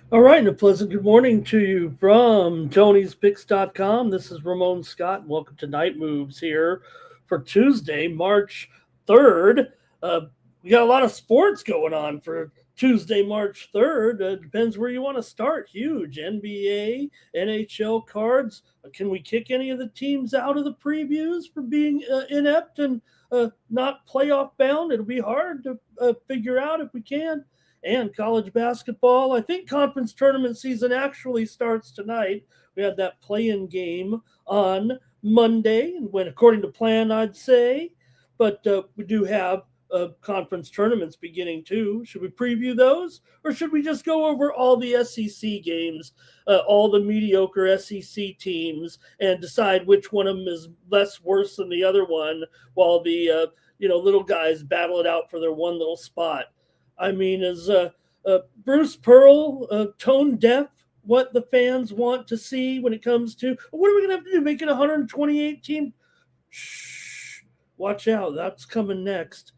All right, and a pleasant good morning to you from Tony'sPicks.com. This is Ramon Scott. Welcome to Night Moves here for Tuesday, March 3rd. We got a lot of sports going on for Tuesday, March 3rd. Depends where you want to start. Huge NBA, NHL cards. Can we kick any of the teams out of the previews for being inept and not playoff bound? It'll be hard to figure out if we can. And college basketball. I think conference tournament season actually starts tonight. We had that play-in game on Monday, and went according to plan, I'd say. But we do have conference tournaments beginning too. Should we preview those, or should we just go over all the SEC games, all the mediocre SEC teams, and decide which one of them is less worse than the other one, while the little guys battle it out for their one little spot? I mean, is Bruce Pearl tone deaf what the fans want to see when it comes to what are we going to have to do? Make it 128 team? Shh, watch out. That's coming next.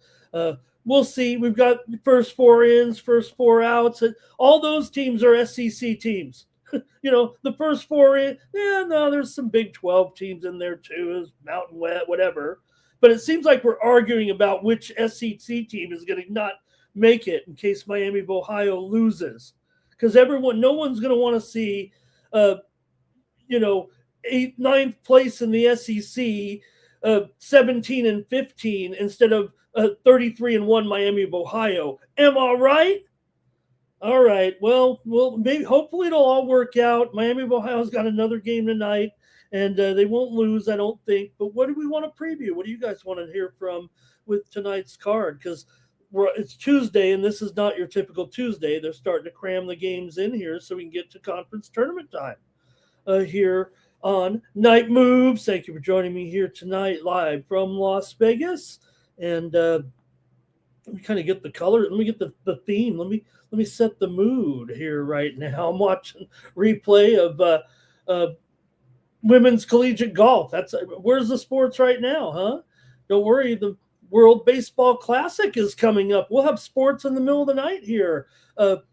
We'll see. We've got first four ins, first four outs. All those teams are SEC teams. The first four in. Yeah, no, there's some Big 12 teams in there too, Mountain West, whatever. But it seems like we're arguing about which SEC team is going to not make it in case Miami of Ohio loses, because no one's going to want to see, 8th, 9th place in the SEC, 17-15 instead of 33-1 Miami of Ohio. Am I right? All right. Well, maybe hopefully it'll all work out. Miami of Ohio's got another game tonight, and they won't lose, I don't think. But what do we want to preview? What do you guys want to hear from with tonight's card? Because it's Tuesday, and this is not your typical Tuesday. They're starting to cram the games in here so we can get to conference tournament time here on Night Moves. Thank you for joining me here tonight live from Las Vegas. And let me kind of get the color. Let me get the theme. Let me set the mood here right now. I'm watching replay of women's collegiate golf. Where's the sports right now, huh? Don't worry, the World Baseball Classic is coming up. We'll have sports in the middle of the night here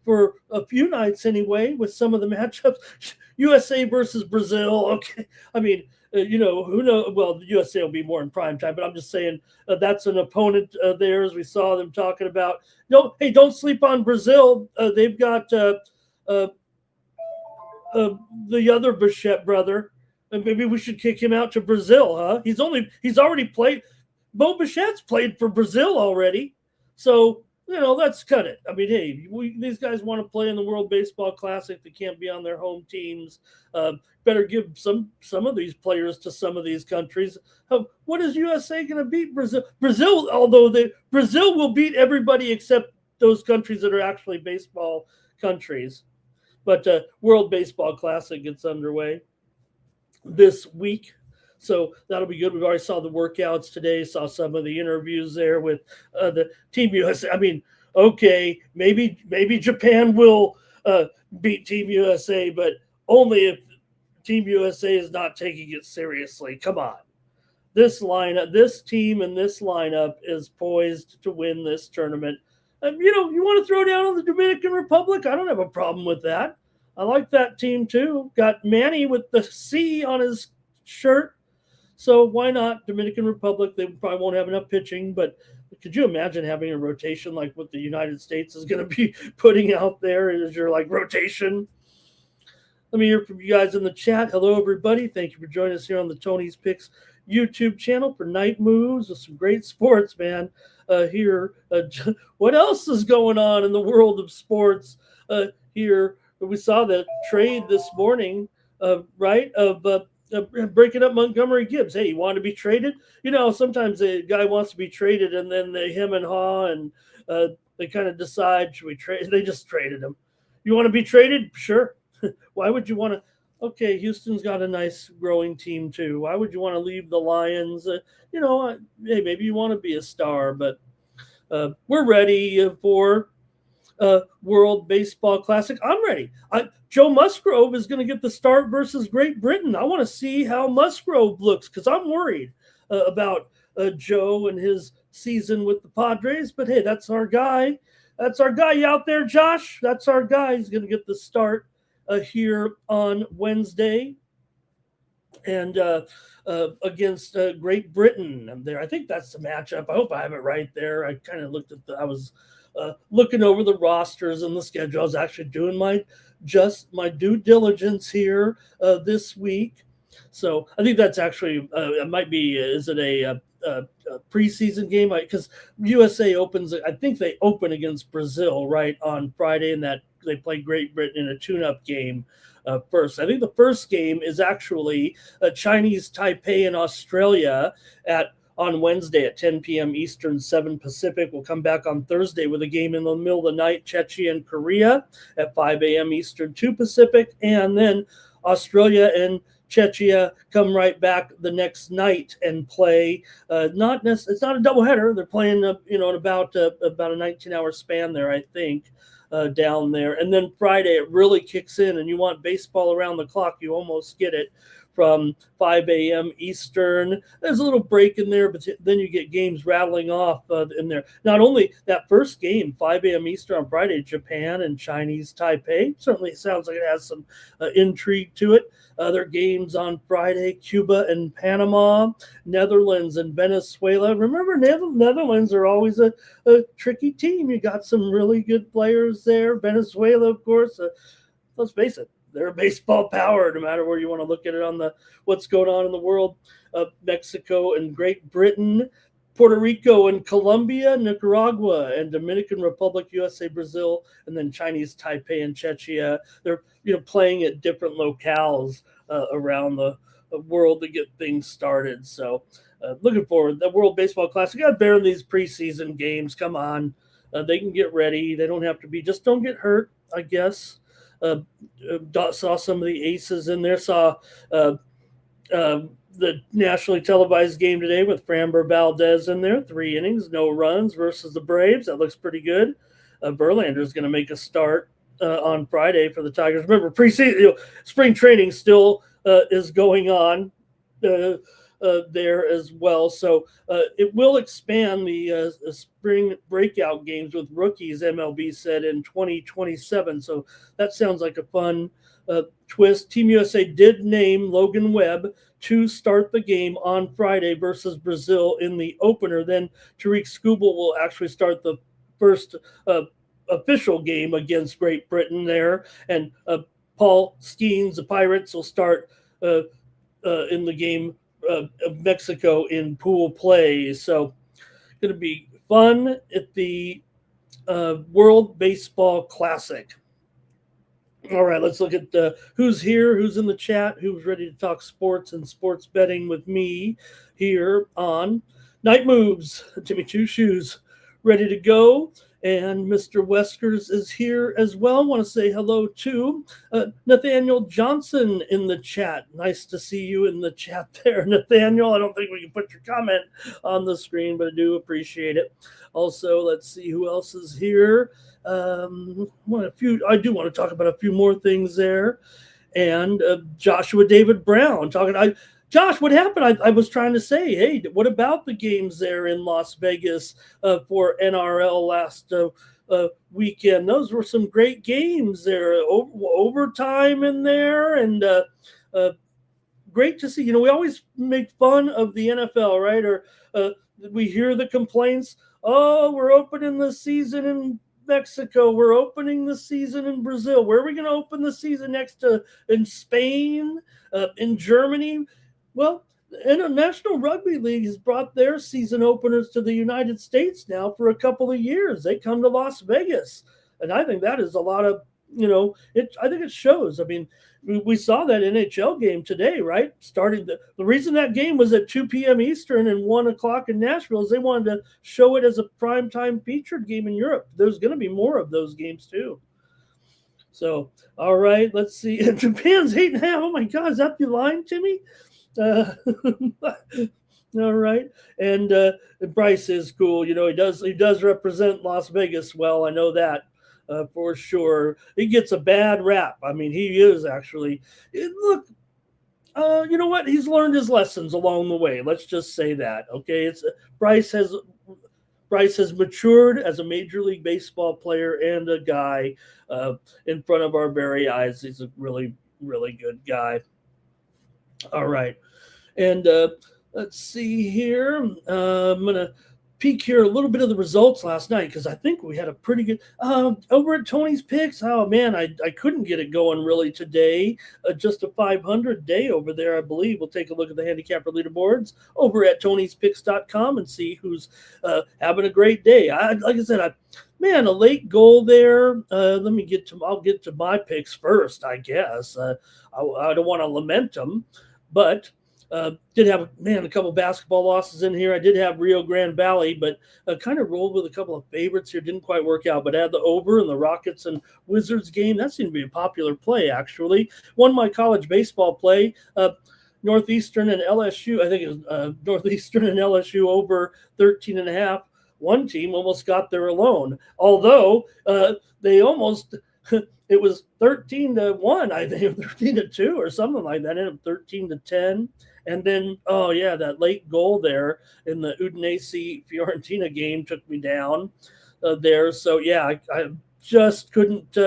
for a few nights anyway, with some of the matchups. USA versus Brazil. Okay. I mean, who knows? Well, the USA will be more in prime time, but I'm just saying that's an opponent theirs. We saw them talking about, don't sleep on Brazil. They've got the other Bichette brother, and maybe we should kick him out to Brazil, huh? He's already played. Bo Bichette's played for Brazil already. So, let's cut it. I mean, hey, these guys want to play in the World Baseball Classic. They can't be on their home teams. Better give some of these players to some of these countries. What is USA going to beat Brazil? Brazil will beat everybody except those countries that are actually baseball countries. But World Baseball Classic gets underway this week. So that'll be good. We've already saw the workouts today, saw some of the interviews there with the Team USA. I mean, okay, maybe Japan will beat Team USA, but only if Team USA is not taking it seriously. Come on. This team and this lineup is poised to win this tournament. And, you want to throw down on the Dominican Republic? I don't have a problem with that. I like that team too. Got Manny with the C on his shirt. So why not Dominican Republic? They probably won't have enough pitching, but could you imagine having a rotation like what the United States is going to be putting out there as your rotation? Let me hear from you guys in the chat. Hello, everybody. Thank you for joining us here on the Tony's Picks YouTube channel for Night Moves with some great sports, man. Here, what else is going on in the world of sports here? We saw the trade this morning, right, of breaking up Montgomery Gibbs. Hey, you want to be traded? Sometimes a guy wants to be traded, and then him and Haw and they kind of decide, should we trade? They just traded him. You want to be traded? Sure. Why would you want to? Okay, Houston's got a nice growing team too. Why would you want to leave the Lions? Hey, maybe you want to be a star, but we're ready for World Baseball Classic. I'm ready. Joe Musgrove is going to get the start versus Great Britain. I want to see how Musgrove looks because I'm worried about Joe and his season with the Padres. But hey, that's our guy. That's our guy out there, Josh. That's our guy. He's going to get the start here on Wednesday. And against Great Britain there. I think that's the matchup. I hope I have it right there. I kind of looked at I was looking over the rosters and the schedule. I was actually doing my due diligence here this week. So I think that's actually it might be. Is it a preseason game? Because USA opens. I think they open against Brazil right on Friday, and that they play Great Britain in a tune-up game. First, I think the first game is actually Chinese Taipei in Australia on Wednesday at 10 p.m. Eastern, 7 Pacific. We'll come back on Thursday with a game in the middle of the night, Czechia and Korea at 5 a.m. Eastern, 2 Pacific, and then Australia and Czechia come right back the next night and play. It's not a doubleheader. They're playing, in about a 19-hour span there, I think. Down there. And then Friday, it really kicks in, and you want baseball around the clock, you almost get it from 5 a.m. Eastern. There's a little break in there, but then you get games rattling off in there. Not only that first game, 5 a.m. Eastern on Friday, Japan and Chinese Taipei. Certainly sounds like it has some intrigue to it. Other games on Friday, Cuba and Panama, Netherlands and Venezuela. Remember, Netherlands are always a tricky team. You got some really good players there. Venezuela, of course. Let's face it, they're a baseball power, no matter where you want to look at it on what's going on in the world. Mexico and Great Britain, Puerto Rico and Colombia, Nicaragua and Dominican Republic, USA, Brazil, and then Chinese Taipei and Czechia. They're playing at different locales around the world to get things started. So looking forward. The World Baseball Classic. Got better in these preseason games. Come on. They can get ready. They don't have to be. Just don't get hurt, I guess. Saw some of the aces in there. Saw the nationally televised game today with Framber Valdez in there. 3 innings, no runs versus the Braves. That looks pretty good. Verlander is going to make a start on Friday for the Tigers. Remember, preseason, spring training still is going on there as well. So it will expand the spring breakout games with rookies, MLB said, in 2027. So that sounds like a fun twist. Team USA did name Logan Webb to start the game on Friday versus Brazil in the opener. Then Tariq Skubal will actually start the first official game against Great Britain there. And Paul Skeens, the Pirates, will start in the game of Mexico in pool play. So going to be fun at the World Baseball Classic. All right, let's look at who's here, who's in the chat, who's ready to talk sports and sports betting with me here on Night Moves. Jimmy Two Shoes ready to go. And Mr. Weskers is here as well. I want to say hello to Nathaniel Johnson in the chat. Nice to see you in the chat there, Nathaniel. I don't think we can put your comment on the screen, but I do appreciate it. Also, let's see who else is here. I do want to talk about a few more things there. And Joshua David Brown Josh, what happened? I was trying to say, hey, what about the games there in Las Vegas for NRL last weekend? Those were some great games there. Overtime in there, and great to see. We always make fun of the NFL, right? Or we hear the complaints, oh, we're opening the season in Mexico. We're opening the season in Brazil. Where are we going to open the season next to? In Spain, in Germany? Well, the National Rugby League has brought their season openers to the United States now for a couple of years. They come to Las Vegas, and I think that is a lot of, I think it shows. I mean, we saw that NHL game today, right? Starting the reason that game was at 2 p.m. Eastern and 1 o'clock in Nashville is they wanted to show it as a primetime featured game in Europe. There's going to be more of those games too. So, all right, let's see. Japan's 8.5. Oh my God, is that the line, Timmy? Uh, all right, and Bryce is cool. He does represent Las Vegas well. I know that for sure. He gets a bad rap. I mean, he is actually. Look, you know what? He's learned his lessons along the way. Let's just say that. Okay, it's Bryce has Bryce has matured as a Major League Baseball player and a guy uh, in front of our very eyes. He's a really, really good guy. All right. And let's see here. I'm going to peek here a little bit of the results last night because I think we had a pretty good over at Tony's Picks. Oh man, I couldn't get it going really today. Just a 500 day over there, I believe. We'll take a look at the handicapper leaderboards over at Tony'sPicks.com and see who's having a great day. Like I said, man, a late goal there. I'll get to my picks first, I guess. I don't want to lament them, but did have a couple basketball losses in here. I did have Rio Grande Valley, but kind of rolled with a couple of favorites here. Didn't quite work out, but I had the over in the Rockets and Wizards game. That seemed to be a popular play, actually. Won my college baseball play. Northeastern and LSU. I think it was Northeastern and LSU over 13.5. One team almost got there alone, although they almost. It was 13-1, I think, 13-2 or something like that. Ended up 13-10. And then, that late goal there in the Udinese Fiorentina game took me down there. So, I just couldn't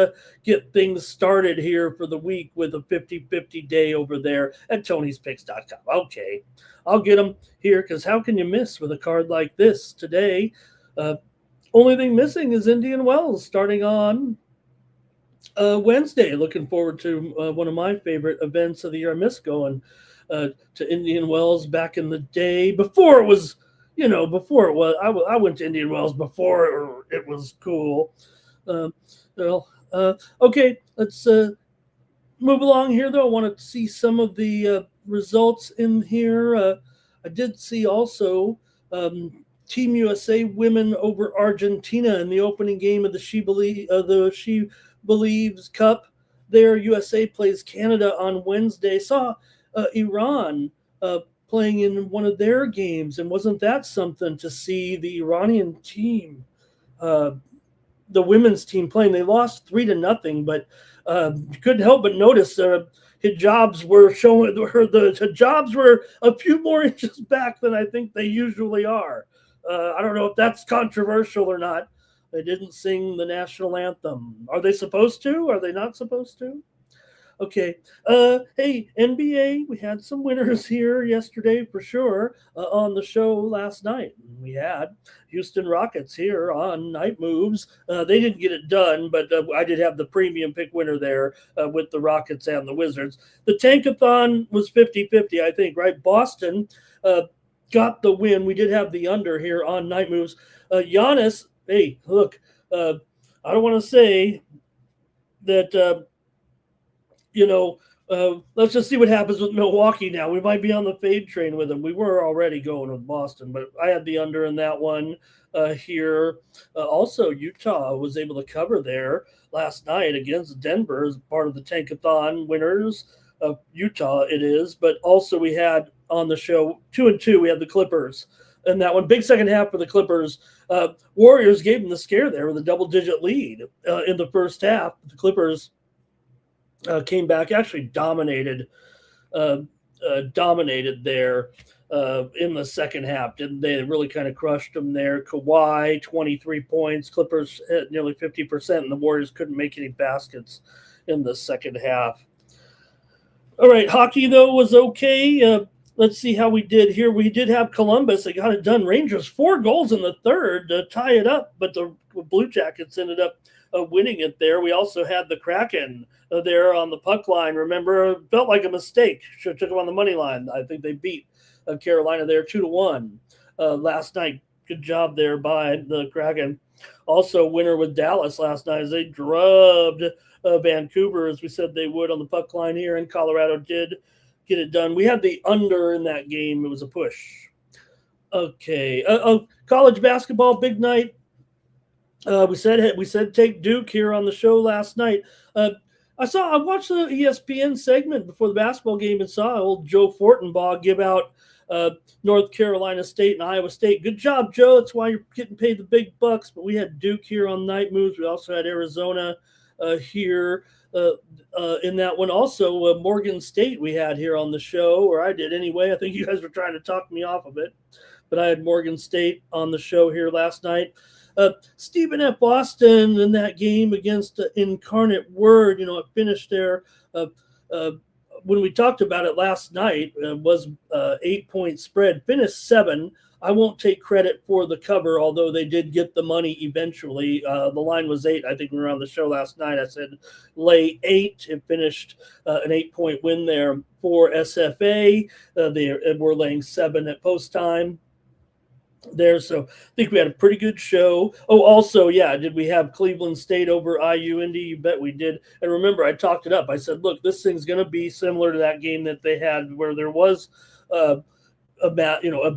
get things started here for the week with a 50-50 day over there at Tony'sPicks.com. Okay, I'll get them here because how can you miss with a card like this today? Only thing missing is Indian Wells starting on Wednesday. Looking forward to one of my favorite events of the year. I miss going to Indian Wells back in the day before it was, I went to Indian Wells before it was cool. Okay, let's move along here, though. I want to see some of the results in here. I did see also Team USA women over Argentina in the opening game of the She Believes Cup. There, USA plays Canada on Wednesday. Saw Iran playing in one of their games, and wasn't that something to see the Iranian team, the women's team playing? They lost 3-0, but couldn't help but notice hijabs were showing. The hijabs were a few more inches back than I think they usually are. I don't know if that's controversial or not. They didn't sing the national anthem. Are they supposed to? Are they not supposed to? Okay. Hey, NBA, we had some winners here yesterday for sure on the show last night. We had Houston Rockets here on Night Moves. They didn't get it done, but I did have the premium pick winner there with the Rockets and the Wizards. The Tankathon was 50-50, I think, right? Boston got the win. We did have the under here on Night Moves. Giannis, hey, look, I don't want to say that, let's just see what happens with Milwaukee now. We might be on the fade train with them. We were already going with Boston, but I had the under in that one here. Also, Utah was able to cover there last night against Denver as part of the Tankathon winners of Utah, it is. But also we had on the show 2-2, we had the Clippers. And that one, big second half for the Clippers. Warriors gave them the scare there with a double-digit lead in the first half. The Clippers came back, actually dominated there in the second half, didn't they? They really kind of crushed them there. Kawhi, 23 points. Clippers hit nearly 50%, and the Warriors couldn't make any baskets in the second half. All right, hockey, though, was okay. Let's see how we did here. We did have Columbus. They got it done. Rangers, 4 goals in the third to tie it up, but the Blue Jackets ended up winning it there. We also had the Kraken there on the puck line. Remember, it felt like a mistake. Should have took them on the money line. I think they beat Carolina there 2-1 last night. Good job there by the Kraken. Also, winner with Dallas last night as they drubbed Vancouver, as we said they would on the puck line here, and Colorado did get it done. We had the under in that game. It was a push. Okay. College basketball, big night We said take Duke here on the show last night. I watched the ESPN segment before the basketball game and saw old Joe Fortenbaugh give out North Carolina State and Iowa State. Good job, Joe. That's why you're getting paid the big bucks. But we had Duke here on Night Moves. We also had Arizona here in that one. Also, Morgan State we had here on the show, or I did anyway. I think you guys were trying to talk me off of it. But I had Morgan State on the show here last night. Stephen F. Boston in that game against Incarnate Word, it finished there. When we talked about it last night, was 8-point spread, finished 7. I won't take credit for the cover, although they did get the money eventually. The line was 8. I think we were on the show last night. I said lay 8. It finished an 8-point win there for SFA. They were laying 7 at post time there. So I think we had a pretty good show. Oh, also, yeah, did we have Cleveland State over IU Indy? You bet we did. And remember, I talked it up. I said, look, this thing's going to be similar to that game that they had where there was a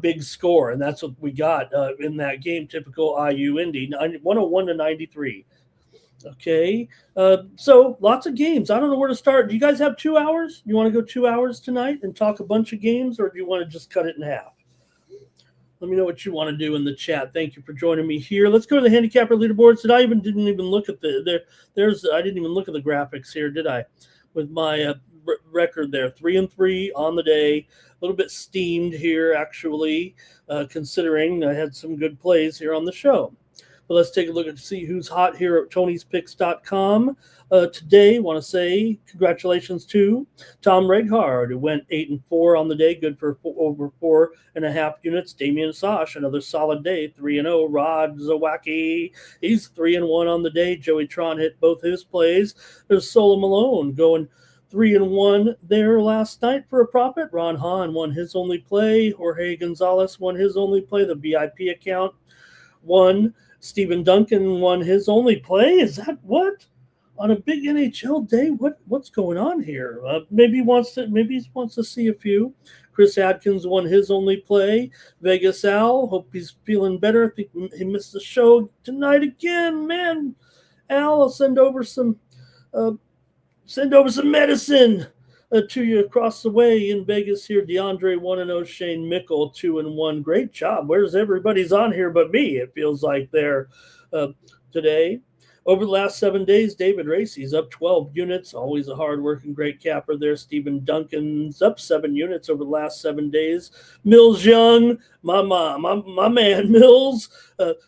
big score, and that's what we got in that game. Typical IU Indy, 101 to 93. Okay, so lots of games. I don't know where to start. Do you guys have 2 hours? You want to go 2 hours tonight and talk a bunch of games, or do you want to just cut it in half? Let me know what you want to do in the chat. Thank you for joining me here. Let's go to the handicapper leaderboards. Didn't even look at I didn't even look at the graphics here, did I? With my record there, 3-3 on the day. A little bit steamed here, actually, considering I had some good plays here on the show. But let's take a look and see who's hot here at Tony'sPicks.com. Today, want to say congratulations to Tom Reghard, who went 8-4 on the day, good for over 4.5 units. Damian Sosh, another solid day, 3-0. Rod Zawacki, he's 3-1 on the day. Joey Tron hit both his plays. There's Solo Malone going 3-1 there last night for a profit. Ron Hahn won his only play. Jorge Gonzalez won his only play. The VIP account won. Stephen Duncan won his only play. Is that what? On a big NHL day? What's going on here? Maybe he wants to see a few. Chris Adkins won his only play. Vegas Al, hope he's feeling better. I think he missed the show tonight again. Man, Al, I'll send over some medicine to you across the way in Vegas here. DeAndre 1-0, Shane Mickle 2-1. Great job. Where's everybody's on here but me? It feels like they're today. Over the last 7 days, David Racy's up 12 units. Always a hard-working, great capper there. Stephen Duncan's up 7 units over the last 7 days. Mills Young, my man Mills,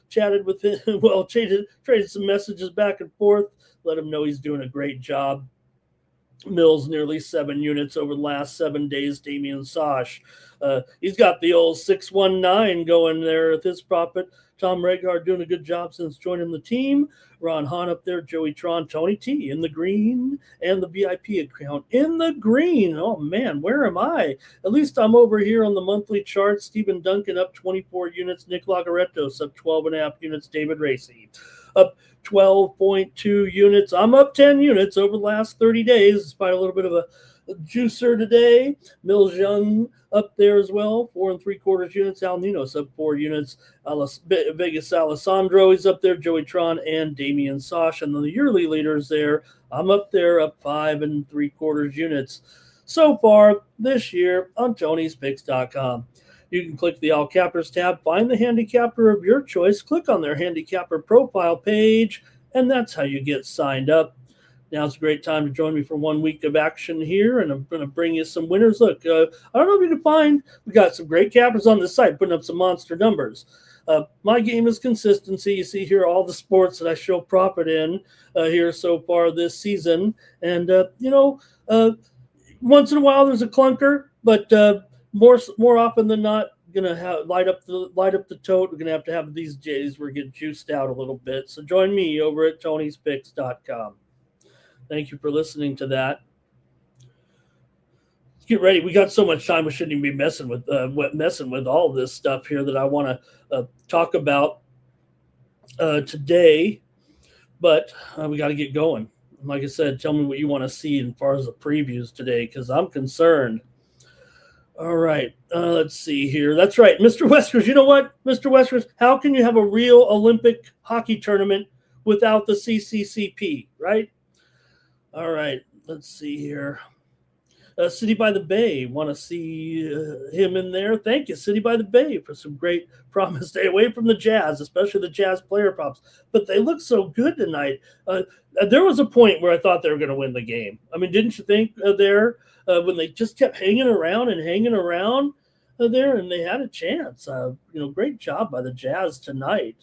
chatted with him. Well, traded some messages back and forth. Let him know he's doing a great job. Mills nearly 7 units over the last 7 days. Damian Sosh, he's got the old 619 going there with his profit. Tom Reghard doing a good job since joining the team. Ron Hahn up there. Joey Tron, Tony T in the green, and the VIP account in the green. Oh man, where am I? At least I'm over here on the monthly chart. Stephen Duncan up 24 units. Nick Lagaretos up 12.5 units. David Racy up 12.2 units. I'm up 10 units over the last 30 days, despite a little bit of a juicer today. Mills Young up there as well, 4 3/4 units. Al Ninos up 4 units. Vegas Alessandro is up there. Joey Tron and Damian Sosh. And then the yearly leaders there, I'm up there, up 5 3/4 units so far this year on Tony'sPicks.com. You can click the All Cappers tab, find the handicapper of your choice, click on their handicapper profile page, and that's how you get signed up. Now's a great time to join me for 1 week of action here, and I'm going to bring you some winners. Look, I don't know if you can find, we got some great cappers on the site putting up some monster numbers. My game is consistency. You see here all the sports that I show profit in here so far this season. And, once in a while there's a clunker, but more often than not, gonna have light up the tote. We're gonna have these J's. We're getting juiced out a little bit. So join me over at Tony'sPicks.com. Thank you for listening to that. Let's get ready. We got so much time. We shouldn't even be messing with all this stuff here that I want to talk about today. But we got to get going. Like I said, tell me what you want to see as far as the previews today, because I'm concerned All right. Let's see here. That's right. Mr. Weskers, you know what? Mr. Weskers, how can you have a real Olympic hockey tournament without the CCCP, right? All right. Let's see here. City by the Bay, want to see him in there? Thank you, City by the Bay, for some great promise. Stay away from the Jazz, especially the Jazz player props. But they look so good tonight. There was a point where I thought they were going to win the game. I mean, didn't you think there when they just kept hanging around and hanging around there, and they had a chance? Great job by the Jazz tonight.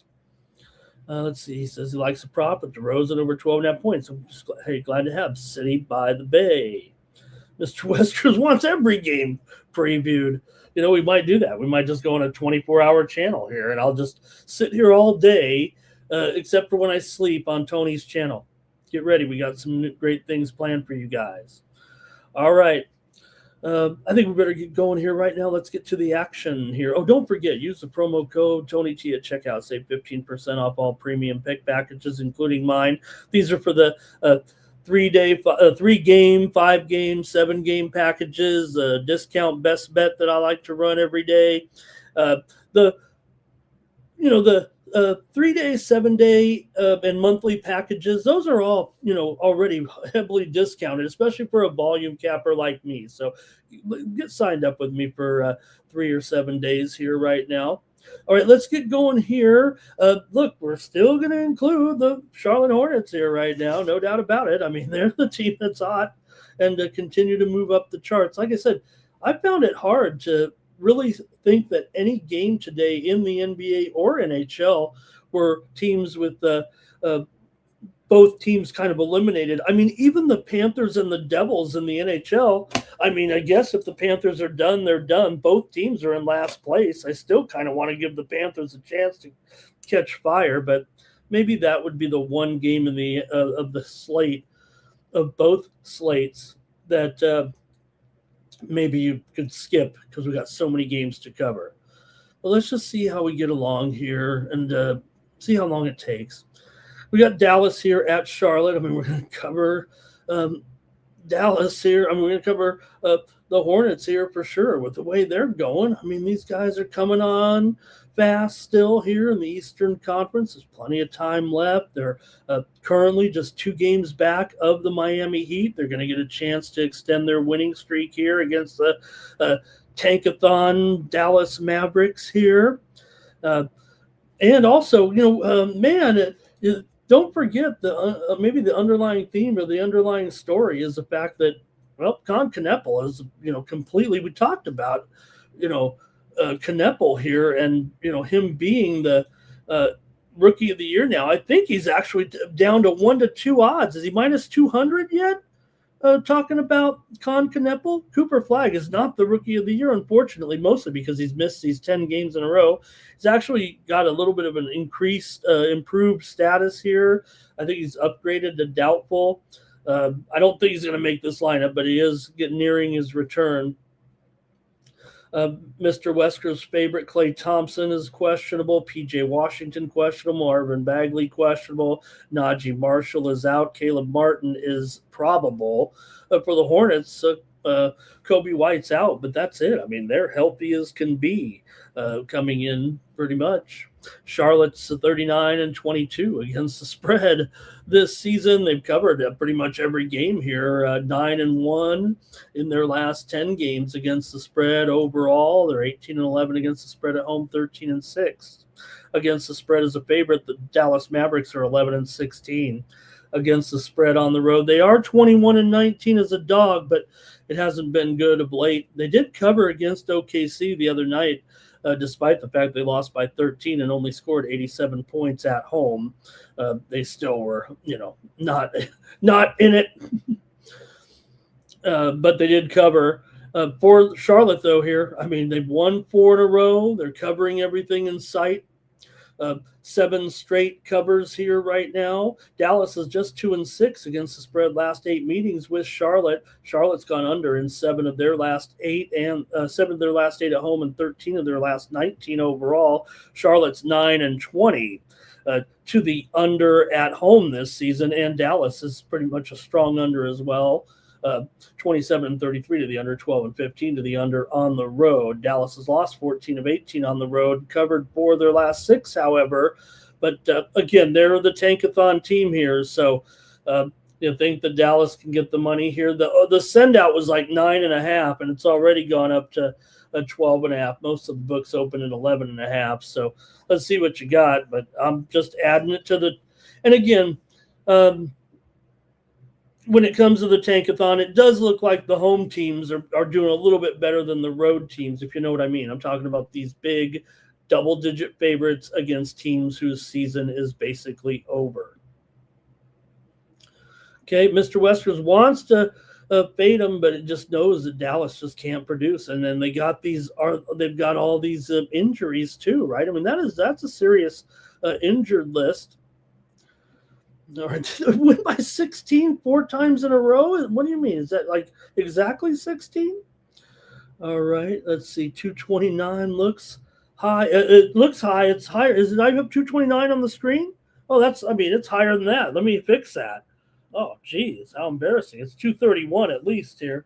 Let's see. He says he likes a prop at DeRozan over 12.5 points. I'm just glad to have City by the Bay. Mr. Weskers wants every game previewed. We might do that. We might just go on a 24-hour channel here, and I'll just sit here all day, except for when I sleep on Tony's channel. Get ready. We got some great things planned for you guys. All right. I think we better get going here right now. Let's get to the action here. Oh, don't forget, use the promo code TonyT at checkout. Save 15% off all premium pick packages, including mine. These are for the 3-game, 5-game, 7-game packages, discount best bet that I like to run every day. The 3-day, 7-day, and monthly packages, those are all, already heavily discounted, especially for a volume capper like me. So get signed up with me for 3 or 7 days here right now. All right, let's get going here. Look, we're still going to include the Charlotte Hornets here right now, no doubt about it. I mean, they're the team that's hot and continue to move up the charts. Like I said, I found it hard to really think that any game today in the NBA or NHL were teams with both teams kind of eliminated. I mean, even the Panthers and the Devils in the NHL, I mean, I guess if the Panthers are done, they're done. Both teams are in last place. I still kind of want to give the Panthers a chance to catch fire, but maybe that would be the one game in the of the slate, of both slates, that maybe you could skip because we got so many games to cover. But let's just see how we get along here and see how long it takes. We got Dallas here at Charlotte. I mean, we're going to cover Dallas here. I mean, we're going to cover the Hornets here for sure with the way they're going. I mean, these guys are coming on fast still here in the Eastern Conference. There's plenty of time left. They're currently just 2 games back of the Miami Heat. They're going to get a chance to extend their winning streak here against the tankathon Dallas Mavericks here. And also, don't forget maybe the underlying theme or the underlying story is the fact that, well, Con Kneppel is, completely, we talked about, Kneppel here and, him being the rookie of the year now. I think he's actually down to 1-2 odds. Is he minus 200 yet? Talking about Con Kneppel, Cooper Flagg is not the rookie of the year, unfortunately, mostly because he's missed these 10 games in a row. He's actually got a little bit of an improved status here. I think he's upgraded to doubtful. I don't think he's going to make this lineup, but he is nearing his return. Mr. Wesker's favorite, Klay Thompson, is questionable. PJ Washington questionable. Marvin Bagley questionable. Najee Marshall is out. Caleb Martin is probable. For the Hornets, Kobe White's out, but that's it. I mean, they're healthy as can be coming in pretty much. Charlotte's 39-22 against the spread this season. They've covered pretty much every game here, 9-1 in their last 10 games against the spread overall. They're 18-11 against the spread at home, 13-6 against the spread as a favorite. The Dallas Mavericks are 11-16 against the spread on the road. They are 21-19 as a dog, but it hasn't been good of late. They did cover against OKC the other night, despite the fact they lost by 13 and only scored 87 points at home. They still were, not in it. But they did cover. For Charlotte, though, here, I mean, they've won 4 in a row. They're covering everything in sight. 7 straight covers here right now. Dallas is just 2-6 against the spread last 8 meetings with Charlotte. Charlotte's gone under in 7 of their last 8 and 7 of their last 8 at home and 13 of their last 19 overall. Charlotte's 9-20 to the under at home this season, and Dallas is pretty much a strong under as well. 27-33 to the under, 12-15 to the under on the road. Dallas has lost 14 of 18 on the road, covered 4 of their last 6, however. But again, they're the tankathon team here, so you think that Dallas can get the money here. The send out was like 9.5, and it's already gone up to 12.5. Most of the books open at 11.5. So let's see what you got. But I'm just adding it to the. And again, when it comes to the tankathon, it does look like the home teams are doing a little bit better than the road teams, if you know what I mean. I'm talking about these big double-digit favorites against teams whose season is basically over. Okay, Mr. Westers wants to fade them, but it just knows that Dallas just can't produce. And then they've got all these injuries too, right? I mean, that's a serious injured list. All right, win by 16 4 times in a row. What do you mean? Is that like exactly 16? All right, let's see. 229 looks high. It looks high. It's higher. Is it? I have 229 on the screen. Oh, it's higher than that. Let me fix that. Oh, geez, how embarrassing. It's 231 at least here.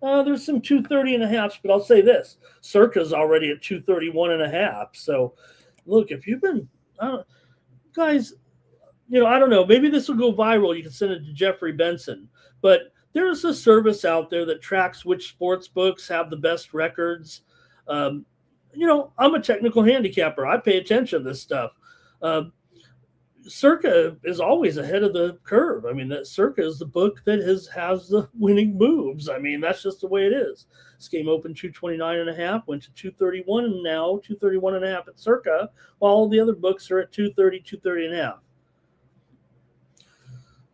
There's some 230.5, but I'll say this. Circa's already at 231.5. So, look, if you've been, guys, I don't know. Maybe this will go viral. You can send it to Jeffrey Benson. But there's a service out there that tracks which sports books have the best records. I'm a technical handicapper. I pay attention to this stuff. Circa is always ahead of the curve. I mean, that Circa is the book that has the winning moves. I mean, that's just the way it is. This game opened 229.5, went to 231, and now 231.5 at Circa, while all the other books are at 230, 230.5.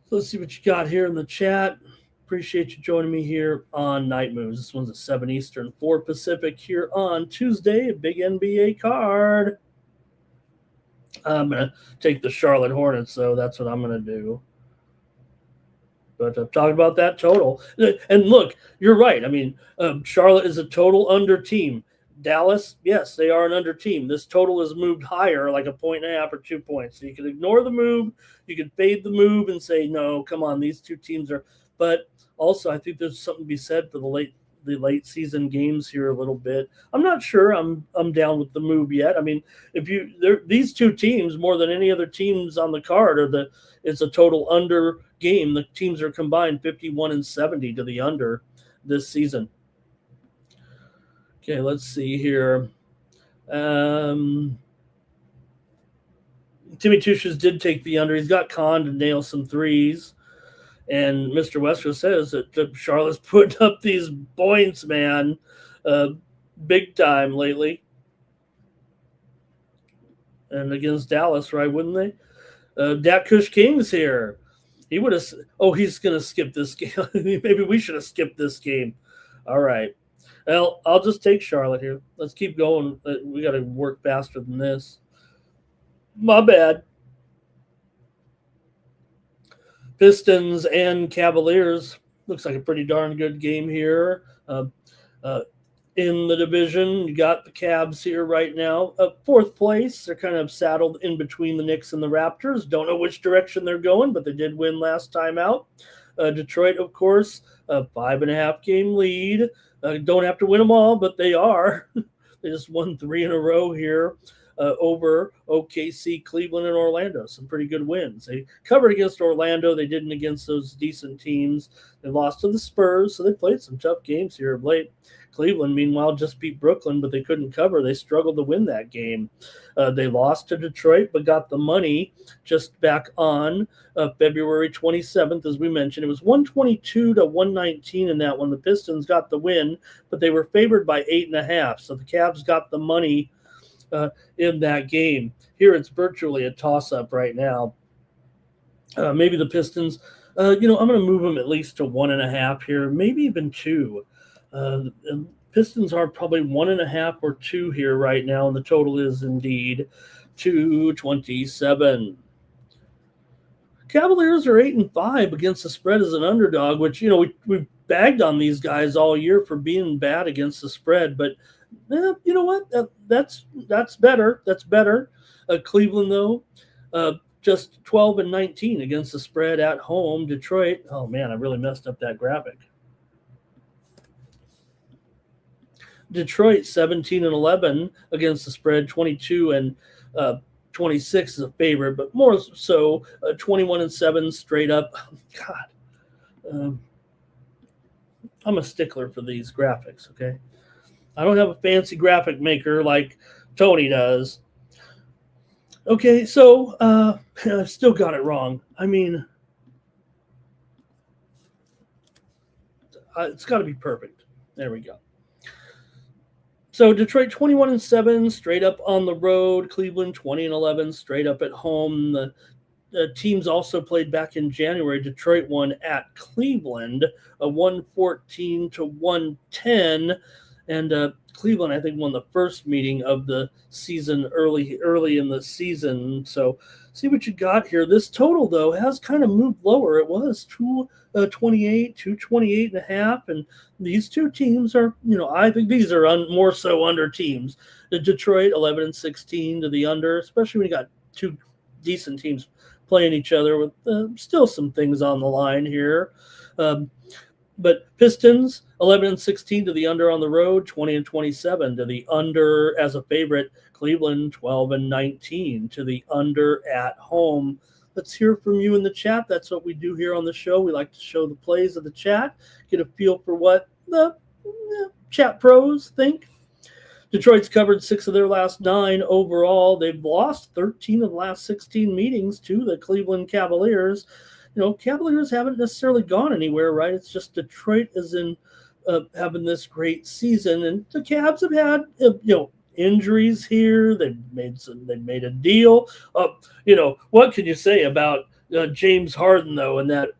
So let's see what you got here in the chat. Appreciate you joining me here on Night Moves. This one's at 7 Eastern, 4 Pacific here on Tuesday. A big NBA card. I'm going to take the Charlotte Hornets, so that's what I'm going to do. But I'm talking about that total. And look, you're right. I mean, Charlotte is a total under team. Dallas, yes, they are an under team. This total has moved higher, like 1.5 or 2 points. So you can ignore the move. You can fade the move and say, no, come on, these two teams are. But also, I think there's something to be said for the late season games here a little bit. I'm not sure I'm down with the move yet. I mean, these two teams more than any other teams on the card it's a total under game. The teams are combined 51-70 to the under this season. Okay, let's see here. Timmy Tuchus did take the under. He's got Kahn to nail some threes. And Mr. Westro says that Charlotte's putting up these points, man, big time lately. And against Dallas, right, wouldn't they? Dak Kush King's here. He would have – he's going to skip this game. Maybe we should have skipped this game. All right. Well, I'll just take Charlotte here. Let's keep going. We got to work faster than this. My bad. Pistons and Cavaliers. Looks like a pretty darn good game here. In the division, you got the Cavs here right now. Fourth place. They're kind of saddled in between the Knicks and the Raptors. Don't know which direction they're going, but they did win last time out. Detroit, of course, a 5.5 game lead. Don't have to win them all, but they are. They just won 3 in a row here. Over OKC, Cleveland, and Orlando. Some pretty good wins. They covered against Orlando. They didn't against those decent teams. They lost to the Spurs, so they played some tough games here of late. Cleveland, meanwhile, just beat Brooklyn, but they couldn't cover. They struggled to win that game. They lost to Detroit, but got the money just back on February 27th, as we mentioned. It was 122-119 in that one. The Pistons got the win, but they were favored by 8.5, so the Cavs got the money in that game. Here it's virtually a toss-up right now. Maybe the Pistons, I'm going to move them at least to 1.5 here, maybe even 2. Pistons are probably 1.5 or 2 here right now, and the total is indeed 227. Cavaliers are 8-5 against the spread as an underdog, which, we bagged on these guys all year for being bad against the spread, but you know what? That's better. That's better. Cleveland, though, just 12-19 against the spread at home. Detroit, oh man, I really messed up that graphic. Detroit 17-11 against the spread, 22 and 26 is a favorite, but more so 21-7 straight up. God, I'm a stickler for these graphics. Okay, I don't have a fancy graphic maker like Tony does. Okay, so I still got it wrong. I mean, it's got to be perfect. There we go. So Detroit 21-7 straight up on the road. Cleveland 20-11 straight up at home. The teams also played back in January. Detroit won at Cleveland, 114-110, and Cleveland, I think, won the first meeting of the season early in the season. So see what you got here. This total, though, has kind of moved lower. It was 228, 228.5, and these two teams are, I think these are more so under teams. The Detroit 11-16 to the under, especially when you got two decent teams playing each other with still some things on the line here. But Pistons 11-16 to the under on the road, 20-27 to the under as a favorite. Cleveland 12-19 to the under at home. Let's hear from you in the chat. That's what we do here on the show. We like to show the plays of the chat, get a feel for what the chat pros think. Detroit's covered 6 of their last 9 overall. They've lost 13 of the last 16 meetings to the Cleveland Cavaliers. Cavaliers haven't necessarily gone anywhere, right? It's just Detroit is in having this great season, and the Cavs have had injuries here. They've made a deal. What can you say about James Harden though in that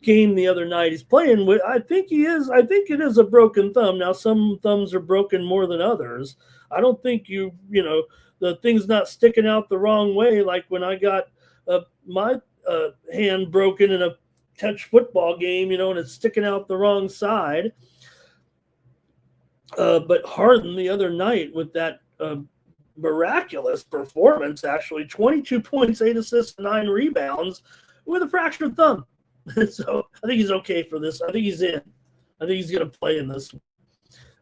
game the other night? He's playing with, I think it is a broken thumb. Now some thumbs are broken more than others. I don't think the thing's not sticking out the wrong way like when I got my hand broken in a touch football game, and it's sticking out the wrong side. But Harden the other night with that miraculous performance, actually 22 points, 8 assists, 9 rebounds with a fractured thumb. So I think he's okay for this. I think he's in. I think he's going to play in this.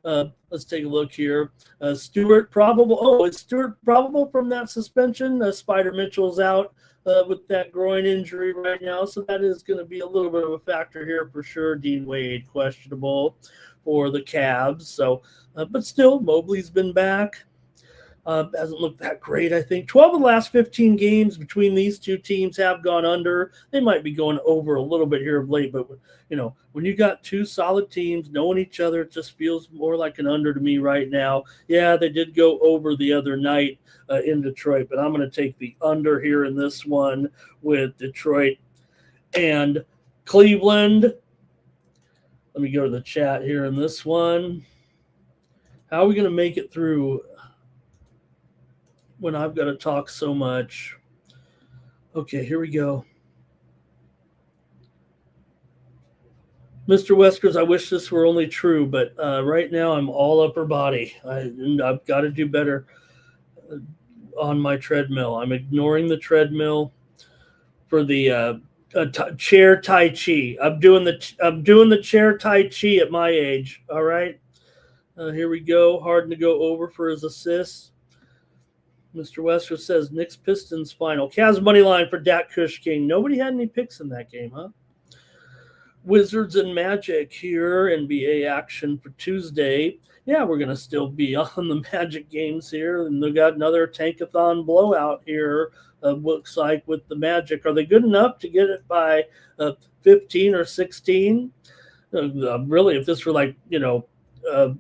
Let's take a look here. Stewart probable. Oh, is Stewart probable from that suspension? Spider Mitchell's out with that groin injury right now, so that is going to be a little bit of a factor here for sure. Dean Wade questionable for the Cavs. So, but still, Mobley's been back. Hasn't looked that great, I think. 12 of the last 15 games between these two teams have gone under. They might be going over a little bit here of late, but, when you got two solid teams knowing each other, it just feels more like an under to me right now. Yeah, they did go over the other night in Detroit, but I'm going to take the under here in this one with Detroit and Cleveland. Let me go to the chat here in this one. How are we going to make it through when I've got to talk so much? Okay, here we go. Mr. Weskers, I wish this were only true, but right now I'm all upper body. I've got to do better on my treadmill. I'm ignoring the treadmill for the chair Tai Chi. I'm doing the chair Tai Chi at my age. All right. Here we go. Harden to go over for his assists. Mr. Wester says Knicks Pistons final. Cavs money line for Dak Kush King. Nobody had any picks in that game, huh? Wizards and Magic here. NBA action for Tuesday. Yeah, we're going to still be on the Magic games here. And they've got another tankathon blowout here, looks like, with the Magic. Are they good enough to get it by 15 or 16? Really, if this were like, a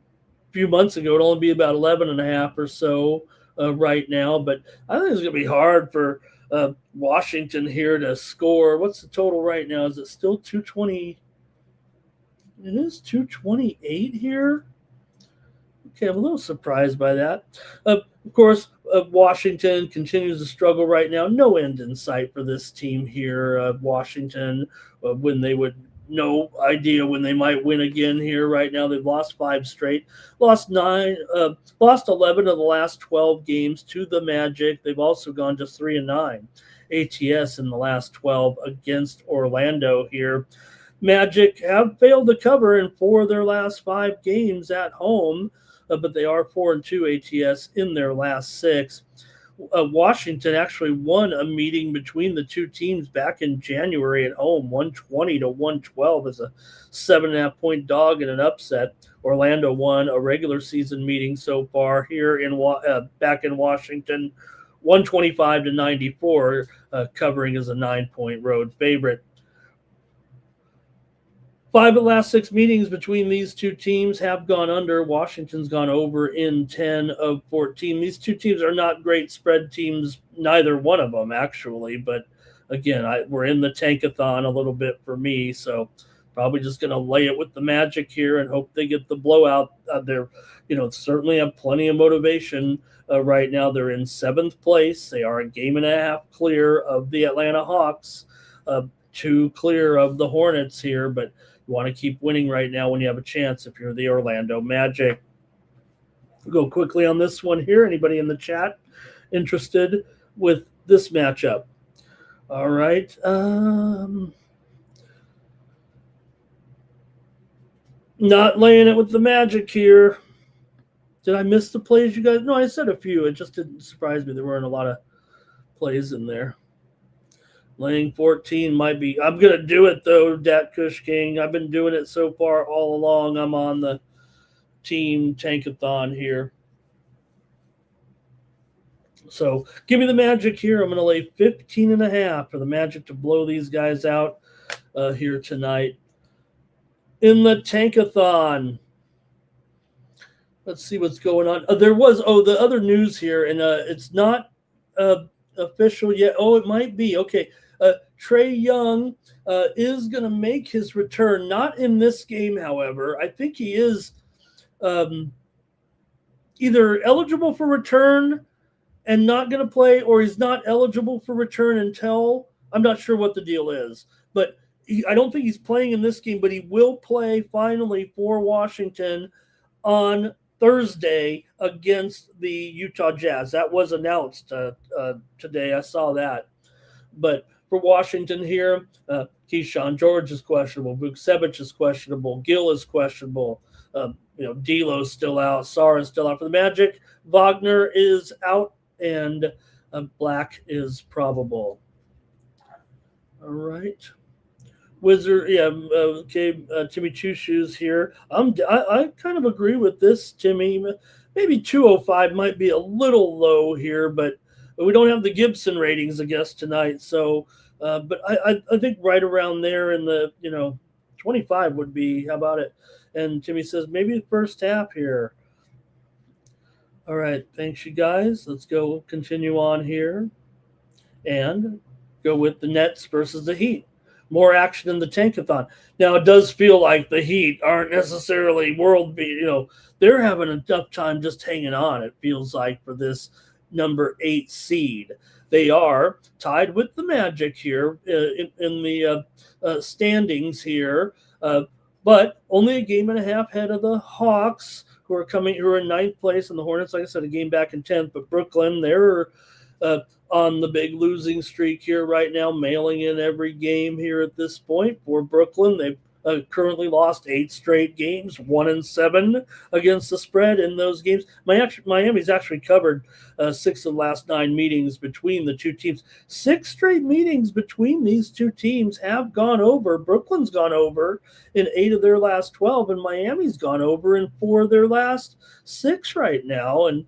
few months ago, it'd only be about 11.5 or so right now. But I think it's going to be hard for Washington here to score. What's the total right now? Is it still 220? It is 228 here. Okay, I'm a little surprised by that. Of course, Washington continues to struggle right now. No end in sight for this team here. Washington, when they would, no idea when they might win again here right now. They've lost 5 straight, lost 11 of the last 12 games to the Magic. They've also gone just 3-9 ATS in the last 12 against Orlando here. Magic have failed to cover in 4 of their last 5 games at home, but they are 4-2 ATS in their last 6. Washington actually won a meeting between the two teams back in January at home, 120-112 as a 7.5-point dog in an upset. Orlando won a regular season meeting so far here in back in Washington, 125-94, covering as a 9-point road favorite. 5 of the last 6 meetings between these two teams have gone under. Washington's gone over in 10 of 14. These two teams are not great spread teams, neither one of them actually. But again, we're in the tankathon a little bit for me, so probably just going to lay it with the Magic here and hope they get the blowout. They're, certainly have plenty of motivation right now. They're in 7th place. They are a game and a half clear of the Atlanta Hawks, 2 clear of the Hornets here, but you want to keep winning right now when you have a chance if you're the Orlando Magic. Go quickly on this one here. Anybody in the chat interested with this matchup? All right. Not laying it with the Magic here. Did I miss the plays, you guys? No, I said a few. It just didn't surprise me. There weren't a lot of plays in there. Laying 14 might be. I'm going to do it, though, Dat Kush King. I've been doing it so far all along. I'm on the team tankathon here. So give me the Magic here. I'm going to lay 15.5 for the Magic to blow these guys out here tonight. In the tankathon, let's see what's going on. There was, the other news here, and it's not official yet. Oh, it might be. Okay. Trae Young is going to make his return. Not in this game, however. I think he is either eligible for return and not going to play, or he's not eligible for return until, I'm not sure what the deal is. But I don't think he's playing in this game, but he will play finally for Washington on Thursday against the Utah Jazz. That was announced today. I saw that. But for Washington here, Keyshawn George is questionable. Vukcevic is questionable. Gill is questionable. D'Lo's still out. Sarr is still out for the Magic. Wagner is out, and Black is probable. All right. Wizard, Timmy Two Shoes here. I kind of agree with this, Timmy. Maybe 205 might be a little low here, but we don't have the Gibson ratings, I guess, tonight. So, but I think right around there in the 25 would be. How about it? And Timmy says maybe the first half here. All right, thanks you guys. Let's go continue on here and go with the Nets versus the Heat. More action in the tankathon. Now, it does feel like the Heat aren't necessarily world beat. They're having a tough time just hanging on, it feels like, for this number 8 seed. They are tied with the Magic here in the standings here, but only a game and a half ahead of the Hawks, who are in 9th place, and the Hornets, like I said, a game back in 10th. But Brooklyn, they're on the big losing streak here right now, mailing in every game here at this point for Brooklyn. They've currently lost 8 straight games, 1-7 against the spread in those games. Miami's actually covered 6 of the last 9 meetings between the two teams. 6 straight meetings between these two teams have gone over. Brooklyn's gone over in 8 of their last 12, and Miami's gone over in 4 of their last 6 right now. And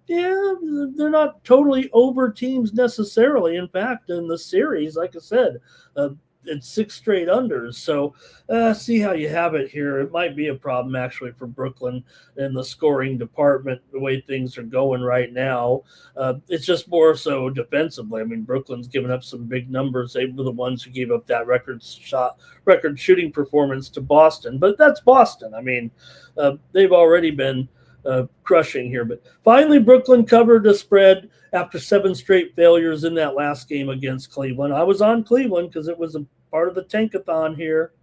they're not totally over teams necessarily. In fact, in the series, like I said, it's 6 straight unders. So see how you have it here. It might be a problem actually for Brooklyn in the scoring department, the way things are going right now. It's just more so defensively. I mean, Brooklyn's given up some big numbers. They were the ones who gave up that record shooting performance to Boston. But that's Boston. I mean, they've already been crushing here. But finally, Brooklyn covered the spread after 7 straight failures in that last game against Cleveland. I was on Cleveland because it was a part of the tankathon here.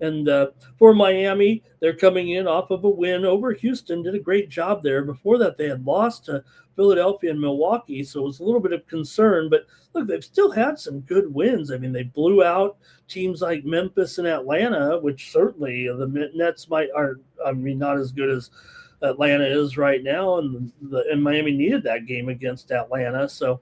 And for Miami, they're coming in off of a win over Houston. Did a great job there. Before that, they had lost to Philadelphia and Milwaukee, so it was a little bit of concern. But look, they've still had some good wins. I mean, they blew out teams like Memphis and Atlanta, which certainly the Nets not as good as Atlanta is right now, and Miami needed that game against Atlanta. So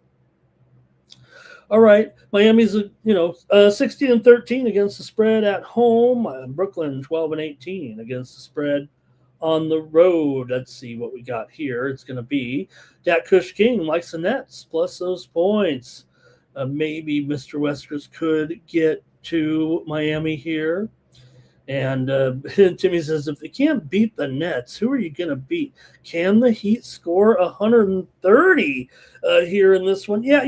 all right, Miami's 16-13 against the spread at home. Brooklyn 12-18 against the spread on the road. Let's see what we got here. It's going to be Dak Kush King likes the Nets plus those points. Maybe Mr. Weskers could get to Miami here. And Timmy says, if they can't beat the Nets, who are you going to beat? Can the Heat score 130 here in this one? Yeah,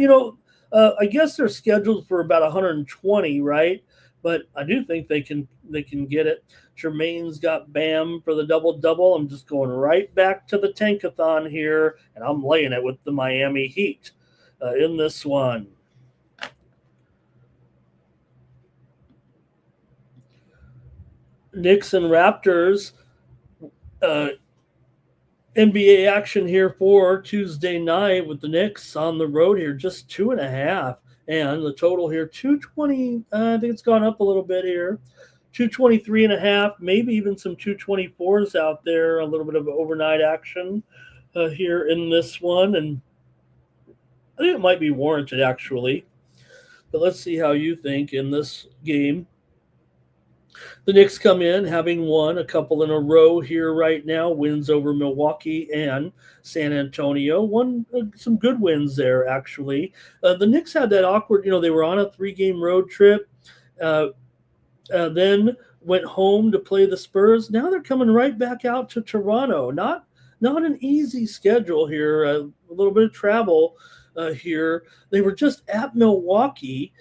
I guess they're scheduled for about 120, right? But I do think they can get it. Jermaine's got Bam for the double-double. I'm just going right back to the tankathon here, and I'm laying it with the Miami Heat in this one. Knicks and Raptors. NBA action here for Tuesday night with the Knicks on the road here, just 2.5. And the total here, 220. I think it's gone up a little bit here. 223.5, maybe even some 224s out there. A little bit of overnight action here in this one. And I think it might be warranted, actually. But let's see how you think in this game. The Knicks come in having won a couple in a row here right now. Wins over Milwaukee and San Antonio. Some good wins there, actually. The Knicks had that awkward, they were on a 3-game road trip. Then went home to play the Spurs. Now they're coming right back out to Toronto. Not an easy schedule here. A little bit of travel here. They were just at Milwaukee.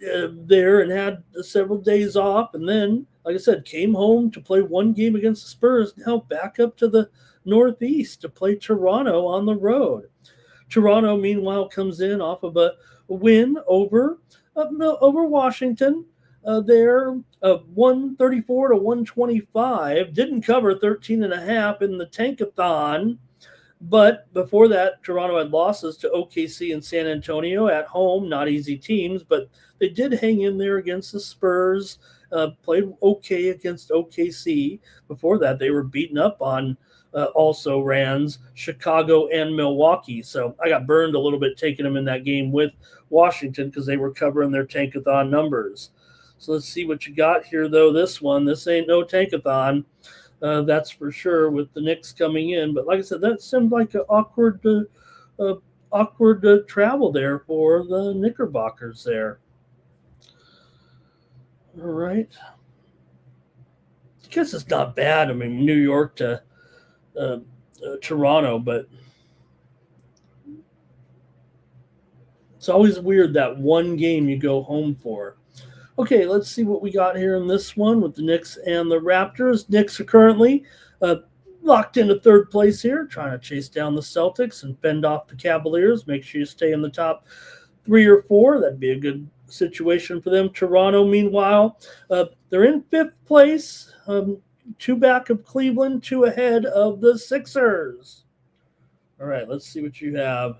There and had several days off, and then, like I said, came home to play one game against the Spurs. Now back up to the Northeast to play Toronto on the road. Toronto, meanwhile, comes in off of a win over Washington. There, 134-125. Didn't cover 13.5 in the tankathon. But before that, Toronto had losses to OKC and San Antonio at home. Not easy teams, but they did hang in there against the Spurs, played okay against OKC. Before that, they were beaten up on also Rans, Chicago, and Milwaukee. So I got burned a little bit taking them in that game with Washington because they were covering their tankathon numbers. So let's see what you got here, though. This ain't no tankathon. That's for sure, with the Knicks coming in. But like I said, that seemed like an awkward travel there for the Knickerbockers there. All right. I guess it's not bad. I mean, New York to Toronto, but it's always weird that one game you go home for. Okay, let's see what we got here in this one with the Knicks and the Raptors. Knicks are currently locked into third place here, trying to chase down the Celtics and fend off the Cavaliers. Make sure you stay in the top 3 or 4. That'd be a good situation for them. Toronto, meanwhile, they're in 5th place, 2 back of Cleveland, 2 ahead of the Sixers. All right, let's see what you have.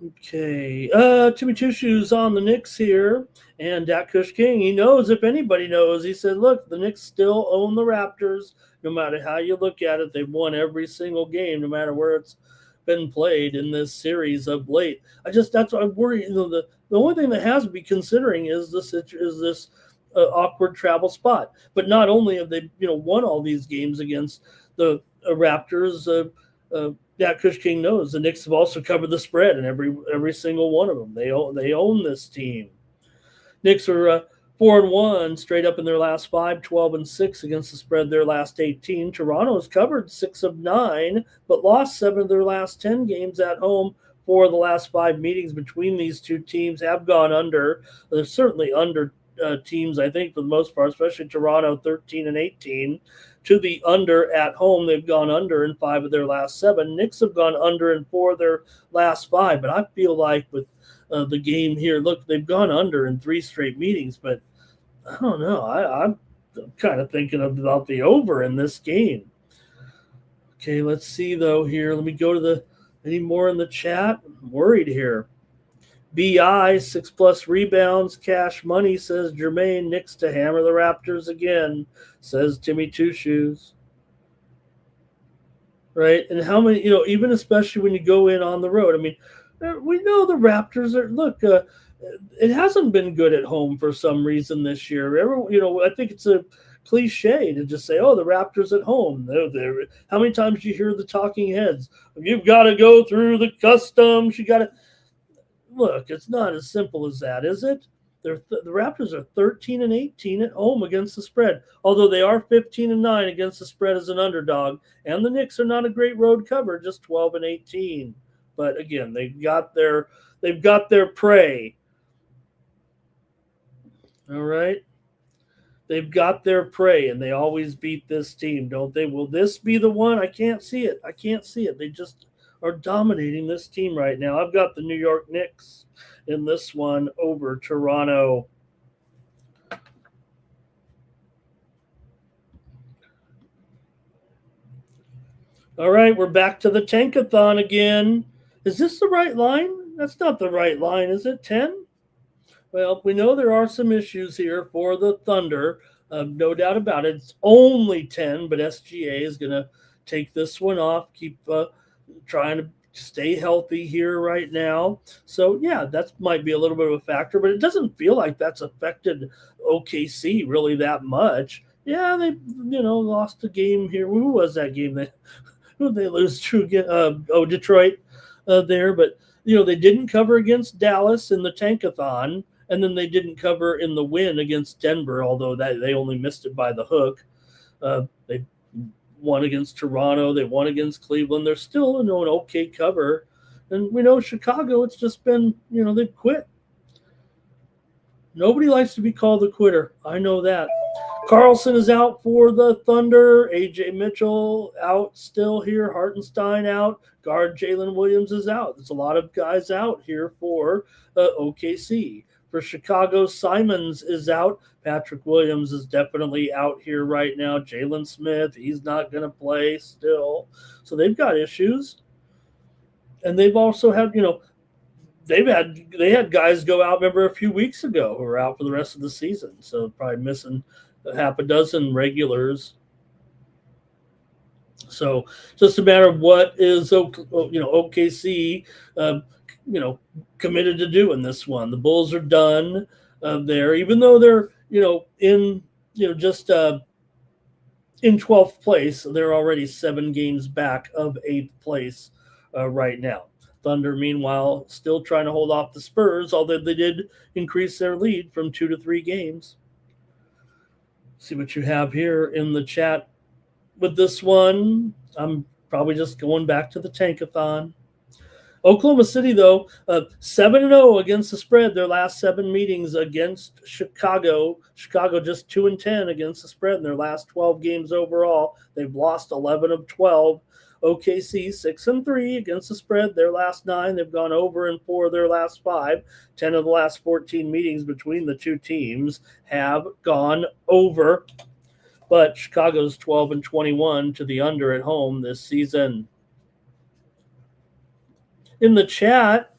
Okay, Timmy Two Shoes on the Knicks here, and Dak Kush King, he knows if anybody knows. He said, look, the Knicks still own the Raptors. No matter how you look at it, they've won every single game, no matter where it's been played in this series of late. That's what I'm worried. The only thing that has to be considering is this awkward travel spot. But not only have they won all these games against the Raptors, Dak Kush King knows the Knicks have also covered the spread in every single one of them. They own this team. Knicks are 4-1 straight up in their last 5, 12-6 against the spread their last 18. Toronto has covered 6 of 9, but lost 7 of their last 10 games at home. 4 of the last 5 meetings between these two teams have gone under. They're certainly under teams, I think, for the most part, especially Toronto, 13-18, to the under at home. They've gone under in 5 of their last 7. Knicks have gone under in 4 of their last 5. But I feel like with the game here, look, they've gone under in 3 straight meetings. But I don't know. I'm kind of thinking about the over in this game. Okay, let's see, though, here. Let me go to any more in the chat? I'm worried here. BI, 6+ rebounds, cash money, says Jermaine. Knicks to hammer the Raptors again, says Timmy Two Shoes. Right? And how many, even especially when you go in on the road. I mean, we know the Raptors are, look, it hasn't been good at home for some reason this year. I think it's a cliche to just say, oh, the Raptors at home. How many times do you hear the talking heads? You've got to go through the customs. You got to. Look, it's not as simple as that, is it? The Raptors are 13-18 at home against the spread, although they are 15-9 against the spread as an underdog. And the Knicks are not a great road cover, just 12-18. But again, they've got their prey. All right. They've got their prey, and they always beat this team, don't they? Will this be the one? I can't see it. They just are dominating this team right now. I've got the New York Knicks in this one over Toronto. All right, we're back to the Tankathon again. Is this the right line? That's not the right line, is it? 10? Well, we know there are some issues here for the Thunder. No doubt about it. It's only 10, but SGA is going to take this one off, keep trying to stay healthy here right now. So, yeah, that might be a little bit of a factor, but it doesn't feel like that's affected OKC really that much. Yeah, they, lost a game here. Who was that game? Who did they lose to? Detroit there. But, they didn't cover against Dallas in the Tankathon, and then they didn't cover in the win against Denver, although they only missed it by the hook. They won against Toronto. They won against Cleveland. They're still an okay cover. And we know Chicago, it's just been, they've quit. Nobody likes to be called a quitter. I know that. Carlson is out for the Thunder. A.J. Mitchell out still here. Hartenstein out. Guard Jalen Williams is out. There's a lot of guys out here for OKC. For Chicago, Simons is out. Patrick Williams is definitely out here right now. Jalen Smith, he's not going to play still. So they've got issues. And they've also had, they had guys go out, remember, a few weeks ago who were out for the rest of the season. So probably missing half a dozen regulars. So just a matter of what is, OKC, committed to do in this one. The Bulls are done there, even though they're, in 12th place. They're already 7 games back of 8th place right now. Thunder, meanwhile, still trying to hold off the Spurs, although they did increase their lead from 2 to 3 games. See what you have here in the chat with this one. I'm probably just going back to the Tankathon. Oklahoma City, though, 7-0 against the spread. Their last 7 meetings against Chicago. Chicago just 2-10 against the spread in their last 12 games overall. They've lost 11 of 12. OKC 6-3 against the spread. Their last 9, they've gone over in 4 of their last 5. 10 of the last 14 meetings between the two teams have gone over. But Chicago's 12-21 to the under at home this season. In the chat,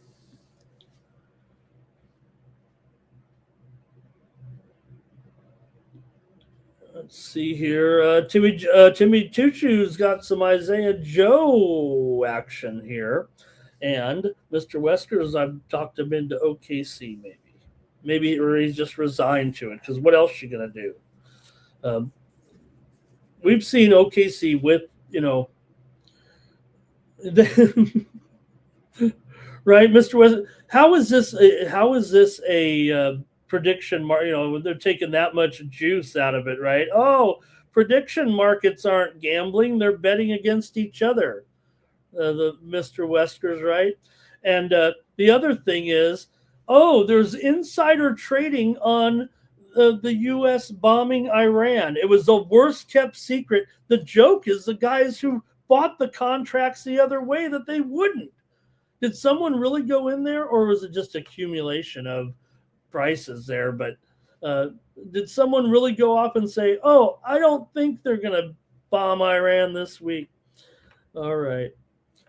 let's see here. Timmy Tuchu's got some Isaiah Joe action here. And Mr. Weskers, I've talked him into OKC maybe, or he's just resigned to it, because what else are you going to do? We've seen OKC with, right, Mr. West. How is this a prediction mark? When they're taking that much juice out of it, right? Oh, prediction markets aren't gambling; they're betting against each other. The Mr. Weskers, right? And the other thing is, there's insider trading on the U.S. bombing Iran. It was the worst kept secret. The joke is the guys who bought the contracts the other way that they wouldn't. Did someone really go in there, or was it just accumulation of prices there? But uh, did someone really go off and say, "Oh, I don't think they're going to bomb Iran this week"? All right,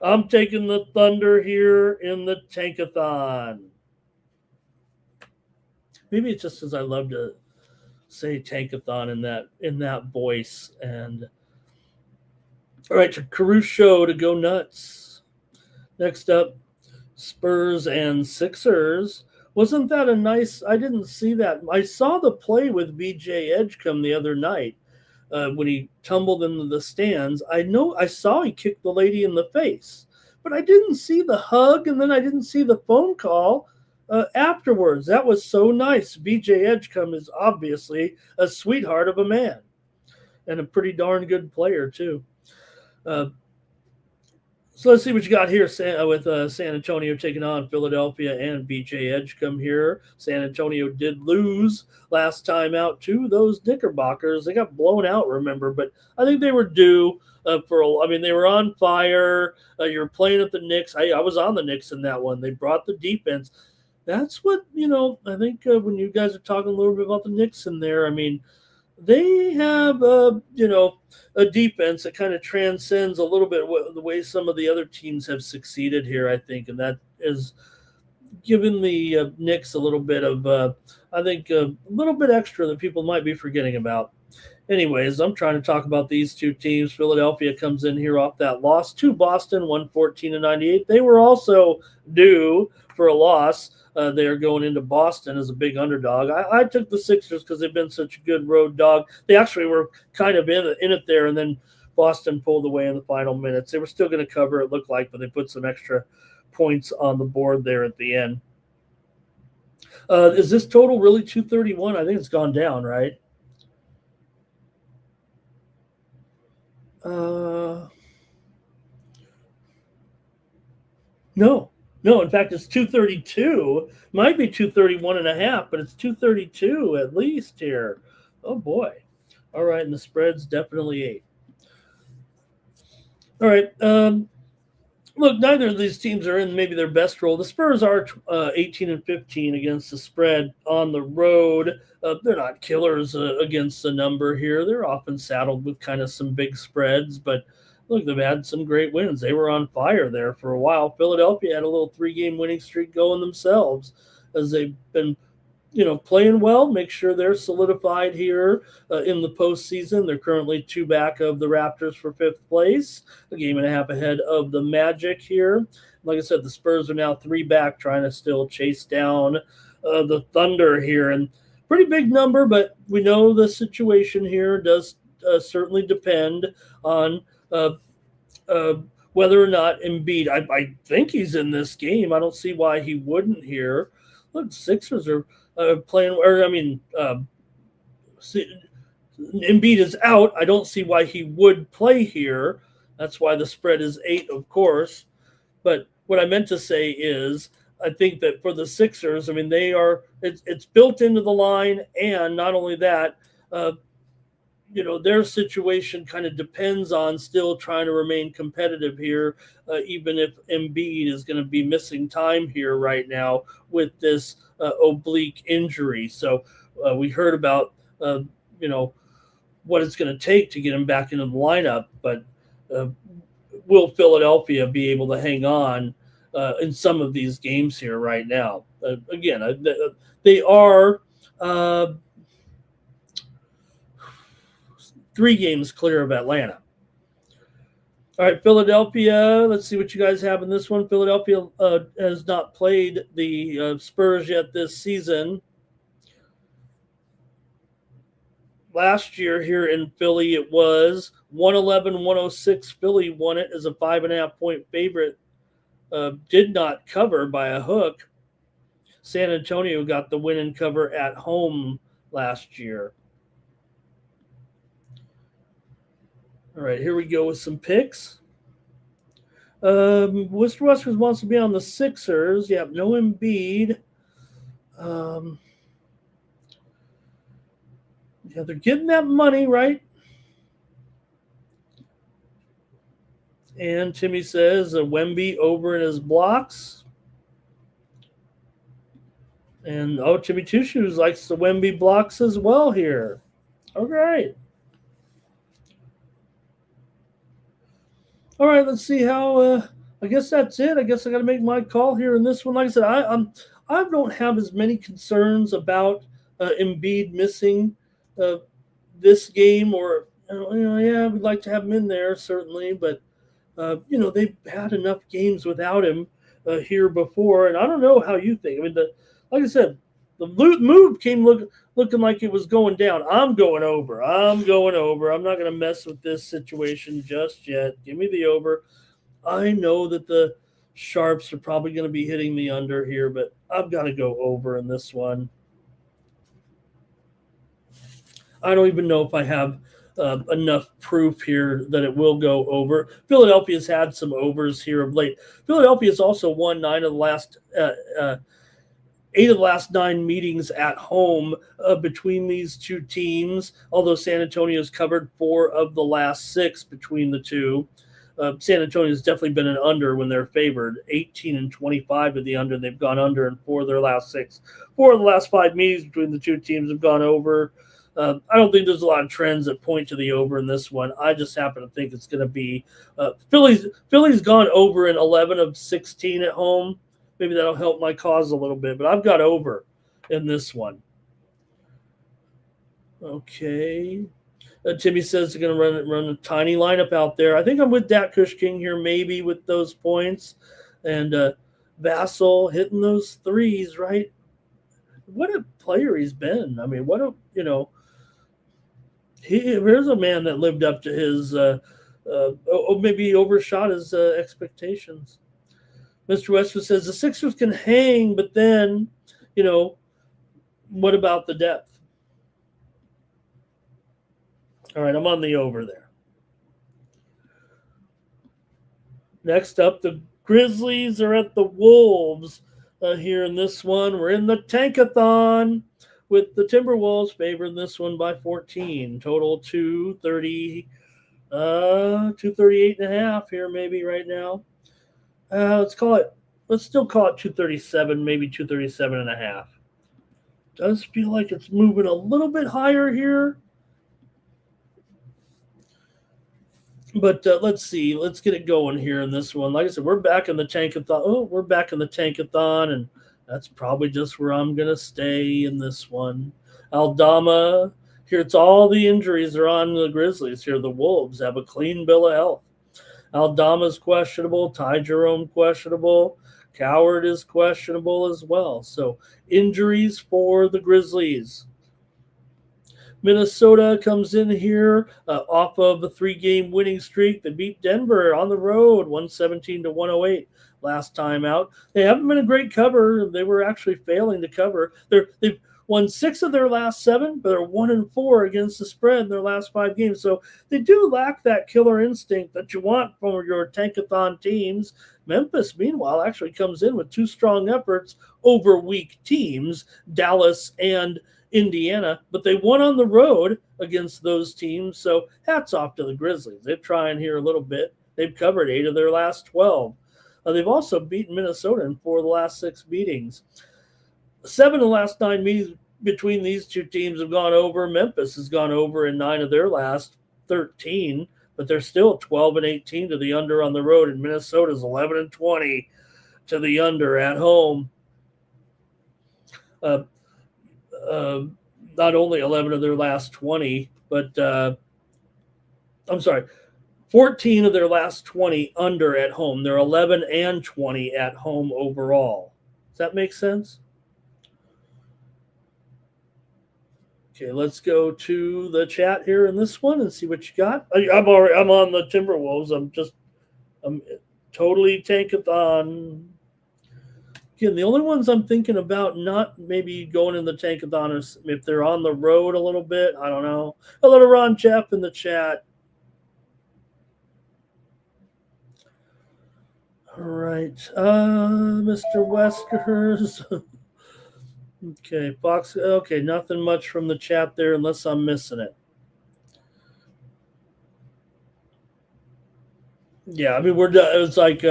I'm taking the Thunder here in the Tankathon. Maybe it's just because I love to say Tankathon in that voice. And all right, to Caruso Show to go nuts. Next up, Spurs and Sixers. Wasn't that a nice? I didn't see that. I saw the play with BJ Edgecombe the other night when he tumbled into the stands. I saw he kicked the lady in the face, but I didn't see the hug, and then I didn't see the phone call afterwards. That was so nice. BJ Edgecombe is obviously a sweetheart of a man and a pretty darn good player too. So let's see what you got here with San Antonio taking on Philadelphia and BJ Edgecombe here. San Antonio did lose last time out to those Knickerbockers. They got blown out, remember, but I think they were due they were on fire. You're playing at the Knicks. I was on the Knicks in that one. They brought the defense. That's what, I think when you guys are talking a little bit about the Knicks in there, I mean, they have, a defense that kind of transcends a little bit the way some of the other teams have succeeded here, I think. And that is giving the Knicks a little bit of, I think, a little bit extra that people might be forgetting about. Anyways, I'm trying to talk about these two teams. Philadelphia comes in here off that loss to Boston, 114-98. They were also due for a loss. They're going into Boston as a big underdog. I took the Sixers because they've been such a good road dog. They actually were kind of in it there, and then Boston pulled away in the final minutes. They were still going to cover, it looked like, but they put some extra points on the board there at the end. Is this total really 231? I think it's gone down, right? No, in fact, it's 232. Might be 231 and a half, but it's 232 at least here. Oh, boy. All right, and the spread's definitely 8. All right. Look, neither of these teams are in maybe their best role. The Spurs are 18-15 against the spread on the road. They're not killers against the number here. They're often saddled with kind of some big spreads, but look, they've had some great wins. They were on fire there for a while. Philadelphia had a little 3-game winning streak going themselves as they've been, playing well. Make sure they're solidified here in the postseason. They're currently 2 back of the Raptors for 5th place, a game and a half ahead of the Magic here. Like I said, the Spurs are now 3 back, trying to still chase down the Thunder here. And pretty big number, but we know the situation here does certainly depend on whether or not Embiid. I think he's in this game. I don't see why he wouldn't here. Look, Sixers are playing. Embiid is out. I don't see why he would play here. That's why the spread is 8, of course. But what I meant to say is, I think that for the Sixers, I mean, it's built into the line, and not only that, their situation kind of depends on still trying to remain competitive here, even if Embiid is going to be missing time here right now with this oblique injury. So we heard about, what it's going to take to get him back into the lineup, but will Philadelphia be able to hang on in some of these games here right now? Again, they are 3 games clear of Atlanta. All right, Philadelphia. Let's see what you guys have in this one. Philadelphia has not played the Spurs yet this season. Last year here in Philly, it was 111-106. Philly won it as a 5.5-point favorite. Did not cover by a hook. San Antonio got the win and cover at home last year. All right, here we go with some picks. Worcester Westers wants to be on the Sixers. Yep, no Embiid. Yeah, they're getting that money, right? And Timmy says Wemby over in his blocks. And Timmy Two Shoes likes the Wemby blocks as well here. All right. All right, let's see how. I guess that's it. I guess I got to make my call here in this one. Like I said, I don't have as many concerns about Embiid missing uh, this game, or yeah, we'd like to have him in there certainly, but they've had enough games without him here before, and I don't know how you think. I mean, like I said, the mood came looking like it was going down. I'm going over. I'm going over. I'm not going to mess with this situation just yet. Give me the over. I know that the Sharps are probably going to be hitting the under here, but I've got to go over in this one. I don't even know if I have enough proof here that it will go over. Philadelphia's had some overs here of late. Philadelphia's also won 8 of the last 9 meetings at home between these two teams, although San Antonio's covered 4 of the last 6 between the two. San Antonio's definitely been an under when they're favored, 18 and 25 to the under. They've gone under in 4 of their last 6. 4 of the last 5 meetings between the two teams have gone over. I don't think there's a lot of trends that point to the over in this one. I just happen to think it's going to be Philly's gone over in 11 of 16 at home. Maybe that'll help my cause a little bit, but I've got over in this one. Okay. Timmy says they're going to run a tiny lineup out there. I think I'm with Dak Kush King here, maybe with those points. And Vassell hitting those threes, right? What a player he's been. I mean, here's a man that lived up to his, maybe overshot his expectations. Mr. Westwood says the Sixers can hang, but then, what about the depth? All right, I'm on the over there. Next up, the Grizzlies are at the Wolves here in this one. We're in the Tankathon with the Timberwolves favoring this one by 14. Total 238 and a half here maybe right now. Let's still call it 237, maybe 237 and a half. Does feel like it's moving a little bit higher here. But let's see. Let's get it going here in this one. Like I said, we're back in the Tankathon. Oh, we're back in the Tankathon, and that's probably just where I'm going to stay in this one. Aldama, here it's all the injuries are on the Grizzlies here. The Wolves have a clean bill of health. Aldama's questionable. Ty Jerome questionable. Coward is questionable as well. So injuries for the Grizzlies. Minnesota comes in here off of a 3-game winning streak. They beat Denver on the road, 117 to 108 last time out. They haven't been a great cover. They were actually failing to cover. They've won 6 of their last 7, but they're 1-4 against the spread in their last 5 games. So they do lack that killer instinct that you want from your Tankathon teams. Memphis, meanwhile, actually comes in with 2 strong efforts over weak teams, Dallas and Indiana, but they won on the road against those teams. So hats off to the Grizzlies. They're trying here a little bit. They've covered 8 of their last 12. They've also beaten Minnesota in 4 of the last 6 meetings. 7 of the last 9 meetings between these two teams have gone over. Memphis has gone over in 9 of their last 13, but they're still 12 and 18 to the under on the road, and Minnesota's 11 and 20 to the under at home. Not only 11 of their last 20, but 14 of their last 20 under at home. They're 11 and 20 at home overall. Does that make sense? Okay, let's go to the chat here in this one and see what you got. I'm on the Timberwolves. I'm totally Tankathon. Again, the only ones I'm thinking about not maybe going in the Tankathon is if they're on the road a little bit. I don't know. Hello to Ron Jeff in the chat. All right. Mr. Weskers. Okay, Fox. Okay, nothing much from the chat there, unless I'm missing it. Yeah, I mean we're done. It was like,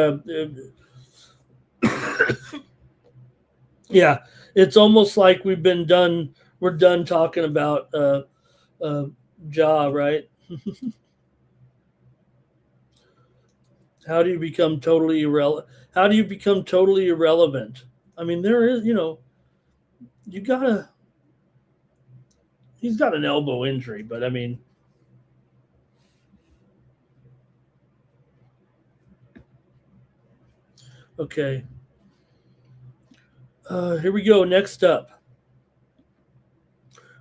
yeah, it's almost like we've been done. We're done talking about uh, Ja, right? How do you become totally irrelevant? How do you become totally irrelevant? I mean, there is, you gotta. He's got an elbow injury, but I mean, okay. Here we go. Next up.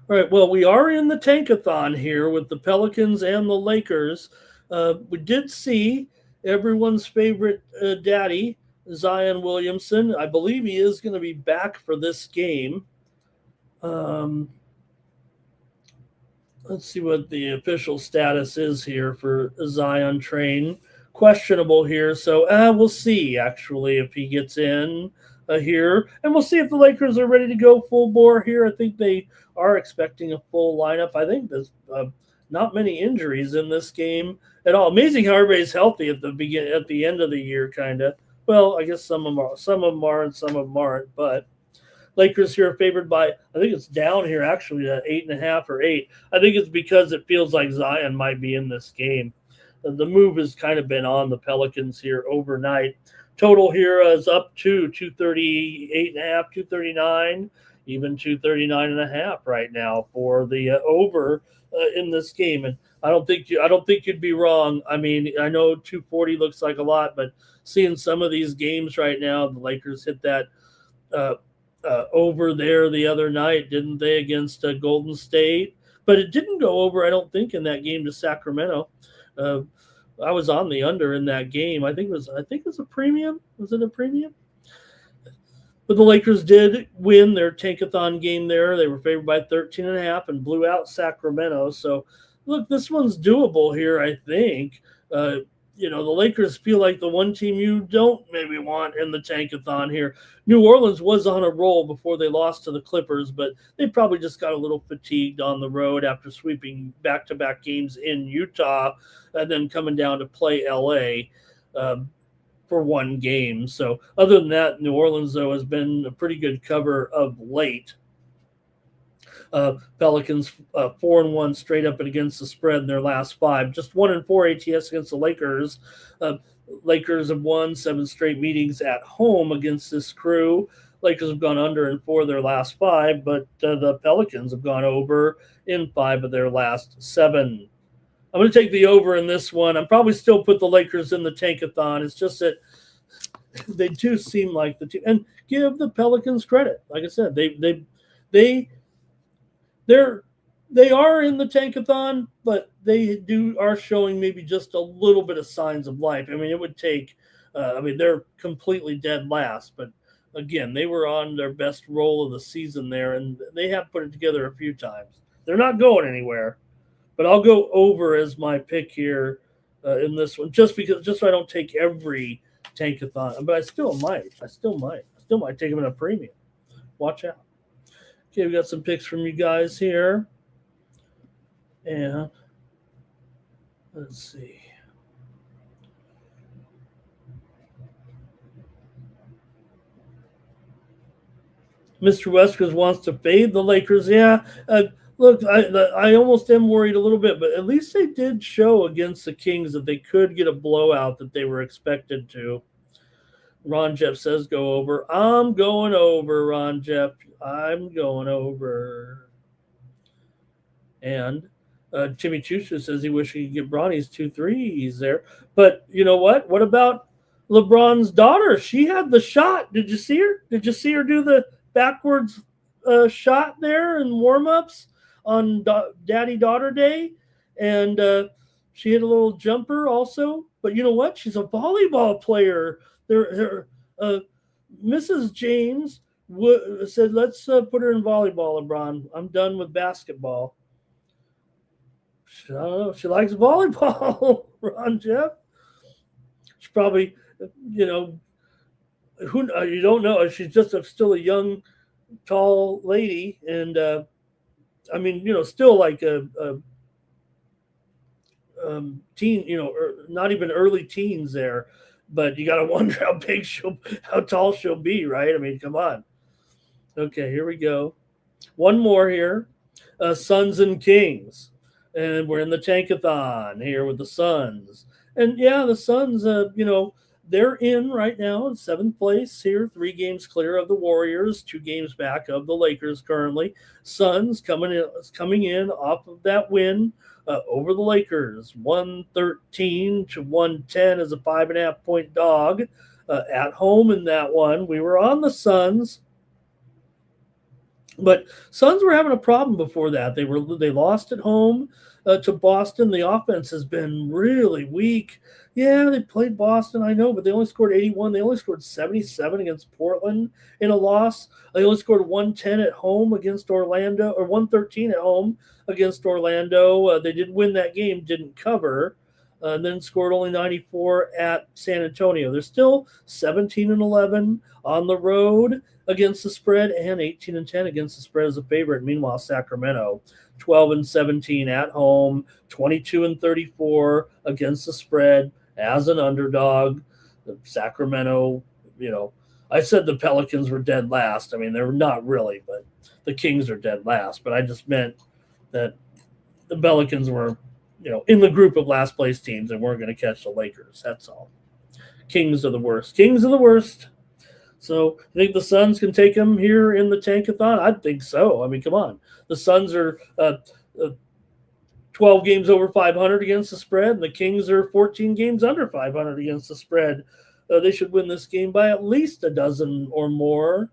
All right. Well, we are in the tankathon here with the Pelicans and the Lakers. We did see everyone's favorite daddy, Zion Williamson. I believe he is going to be back for this game. Um, let's see what the official status is here for Zion Train. Questionable here, so we'll see actually if he gets in here, and we'll see if the Lakers are ready to go full bore here. I think they are expecting a full lineup. I think there's not many injuries in this game at all. Amazing how everybody's healthy at the end of the year, kind of. Well, I guess some of them are, and some of them aren't, but. Lakers here are favored by, I think it's down here actually to 8.5 or 8. I think it's because it feels like Zion might be in this game. The move has kind of been on the Pelicans here overnight. Total here is up to 238.5, 239, even 239.5 right now for the over in this game. And I don't think you'd be wrong. I mean, I know 240 looks like a lot, but seeing some of these games right now, the Lakers hit that uh, over there the other night, didn't they, against Golden State? But it didn't go over, I don't think, in that game to Sacramento. Uh, I was on the under in that game. I think it was a premium. Was it a premium? But the Lakers did win their tankathon game there. They were favored by 13.5 and blew out Sacramento. So, look, this one's doable here, I think. The Lakers feel like the one team you don't maybe want in the tankathon here. New Orleans was on a roll before they lost to the Clippers, but they probably just got a little fatigued on the road after sweeping back-to-back games in Utah and then coming down to play LA. For one game. So other than that, New Orleans, though, has been a pretty good cover of late. Pelicans 4-1 straight up and against the spread in their last 5. Just 1-4 ATS against the Lakers. Lakers have won 7 straight meetings at home against this crew. Lakers have gone under in 4 of their last 5, but the Pelicans have gone over in 5 of their last 7. I'm going to take the over in this one. I'm probably still put the Lakers in the tankathon. It's just that they do seem like the team, and give the Pelicans credit. Like I said, they are in the tankathon, but they are showing maybe just a little bit of signs of life. I mean, it would take. They're completely dead last, but again, they were on their best roll of the season there, and they have put it together a few times. They're not going anywhere. But I'll go over as my pick here in this one, just so I don't take every tankathon. But I still might take them in a premium. Watch out. Okay, we got some picks from you guys here, and let's see. Mr. Weskers wants to fade the Lakers. Yeah. Look, I almost am worried a little bit, but at least they did show against the Kings that they could get a blowout that they were expected to. Ron Jeff says go over. I'm going over, Ron Jeff. I'm going over. And Jimmy Choo says he wishes he could get Bronny's 2 threes there. But you know what? What about LeBron's daughter? She had the shot. Did you see her? Did you see her do the backwards shot there in warm-ups on Daddy-Daughter Day? And she had a little jumper also. But you know what? She's a volleyball player. Mrs. James said, let's put her in volleyball, LeBron. I'm done with basketball. I don't know. She likes volleyball, Ron Jeff. She probably, who you don't know. She's just still a young tall lady, and I mean, still like a teen, not even early teens there, but you got to wonder how tall she'll be, right? I mean, come on. Okay, here we go. One more here. Suns and Kings. And we're in the tankathon here with the Suns. And yeah, the Suns, they're in right now in seventh place here, 3 games clear of the Warriors, 2 games back of the Lakers currently. Suns coming in off of that win over the Lakers, 113 to 110 as a 5.5 point dog at home in that one. We were on the Suns. But Suns were having a problem before that. They lost at home to Boston. The offense has been really weak. Yeah, they played Boston, I know, but they only scored 81. They only scored 77 against Portland in a loss. They only scored 110 at home against Orlando, or 113 at home against Orlando. They did win that game, didn't cover. And then scored only 94 at San Antonio. They're still 17-11 on the road against the spread and 18-10 against the spread as a favorite. Meanwhile, Sacramento 12-17 at home, 22-34 against the spread as an underdog. Sacramento, I said the Pelicans were dead last. I mean, they're not really, but the Kings are dead last. But I just meant that the Pelicans were, in the group of last place teams and weren't going to catch the Lakers. That's all. Kings are the worst. Kings are the worst. So I think the Suns can take them here in the tankathon. I think so. I mean, come on. The Suns are 12 games over 500 against the spread, and the Kings are 14 games under 500 against the spread. They should win this game by at least a dozen or more,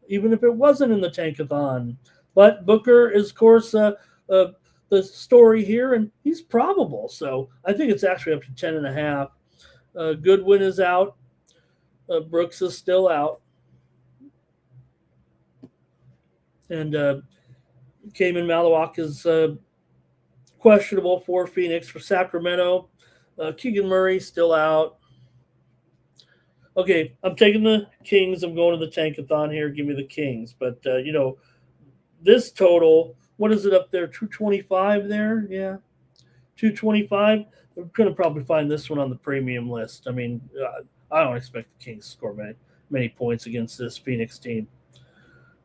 even if it wasn't in the tankathon. But Booker is, of course, the story here, and he's probable. So I think it's actually up to 10.5. Goodwin is out. Brooks is still out. And Cayman Malawak is questionable for Phoenix. For Sacramento, Keegan Murray still out. Okay, I'm taking the Kings. I'm going to the tankathon here. Give me the Kings. But, this total, what is it up there? 225 there? Yeah, 225. We're going to probably find this one on the premium list. I mean, I don't expect the Kings to score many points against this Phoenix team.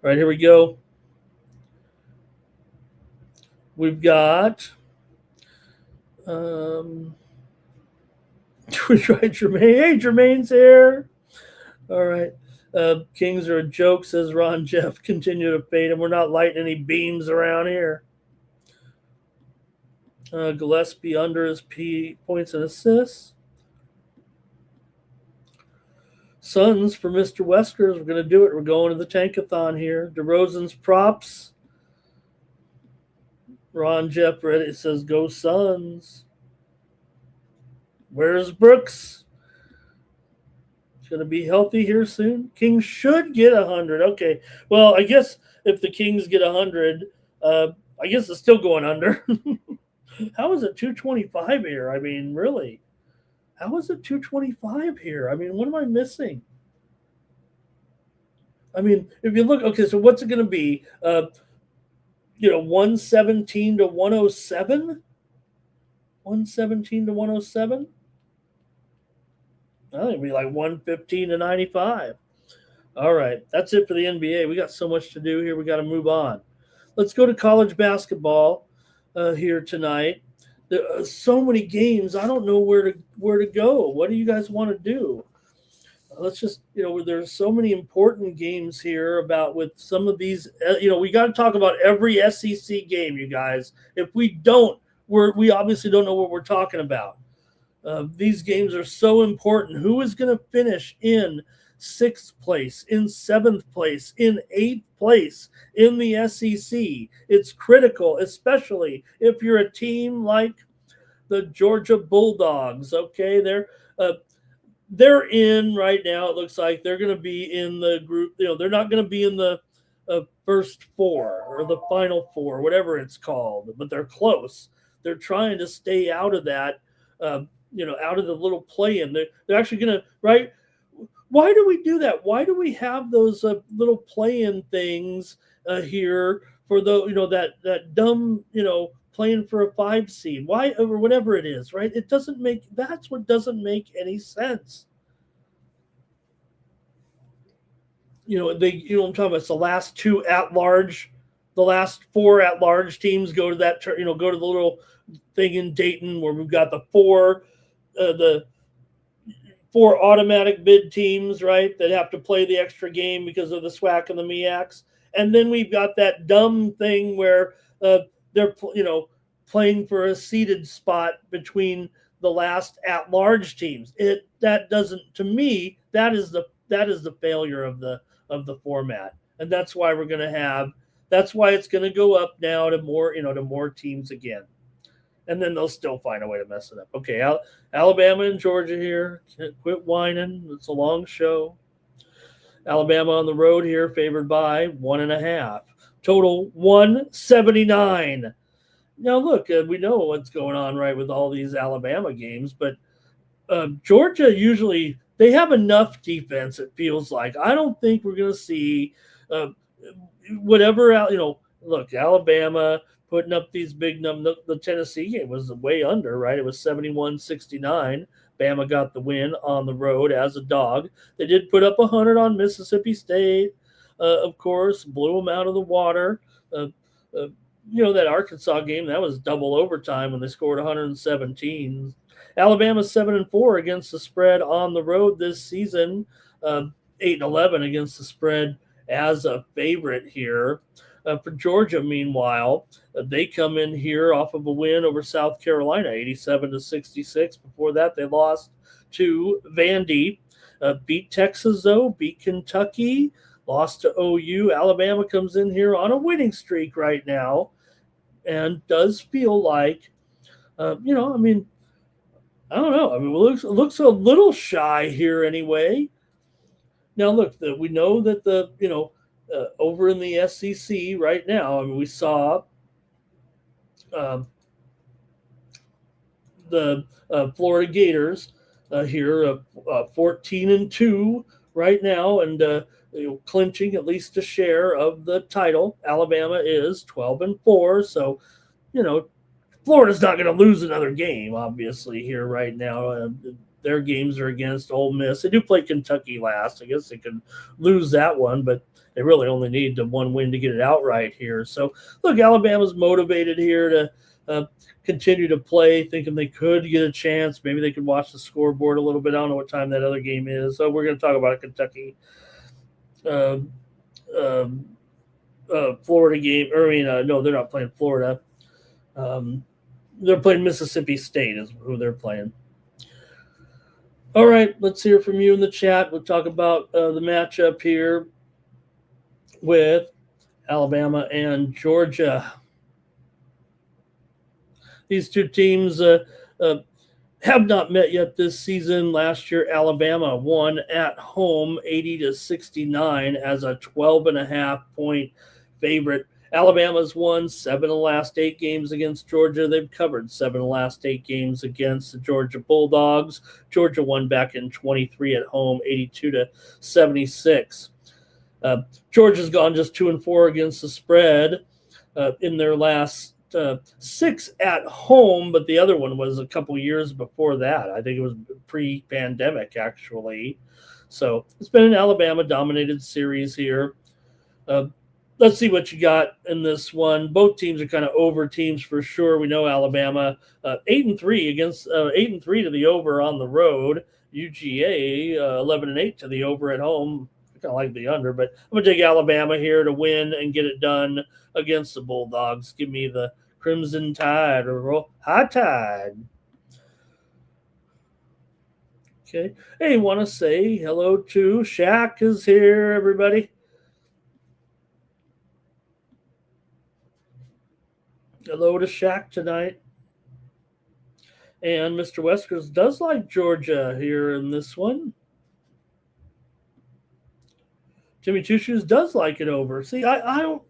All right, here we go. We've got we tried Jermaine. Hey, Jermaine's here. All right. Kings are a joke, says Ron Jeff. Continue to fade him. We're not lighting any beams around here. Gillespie under his points and assists. Suns for Mr. Weskers. We're going to do it. We're going to the tankathon here. DeRozan's props. Ron Jeff Reddit says, go Suns. Where's Brooks? He's going to be healthy here soon. Kings should get 100. Okay. Well, I guess if the Kings get 100, I guess it's still going under. How is it 225 here? I mean, really? How is it 225 here? I mean, what am I missing? I mean, if you look, okay, so what's it going to be? 117 to 107? 117 to 107? I think it'd be like 115 to 95. All right, that's it for the NBA. We got so much to do here. We got to move on. Let's go to college basketball here tonight. There are so many games. I don't know where to go. What do you guys want to do? Let's just, there's so many important games here with some of these. We got to talk about every SEC game, you guys. If we don't, we obviously don't know what we're talking about. These games are so important. Who is going to finish in 6th place, in 7th place, in 8th place in the SEC? It's critical, especially if you're a team like the Georgia Bulldogs. Okay, they're in right now. It looks like they're going to be in the group. They're not going to be in the first 4 or the final 4, whatever it's called, but they're close. They're trying to stay out of that. Out of the little play-in. They're actually going to, right? Why do we do that? Why do we have those little play-in things here for the that dumb playing for a 5 seed? Why, or whatever it is, right? It doesn't make That's what doesn't make any sense. I'm talking about. It's the last two at large, the last four at large teams go to that. Go to the little thing in Dayton where we've got the four automatic bid teams, right, that have to play the extra game because of the SWAC and the MEACs. And then we've got that dumb thing where they're playing for a seeded spot between the last at-large teams. That doesn't, to me, that is the failure of the format, and that's why that's why it's going to go up now to more teams again. And then they'll still find a way to mess it up. Okay, Alabama and Georgia here. Quit whining. It's a long show. Alabama on the road here, favored by 1.5. Total 179. Now, look, we know what's going on, right, with all these Alabama games, but Georgia usually, they have enough defense, it feels like. I don't think we're going to see whatever, look, Alabama putting up these big numbers. The Tennessee game was way under, right? It was 71-69. Bama got the win on the road as a dog. They did put up 100 on Mississippi State, of course, blew them out of the water. That Arkansas game, that was double overtime when they scored 117. Alabama's 7-4 against the spread on the road this season, 8-11 against the spread as a favorite here. For Georgia, meanwhile, they come in here off of a win over South Carolina, 87-66. Before that, they lost to Vandy. Beat Texas, though, beat Kentucky, lost to OU. Alabama comes in here on a winning streak right now and does feel like, I don't know. It looks a little shy here anyway. Now, look, we know that over in the SEC right now, we saw the Florida Gators here, 14-2 right now, and clinching at least a share of the title. Alabama is 12-4, so Florida's not going to lose another game, obviously, here right now. Their games are against Ole Miss. They do play Kentucky last. I guess they could lose that one, but they really only need the one win to get it outright here. So, look, Alabama's motivated here to continue to play, thinking they could get a chance. Maybe they could watch the scoreboard a little bit. I don't know what time that other game is. So we're going to talk about a Kentucky Florida game. No, they're not playing Florida. They're playing Mississippi State is who they're playing. All right, let's hear from you in the chat. We'll talk about the matchup here with Alabama and Georgia. These two teams have not met yet this season. Last year, Alabama won at home 80-69 as a 12.5 point favorite. Alabama's won 7 of the last 8 games against Georgia. They've covered 7 of the last 8 games against the Georgia Bulldogs. Georgia won back in 23 at home, 82-76. Georgia's gone just 2-4 against the spread in their last 6 at home, but the other one was a couple years before that. I think it was pre-pandemic, actually. So it's been an Alabama-dominated series here. Let's see what you got in this one. Both teams are kind of over teams for sure. We know Alabama 8-3 against 8-3 to the over on the road. UGA 11-8 to the over at home. I kind of like the under, but I'm gonna take Alabama here to win and get it done against the Bulldogs. Give me the Crimson Tide or High Tide. Okay. Hey, want to say hello to Shaq is here, everybody. Hello to Shaq tonight. And Mr. Weskers does like Georgia here in this one. Jimmy Two Shoes does like it over. See, I'm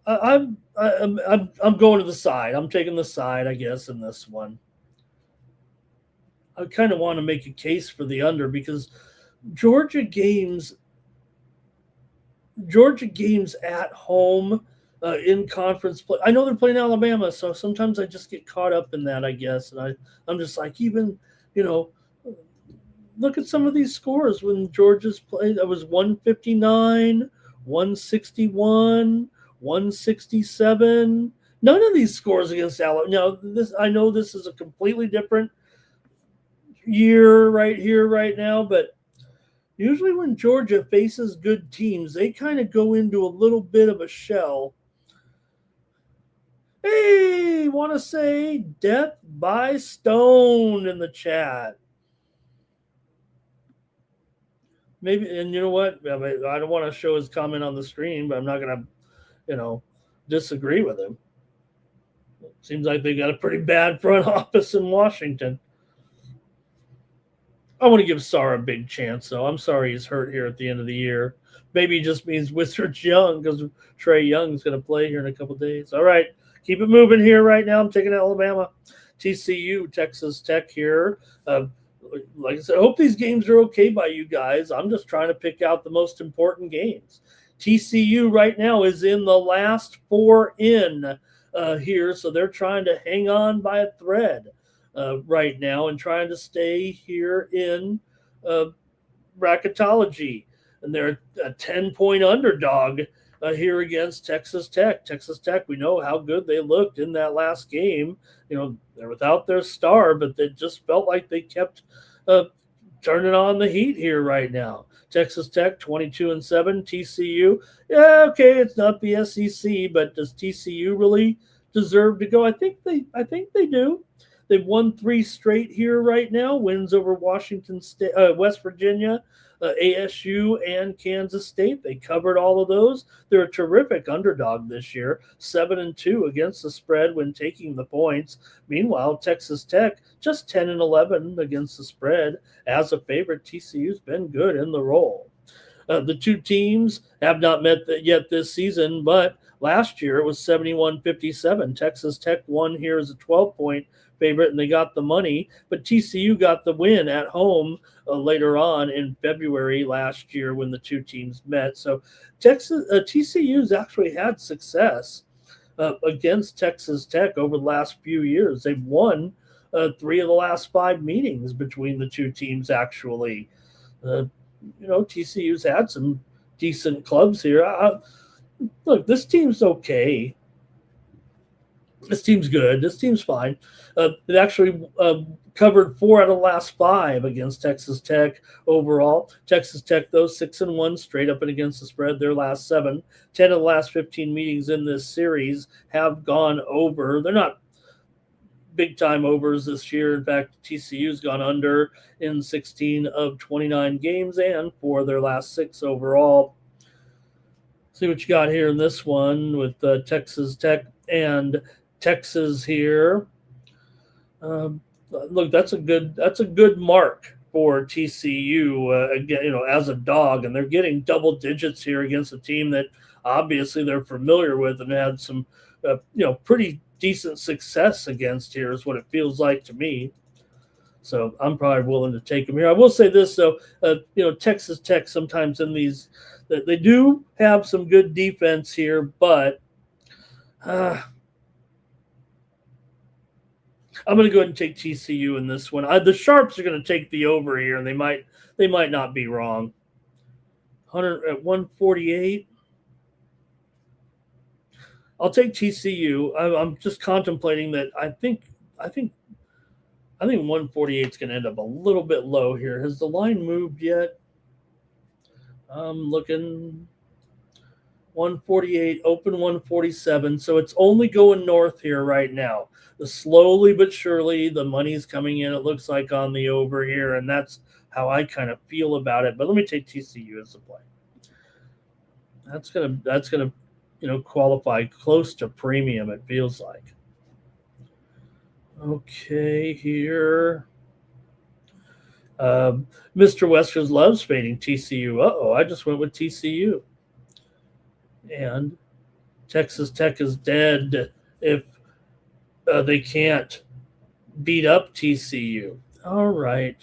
going to the side. I'm taking the side, I guess, in this one. I kind of want to make a case for the under because Georgia games Georgia games at home in conference play. I know they're playing Alabama, so sometimes I just get caught up in that, I guess. And I'm just like, even, you know, look at some of these scores when Georgia's played. It was 159, 161, 167. None of these scores against Alabama. Now, I know this is a completely different year right here, right now, but usually when Georgia faces good teams, they kind of go into a little bit of a shell. Hey, want to say death by stone in the chat. Maybe, and you know what? I don't want to show his comment on the screen, but I'm not going to, disagree with him. Seems like they got a pretty bad front office in Washington. I want to give Sarr a big chance, though. I'm sorry he's hurt here at the end of the year. Maybe he just means Wizards Young because Trey Young's going to play here in a couple days. All right, keep it moving here right now. I'm taking Alabama, TCU, Texas Tech here. Like I said, I hope these games are okay by you guys. I'm just trying to pick out the most important games. TCU right now is in the last 4 in here, so they're trying to hang on by a thread right now and trying to stay here in bracketology. And they're a 10-point underdog here against Texas Tech. Texas Tech, we know how good they looked in that last game. They're without their star, but they just felt like they kept turning on the heat here right now. Texas Tech 22-7, TCU. Yeah, okay, it's not the SEC, but does TCU really deserve to go? I think they do. They've won 3 straight here right now. Wins over Washington State, West Virginia, ASU, and Kansas State. They covered all of those. They're a terrific underdog this year, 7-2 against the spread when taking the points. Meanwhile, Texas Tech just 10-11 against the spread as a favorite. TCU's been good in the role. The two teams have not met yet this season, but last year it was 71-57. Texas Tech won here as a 12-point favorite, and they got the money, but TCU got the win at home later on in February last year when the two teams met. So TCU's actually had success against Texas Tech over the last few years. They've won 3 of the last 5 meetings between the two teams, actually. TCU's had some decent clubs here. Look, this team's okay. This team's good. This team's fine. It actually covered 4 out of the last 5 against Texas Tech overall. Texas Tech, though, 6-1 straight up and against the spread. Their last 7, 10 of the last 15 meetings in this series have gone over. They're not big-time overs this year. In fact, TCU's gone under in 16 of 29 games and for their last 6 overall. See what you got here in this one with Texas Tech and Texas here. Look, that's a good mark for TCU again, as a dog, and they're getting double digits here against a team that obviously they're familiar with and had some pretty decent success against here is what it feels like to me. So I'm probably willing to take them here. I will say this though, Texas Tech sometimes in these they do have some good defense here, but I'm going to go ahead and take TCU in this one. The Sharps are going to take the over here, and they might not be wrong. 100 at 148. I'll take TCU. I'm just contemplating that. I think 148 is going to end up a little bit low here. Has the line moved yet? I'm looking. 148, open 147. So it's only going north here right now. Slowly but surely, the money's coming in, it looks like, on the over here, and that's how I kind of feel about it. But let me take TCU as a play. That's gonna qualify close to premium, it feels like. Okay, here. Mr. Weskers loves fading TCU. I just went with TCU. And Texas Tech is dead if they can't beat up TCU. All right.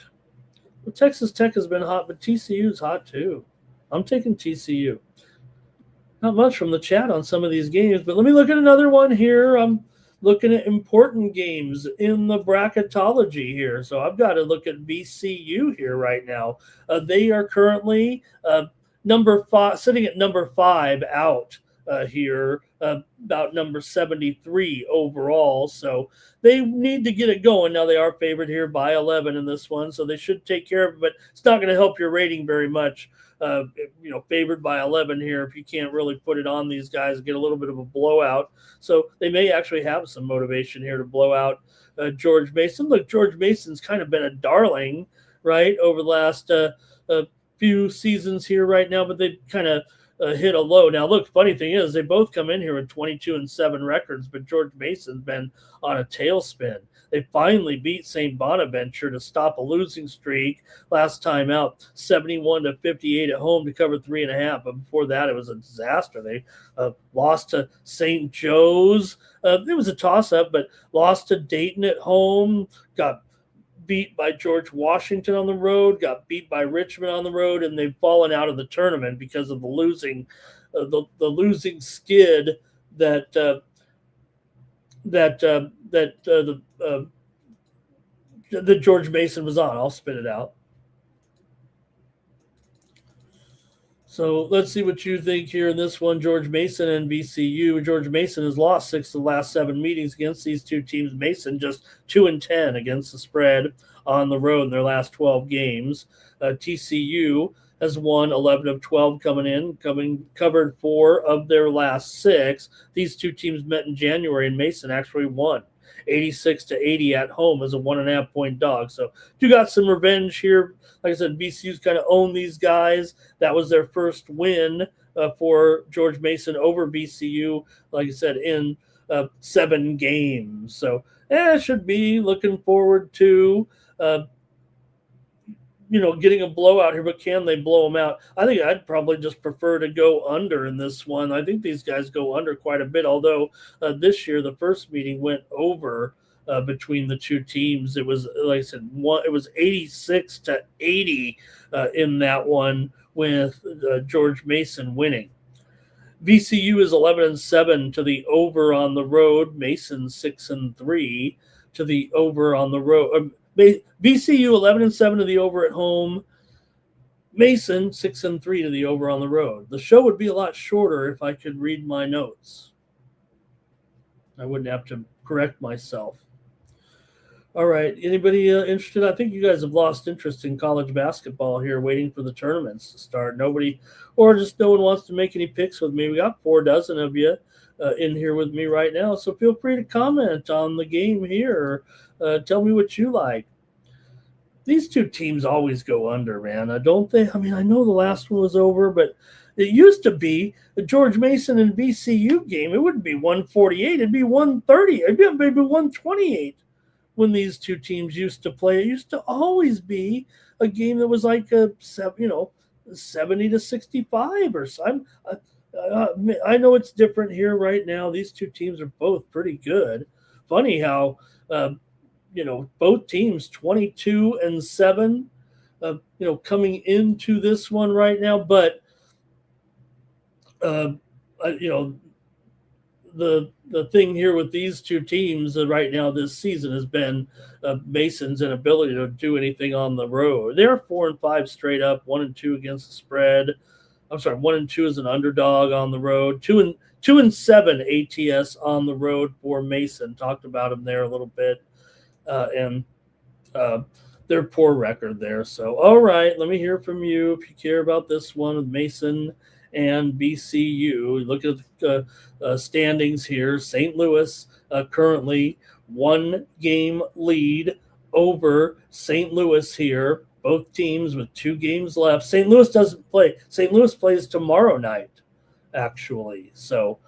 Well, Texas Tech has been hot, but TCU's hot too. I'm taking TCU. Not much from the chat on some of these games, but let me look at another one here. I'm looking at important games in the bracketology here. So I've got to look at VCU here right now. They are currently number 5, sitting at number 5 out here, about number 73 overall. So they need to get it going. Now they are favored here by 11 in this one, so they should take care of it, but it's not going to help your rating very much. Favored by 11 here if you can't really put it on these guys, get a little bit of a blowout. So they may actually have some motivation here to blow out George Mason. Look, George Mason's kind of been a darling, right, over the last few seasons here right now, but they've kind of hit a low. Now, look, funny thing is they both come in here with 22-7 records, but George Mason's been on a tailspin. They finally beat St. Bonaventure to stop a losing streak last time out, 71-58 at home to cover 3.5. But before that, it was a disaster. They lost to St. Joe's. It was a toss-up, but lost to Dayton at home, got beat by George Washington on the road, got beat by Richmond on the road, and they've fallen out of the tournament because of the losing, the losing skid that George Mason was on. I'll spit it out. So let's see what you think here in this one. George Mason and VCU. George Mason has lost 6 of the last 7 meetings against these two teams. Mason just 2-10 against the spread on the road in their last 12 games. TCU has won 11 of 12 covered 4 of their last 6. These two teams met in January, and Mason actually won 86-80 at home as a 1.5-point dog. So you got some revenge here. Like I said, VCU's kind of owned these guys. That was their first win for George Mason over VCU, like I said, in 7 games. So should be looking forward to getting a blowout here, but can they blow them out? I think I'd probably just prefer to go under in this one. I think these guys go under quite a bit, although this year the first meeting went over between the two teams. It was, like I said, it was 86-80 in that one with George Mason winning. VCU is 11-7 to the over on the road. Mason 6-3 to the over on the road. VCU 11-7 to the over at home. Mason 6-3 to the over on the road. The show would be a lot shorter if I could read my notes. I wouldn't have to correct myself. All right. Anybody interested? I think you guys have lost interest in college basketball here, waiting for the tournaments to start. Nobody, or just no one wants to make any picks with me. We got 4 dozen of you in here with me right now, so feel free to comment on the game here. Tell me what you like. These two teams always go under, man. Don't they? I mean, I know the last one was over, but it used to be the George Mason and VCU game. It wouldn't be 148. It'd be 130. It'd be maybe 128 when these two teams used to play. It used to always be a game that was like 70-65 or something. I know it's different here right now. These two teams are both pretty good. Funny how both teams 22-7 coming into this one right now, but the thing here with these two teams right now this season has been Mason's inability to do anything on the road. They're 4-5 straight up, 1-2 against the spread. I'm sorry, 1-2 as an underdog on the road. 2-7 ATS on the road for Mason. Talked about them there a little bit, and their poor record there. So, all right, let me hear from you if you care about this one with Mason and VCU. Look at the standings here. St. Louis currently 1-game lead over St. Louis here. Both teams with 2 games left. St. Louis doesn't play. St. Louis plays tomorrow night, actually. So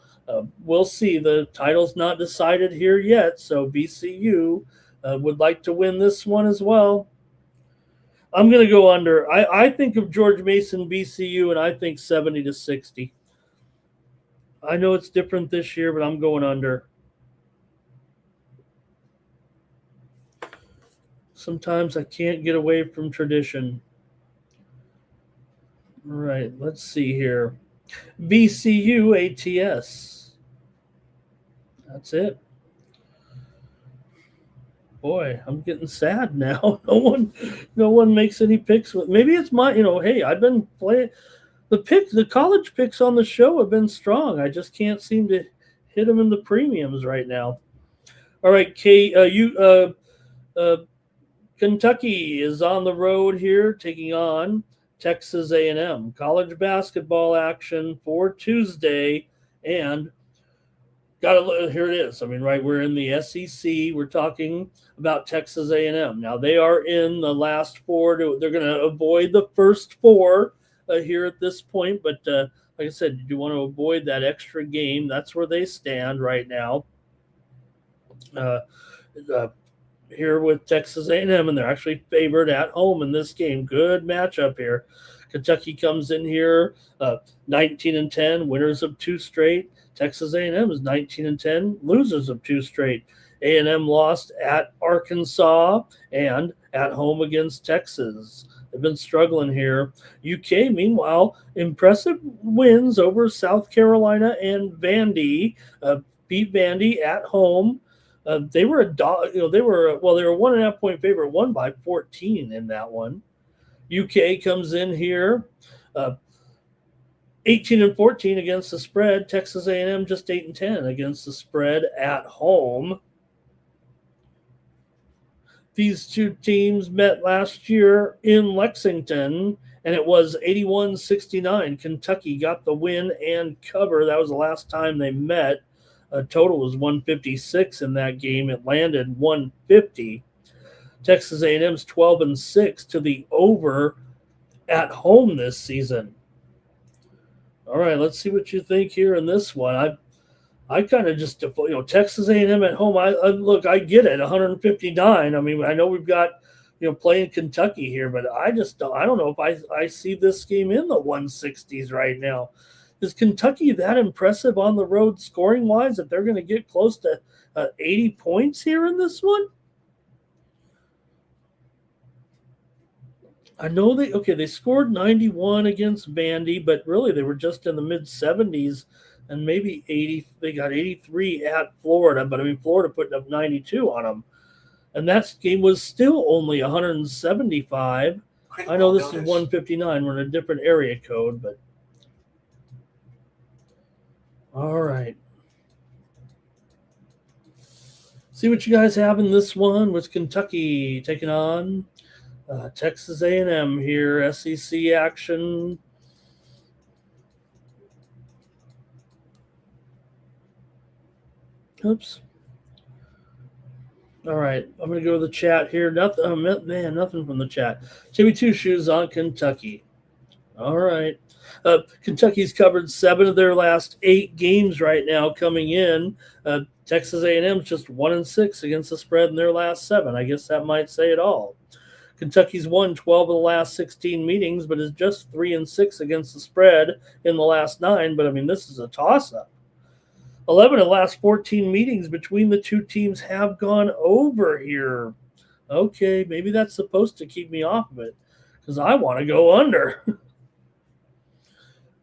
we'll see. The title's not decided here yet. So VCU would like to win this one as well. I'm going to go under. I think of George Mason, VCU, and I think 70-60. I know it's different this year, but I'm going under. Sometimes I can't get away from tradition. All right, let's see here. VCU ATS. That's it. Boy, I'm getting sad now. No one makes any picks with. Maybe it's my, hey, I've been playing the college picks on the show have been strong. I just can't seem to hit them in the premiums right now. All right, Kate, Kentucky is on the road here, taking on Texas A&M. College basketball action for Tuesday, and here it is. I mean, right, we're in the SEC. We're talking about Texas A&M. Now they are in the last four. They're going to avoid the first four here at this point, but like I said, you do want to avoid that extra game. That's where they stand right now. Here with Texas A&M, and they're actually favored at home in this game. Good matchup here. Kentucky comes in here 19-10, winners of two straight. Texas A&M is 19-10, losers of two straight. A&M lost at Arkansas and at home against Texas. They've been struggling here. UK, meanwhile, impressive wins over South Carolina and Vandy. Beat Vandy at home. They were they were a 1.5 point favorite, won by 14 in that one. UK comes in here, 18-14 against the spread. Texas A&M just 8-10 against the spread at home. These two teams met last year in Lexington, and it was 81-69. Kentucky got the win and cover. That was the last time they met. Total was 156 in that game. It landed 150. Texas A&M's 12-6 to the over at home this season. All right, let's see what you think here in this one. I kind of just, Texas A&M at home. I get it, 159. I mean, I know we've got, playing Kentucky here, but I don't know if I see this game in the 160s right now. Is Kentucky that impressive on the road scoring-wise that they're going to get close to 80 points here in this one? I know they scored 91 against Vandy, but really they were just in the mid-70s and maybe 80. They got 83 at Florida, but I mean, Florida putting up 92 on them. And that game was still only 175. I know this is 159. We're in a different area code, but all right. See what you guys have in this one with Kentucky taking on Texas A&M here, SEC action. Oops. All right, I'm going to go to the chat here. Nothing from the chat. Timmy Two Shoes on Kentucky. All right. Kentucky's covered 7 of their last 8 games right now coming in. Texas A&M's just 1-6 against the spread in their last 7. I guess that might say it all. Kentucky's won 12 of the last 16 meetings, but is just 3-6 against the spread in the last 9. But, I mean, this is a toss-up. 11 of the last 14 meetings between the two teams have gone over here. Okay, maybe that's supposed to keep me off of it because I want to go under.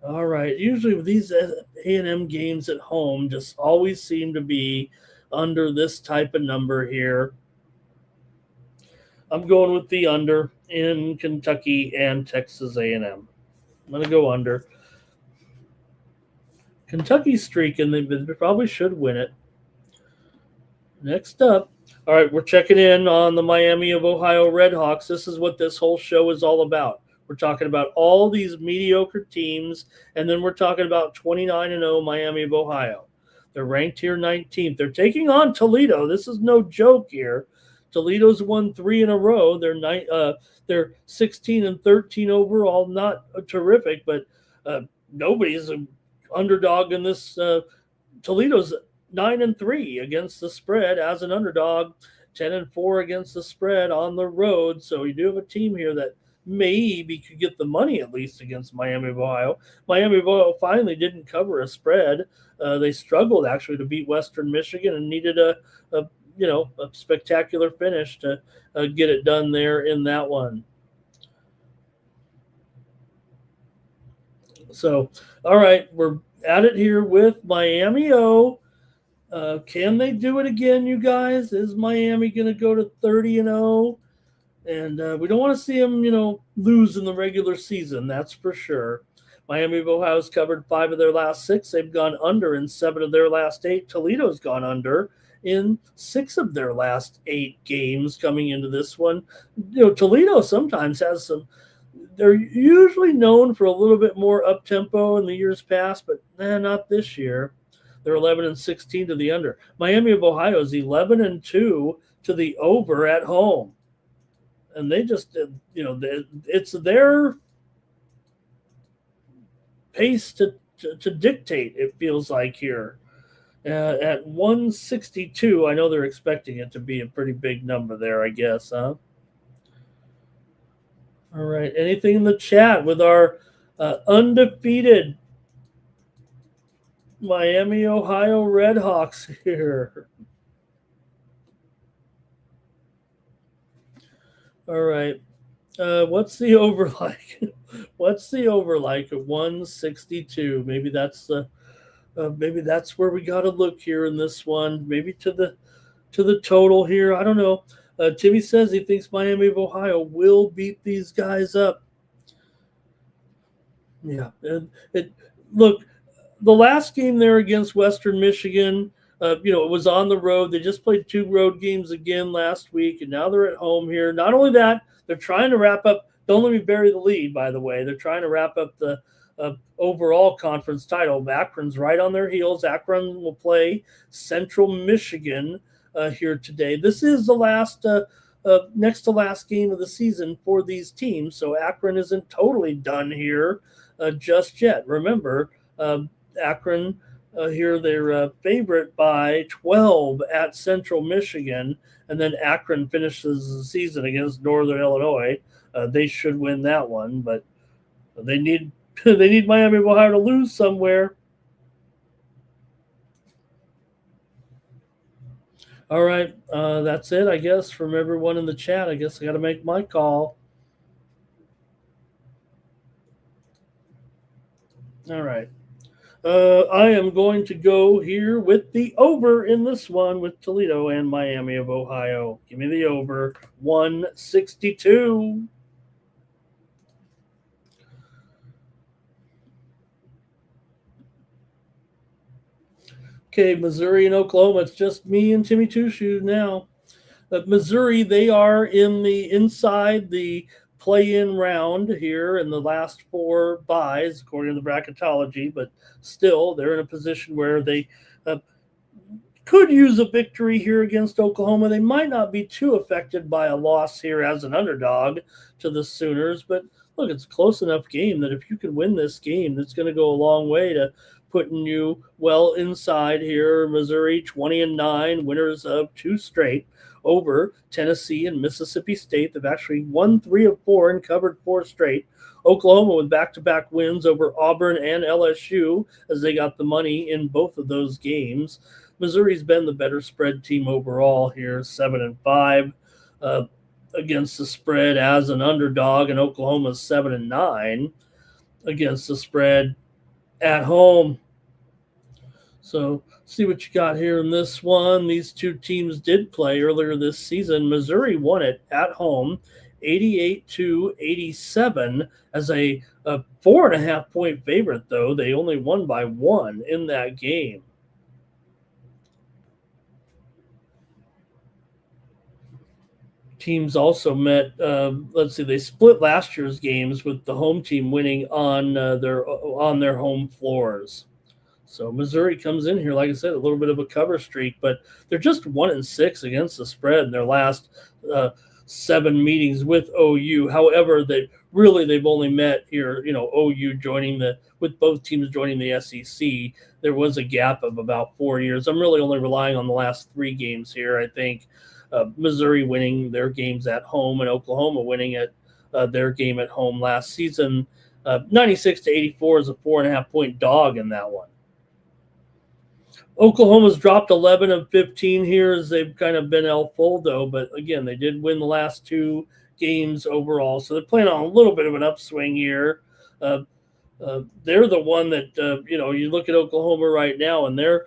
All right. Usually with these A&M games at home just always seem to be under this type of number here. I'm going with the under in Kentucky and Texas A&M. I'm going to go under. Kentucky's streaking. They probably should win it. Next up. All right, we're checking in on the Miami of Ohio Redhawks. This is what this whole show is all about. We're talking about all these mediocre teams, and then we're talking about 29-0 Miami of Ohio. They're ranked here 19th. They're taking on Toledo. This is no joke here. Toledo's won 3 in a row. They're 16-13 overall. Not terrific, but nobody's an underdog in this. Toledo's 9-3 against the spread as an underdog. 10-4 against the spread on the road. So you do have a team here that maybe could get the money at least against Miami of Ohio. Miami of Ohio finally didn't cover a spread. They struggled actually to beat Western Michigan and needed a spectacular finish to get it done there in that one. So, all right, we're at it here with Miami O. Can they do it again, you guys? Is Miami going to go to 30-0? And we don't want to see them, lose in the regular season. That's for sure. Miami of Ohio's covered 5 of their last 6. They've gone under in 7 of their last 8. Toledo's gone under in 6 of their last 8 games coming into this one. Toledo sometimes has some. They're usually known for a little bit more up tempo in the years past, but not this year. They're 11-16 to the under. Miami of Ohio is 11-2 to the over at home. And they just, it's their pace to dictate, it feels like here. At 162, I know they're expecting it to be a pretty big number there, I guess, huh? All right. Anything in the chat with our undefeated Miami, Ohio Redhawks here? All right. What's the over like? What's the over like at 162? Maybe that's where we got to look here in this one. Maybe to the total here. I don't know. Timmy says he thinks Miami of Ohio will beat these guys up. Yeah. Look, the last game there against Western Michigan, it was on the road. They just played 2 road games again last week, and now they're at home here. Not only that, they're trying to wrap up. Don't let me bury the lead, by the way. They're trying to wrap up the overall conference title. Akron's right on their heels. Akron will play Central Michigan here today. This is the last, next to last game of the season for these teams, so Akron isn't totally done here just yet. Remember, Akron here, they're favorite by 12 at Central Michigan, and then Akron finishes the season against Northern Illinois. They should win that one, but they need Miami of Ohio to lose somewhere. All right, that's it, I guess, from everyone in the chat. I guess I got to make my call. All right. I am going to go here with the over in this one with Toledo and Miami of Ohio. Give me the over, 162. Okay, Missouri and Oklahoma. It's just me and Timmy Two Shoes now. Missouri, they are inside the play-in round here in the last 4 byes, according to the bracketology, but still they're in a position where they could use a victory here against Oklahoma. They might not be too affected by a loss here as an underdog to the Sooners, but look, it's a close enough game that if you can win this game, that's going to go a long way to putting you well inside here. Missouri 20-9, winners of 2 straight over Tennessee and Mississippi State. They've actually won 3 of 4 and covered 4 straight. Oklahoma with back-to-back wins over Auburn and LSU as they got the money in both of those games. Missouri's been the better spread team overall here, 7-5 against the spread as an underdog, and Oklahoma's 7-9 against the spread at home. So see what you got here in this one. These 2 teams did play earlier this season. Missouri won it at home, 88-87 as a 4.5-point favorite, though. They only won by 1 in that game. Teams also met, they split last year's games with the home team winning on their home floors. So Missouri comes in here, like I said, a little bit of a cover streak, but they're just 1-6 against the spread in their last 7 meetings with OU. However, they've only met here, OU with both teams joining the SEC. There was a gap of about 4 years. I'm really only relying on the last 3 games here. I think Missouri winning their games at home and Oklahoma winning their game at home last season. 96-84 is a 4.5-point dog in that one. Oklahoma's dropped 11 of 15 here as they've kind of been El Foldo, but again, they did win the last two games overall, so they're playing on a little bit of an upswing here. They're the one that you look at Oklahoma right now, and they're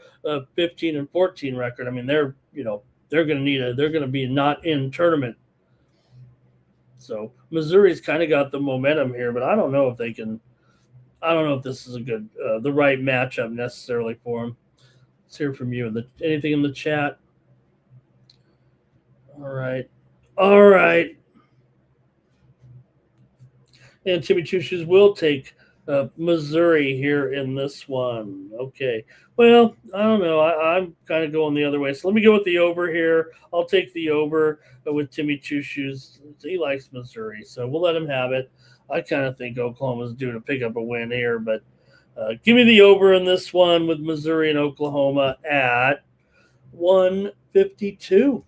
15 and 14 record. I mean, they're going to they're going to be not in tournament. So Missouri's kind of got the momentum here, but I don't know if they can. I don't know if this is the right matchup necessarily for them. Let's hear from you. Anything in the chat? All right. And Timmy Choo will take Missouri here in this one. Okay. Well, I don't know. I'm kind of going the other way. So let me go with the over here. I'll take the over with Timmy Choo. He likes Missouri, so we'll let him have it. I kind of think Oklahoma's due to pick up a win here, but give me the over in this one with Missouri and Oklahoma at 152.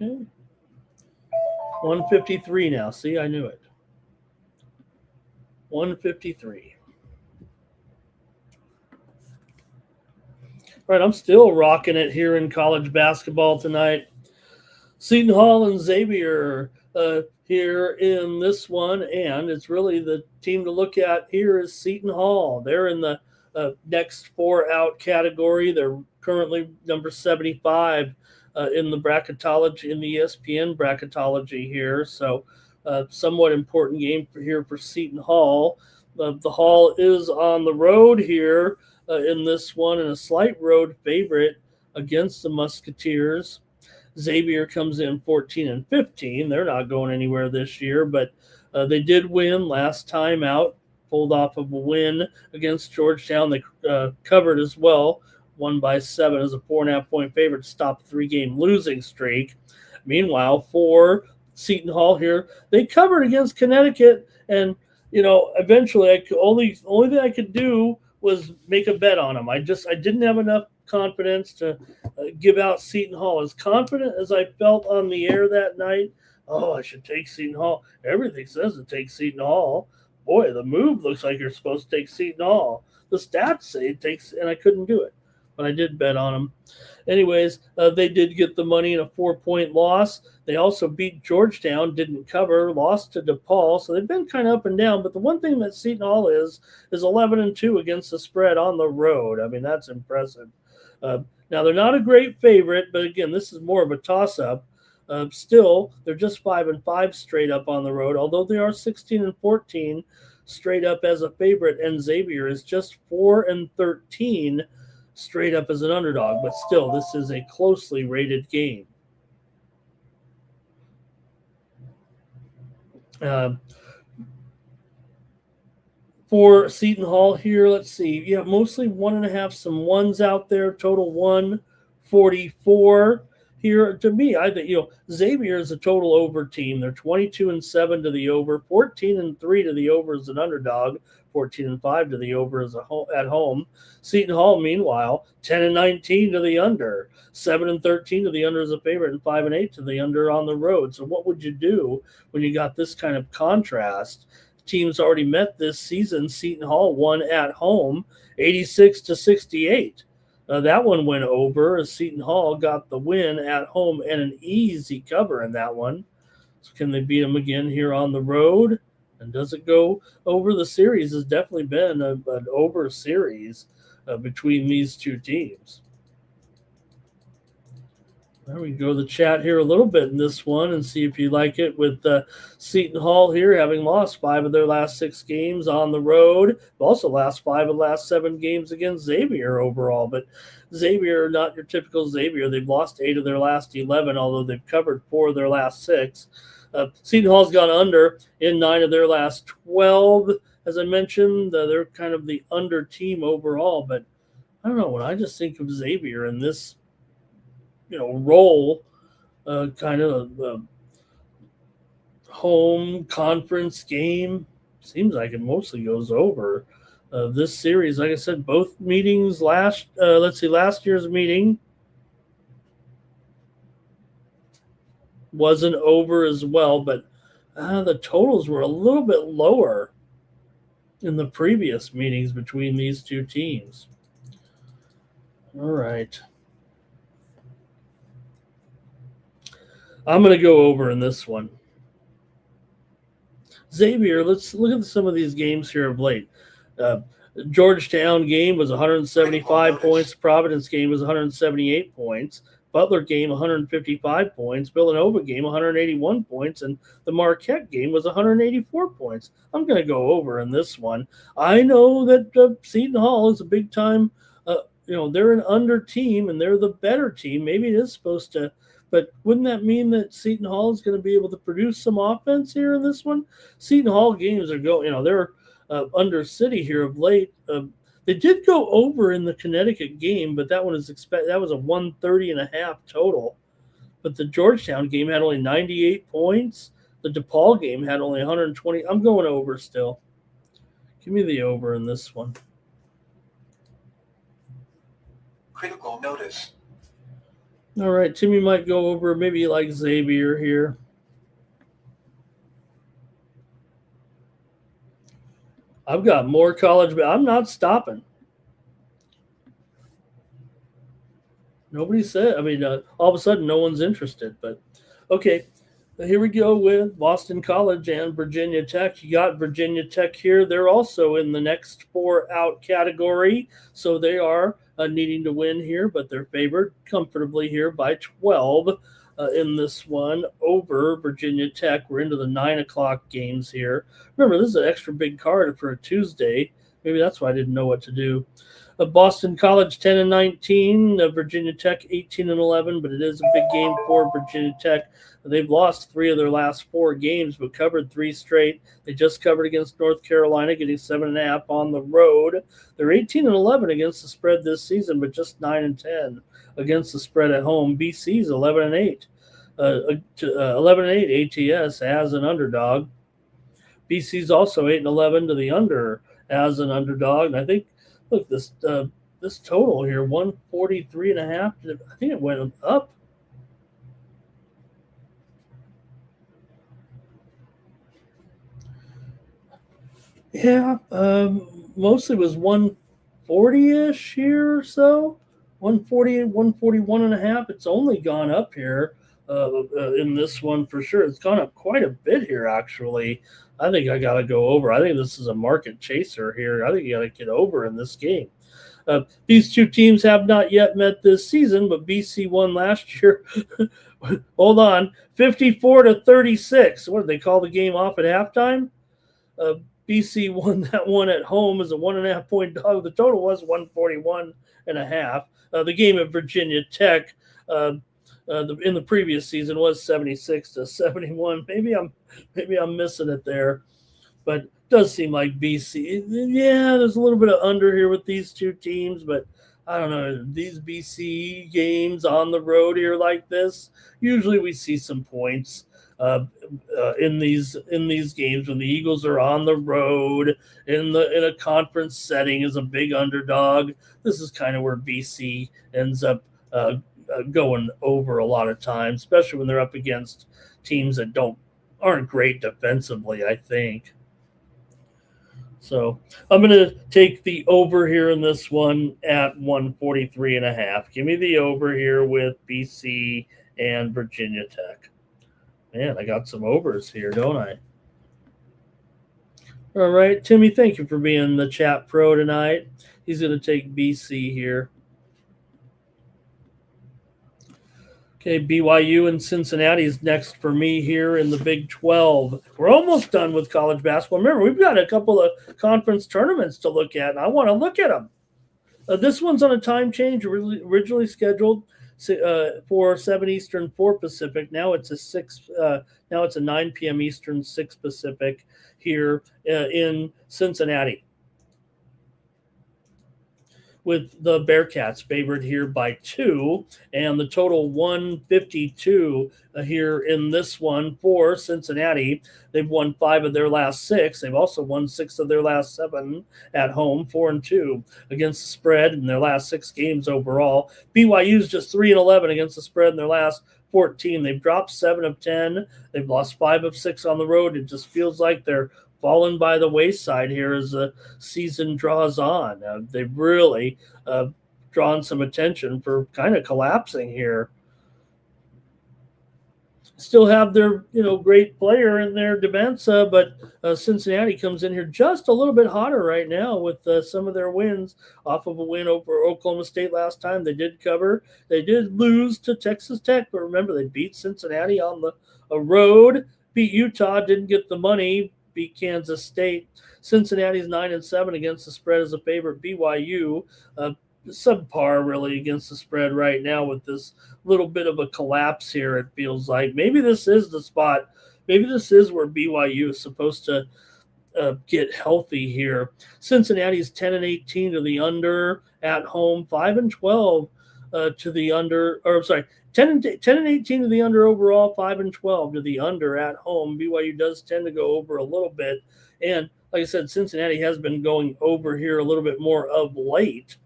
Okay. 153 now. See, I knew it. 153. All right, I'm still rocking it here in college basketball tonight. Seton Hall and Xavier here in this one, and it's really the team to look at here is Seton Hall. They're in the next 4 out category. They're currently number 75 in the bracketology, in the ESPN bracketology here. So somewhat important game for Seton Hall. The Hall is on the road here in this one, and a slight road favorite against the Musketeers. Xavier comes in 14 and 15. They're not going anywhere this year, but they did win last time out, pulled off of a win against Georgetown. They covered as well, won by 7 as a 4.5-point favorite to stop a 3-game losing streak. Meanwhile, for Seton Hall here, they covered against Connecticut, and eventually, only thing I could do was make a bet on them. I didn't have enough confidence to give out Seton Hall. As confident as I felt on the air that night, I should take Seton Hall. Everything says to take Seton Hall. Boy, the move looks like you're supposed to take Seton Hall. The stats say it takes, and I couldn't do it, but I did bet on them. Anyways, they did get the money in a 4-point loss. They also beat Georgetown, didn't cover, lost to DePaul. So they've been kind of up and down. But the one thing that Seton Hall is 11-2 against the spread on the road. I mean, that's impressive. Now, they're not a great favorite, but again, this is more of a toss-up. Still, they're just 5-5 straight up on the road, although they are 16 and 14 straight up as a favorite, and Xavier is just 4-13 straight up as an underdog. But still, this is a closely rated game. For Seton Hall here, let's see. You have mostly 1.5, some ones out there. Total 144 here. To me, I think Xavier is a total over team. They're 22-7 to the over, 14-3 to the over as an underdog, 14-5 to the over as at home. Seton Hall, meanwhile, 10-19 to the under, 7-13 to the under as a favorite, and 5-8 to the under on the road. So what would you do when you got this kind of contrast? Teams already met this season. Seton Hall won at home 86-68. That one went over as Seton Hall got the win at home and an easy cover in that one. So can they beat them again here on the road? And does it go over? The series has definitely been an over series between these two teams. There we go. The chat here a little bit in this one and see if you like it with Seton Hall here having lost 5 of their last 6 games on the road. Also lost 5 of the last 7 games against Xavier overall. But Xavier, not your typical Xavier. They've lost 8 of their last 11, although they've covered 4 of their last 6. Seton Hall's gone under in 9 of their last 12. As I mentioned, they're kind of the under team overall. But I don't know. When I just think of Xavier in this role, kind of the home conference game, seems like it mostly goes over. This series, like I said, both meetings last year's meeting wasn't over as well, but The totals were a little bit lower in the previous meetings between these two teams. All right. I'm going to go over in this one. Xavier, let's look at some of these games here of late. Georgetown game was 175 points. Providence game was 178 points. Butler game 155 points. Villanova game 181 points. And the Marquette game was 184 points. I'm going to go over in this one. I know that Seton Hall is a big time, they're an under team and they're the better team. Maybe it is supposed to, but wouldn't that mean that Seton Hall is going to be able to produce some offense here in this one? Seton Hall games are going, they're under City here of late. They did go over in the Connecticut game, but that one is that was a 130.5 total. But the Georgetown game had only 98 points. The DePaul game had only 120. I'm going over still. Give me the over in this one. Critical notice. All right, Timmy might go over. Maybe like Xavier here. I've got more college, but I'm not stopping. Nobody said. All of a sudden, no one's interested. But okay, here we go with Boston College and Virginia Tech. You got Virginia Tech here. They're also in the next 4 out category, so they are needing to win here, but they're favored comfortably here by 12 in this one over Virginia Tech. We're into the 9 o'clock games here. Remember, this is an extra big card for a Tuesday. Maybe that's why I didn't know what to do. Boston College 10-19, Virginia Tech 18-11, but it is a big game for Virginia Tech. They've lost 3 of their last 4 games, but covered 3 straight. They just covered against North Carolina, getting 7.5 on the road. They're 18-11 against the spread this season, but just 9-10 against the spread at home. BC's 11-8. 11-8 ATS as an underdog. BC's also 8-11 to the under as an underdog. And I think, look, this total here, 143.5. I think it went up. Yeah, mostly was 140-ish here or so. 140, 141.5. It's only gone up here in this one for sure. It's gone up quite a bit here, actually. I think I got to go over. I think this is a market chaser here. I think you got to get over in this game. These two teams have not yet met this season, but BC won last year. Hold on, 54-36. What did they call the game off at halftime? BC won that one at home as a 1.5 point dog. The total was 141.5. The game at Virginia Tech in the previous season was 76-71. Maybe I'm missing it there, but it does seem like BC. Yeah, there's a little bit of under here with these two teams, but I don't know, these BC games on the road here like this, usually we see some points in these games when the Eagles are on the road in a conference setting as a big underdog. This is kind of where BC ends up going over a lot of times, especially when they're up against teams that aren't great defensively, I think. So I'm going to take the over here in this one at 143.5. Give me the over here with BC and Virginia Tech. Man, I got some overs here, don't I? All right, Timmy, thank you for being the chat pro tonight. He's going to take BC here. Okay, BYU and Cincinnati is next for me here in the Big 12. We're almost done with college basketball. Remember, we've got a couple of conference tournaments to look at, and I want to look at them. This one's on a time change, originally scheduled for 7 Eastern, 4 Pacific. Now it's a 9 p.m. Eastern, 6 Pacific here in Cincinnati, with the Bearcats favored here by 2, and the total 152 here in this one for Cincinnati. They've won 5 of their last 6. They've also won 6 of their last 7 at home, 4-2 against the spread in their last 6 games overall. BYU's just 3-11 against the spread in their last 14. They've dropped 7 of 10. They've lost 5 of 6 on the road. It just feels like they're fallen by the wayside here as the season draws on. They've really drawn some attention for kind of collapsing here. Still have their great player in their Debensa, but Cincinnati comes in here just a little bit hotter right now with some of their wins off of a win over Oklahoma State last time. They did cover. They did lose to Texas Tech, but remember they beat Cincinnati on the road, beat Utah, didn't get the money, beat Kansas State. Cincinnati's 9-7 against the spread as a favorite. BYU subpar really against the spread right now with this little bit of a collapse here. It feels like maybe this is the spot. Maybe this is where BYU is supposed to get healthy here. Cincinnati's 10-18 to the under at home, 5-12 to the under, or I'm sorry, 10-18 to the under overall, 5-12 to the under at home. BYU does tend to go over a little bit, and like I said, Cincinnati has been going over here a little bit more of late.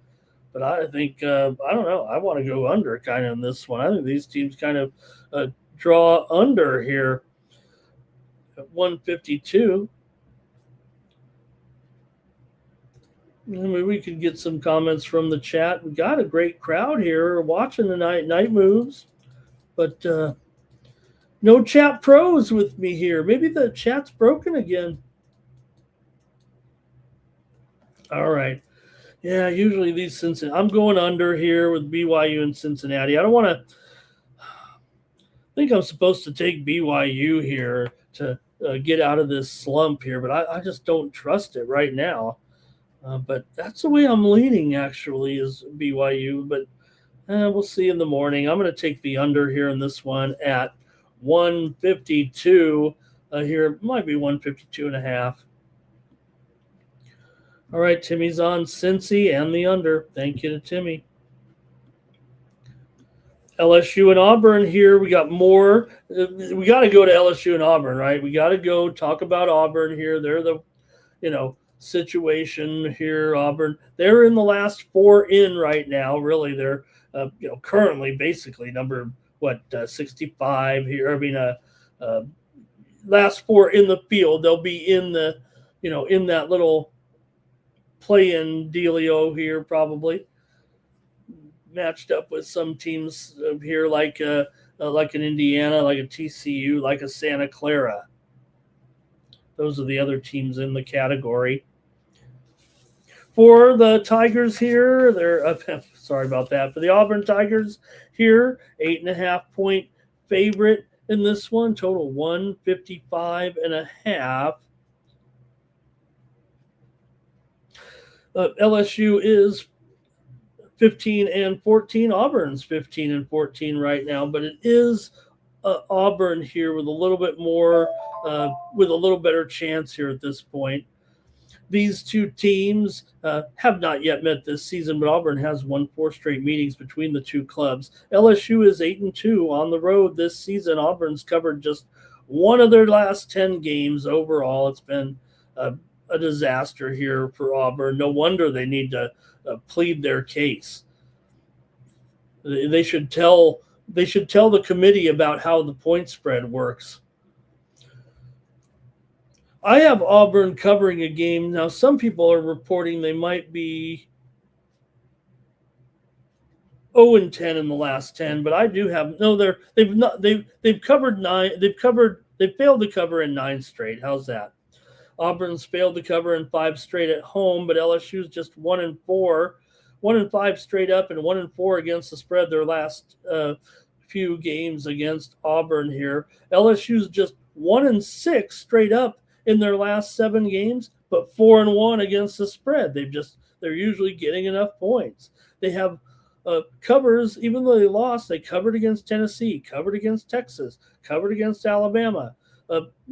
But I think, I don't know, I want to go under kind of in this one. I think these teams kind of draw under here at 152. I mean, we could get some comments from the chat. We got a great crowd here watching the night moves. But no chat pros with me here. Maybe the chat's broken again. All right. Yeah, usually these Cincinnati. I'm going under here with BYU and Cincinnati. I don't want to. I think I'm supposed to take BYU here to get out of this slump here, but I just don't trust it right now. But that's the way I'm leaning, actually, is BYU. But we'll see in the morning. I'm going to take the under here in this one at 152. Here it might be 152.5. All right, Timmy's on Cincy and the under. Thank you to Timmy. LSU and Auburn here. We got more. We got to go to LSU and Auburn, right? We got to go talk about Auburn here. They're the, situation here. Auburn. They're in the last 4 in right now. Really, they're, currently basically number 65 here. I mean, last 4 in the field. They'll be in the, in that little play-in dealio here, probably matched up with some teams here like an Indiana, like a TCU, like a Santa Clara. Those are the other teams in the category. For the Tigers here, they're sorry about that. For the Auburn Tigers here, 8.5-point favorite in this one, total 155.5. LSU is 15-14. Auburn's 15-14 right now, but it is Auburn here with a little bit more, with a little better chance here at this point. These two teams have not yet met this season, but Auburn has won 4 straight meetings between the two clubs. LSU is 8-2 on the road this season. Auburn's covered just one of their last 10 games overall. It's been a disaster here for Auburn. No wonder they need to plead their case. They should tell the committee about how the point spread works. I have Auburn covering a game. Now, some people are reporting they might be 0-10 in the last 10, but I do have they've covered 9. They've failed to cover in 9 straight. How's that? Auburn's failed to cover in 5 straight at home, but LSU's just 1-4, 1-5 straight up, and 1-4 against the spread their last few games against Auburn here. LSU's just 1-6 straight up in their last 7 games, but 4-1 against the spread. They're usually getting enough points. They have covers, even though they lost. They covered against Tennessee, covered against Texas, covered against Alabama.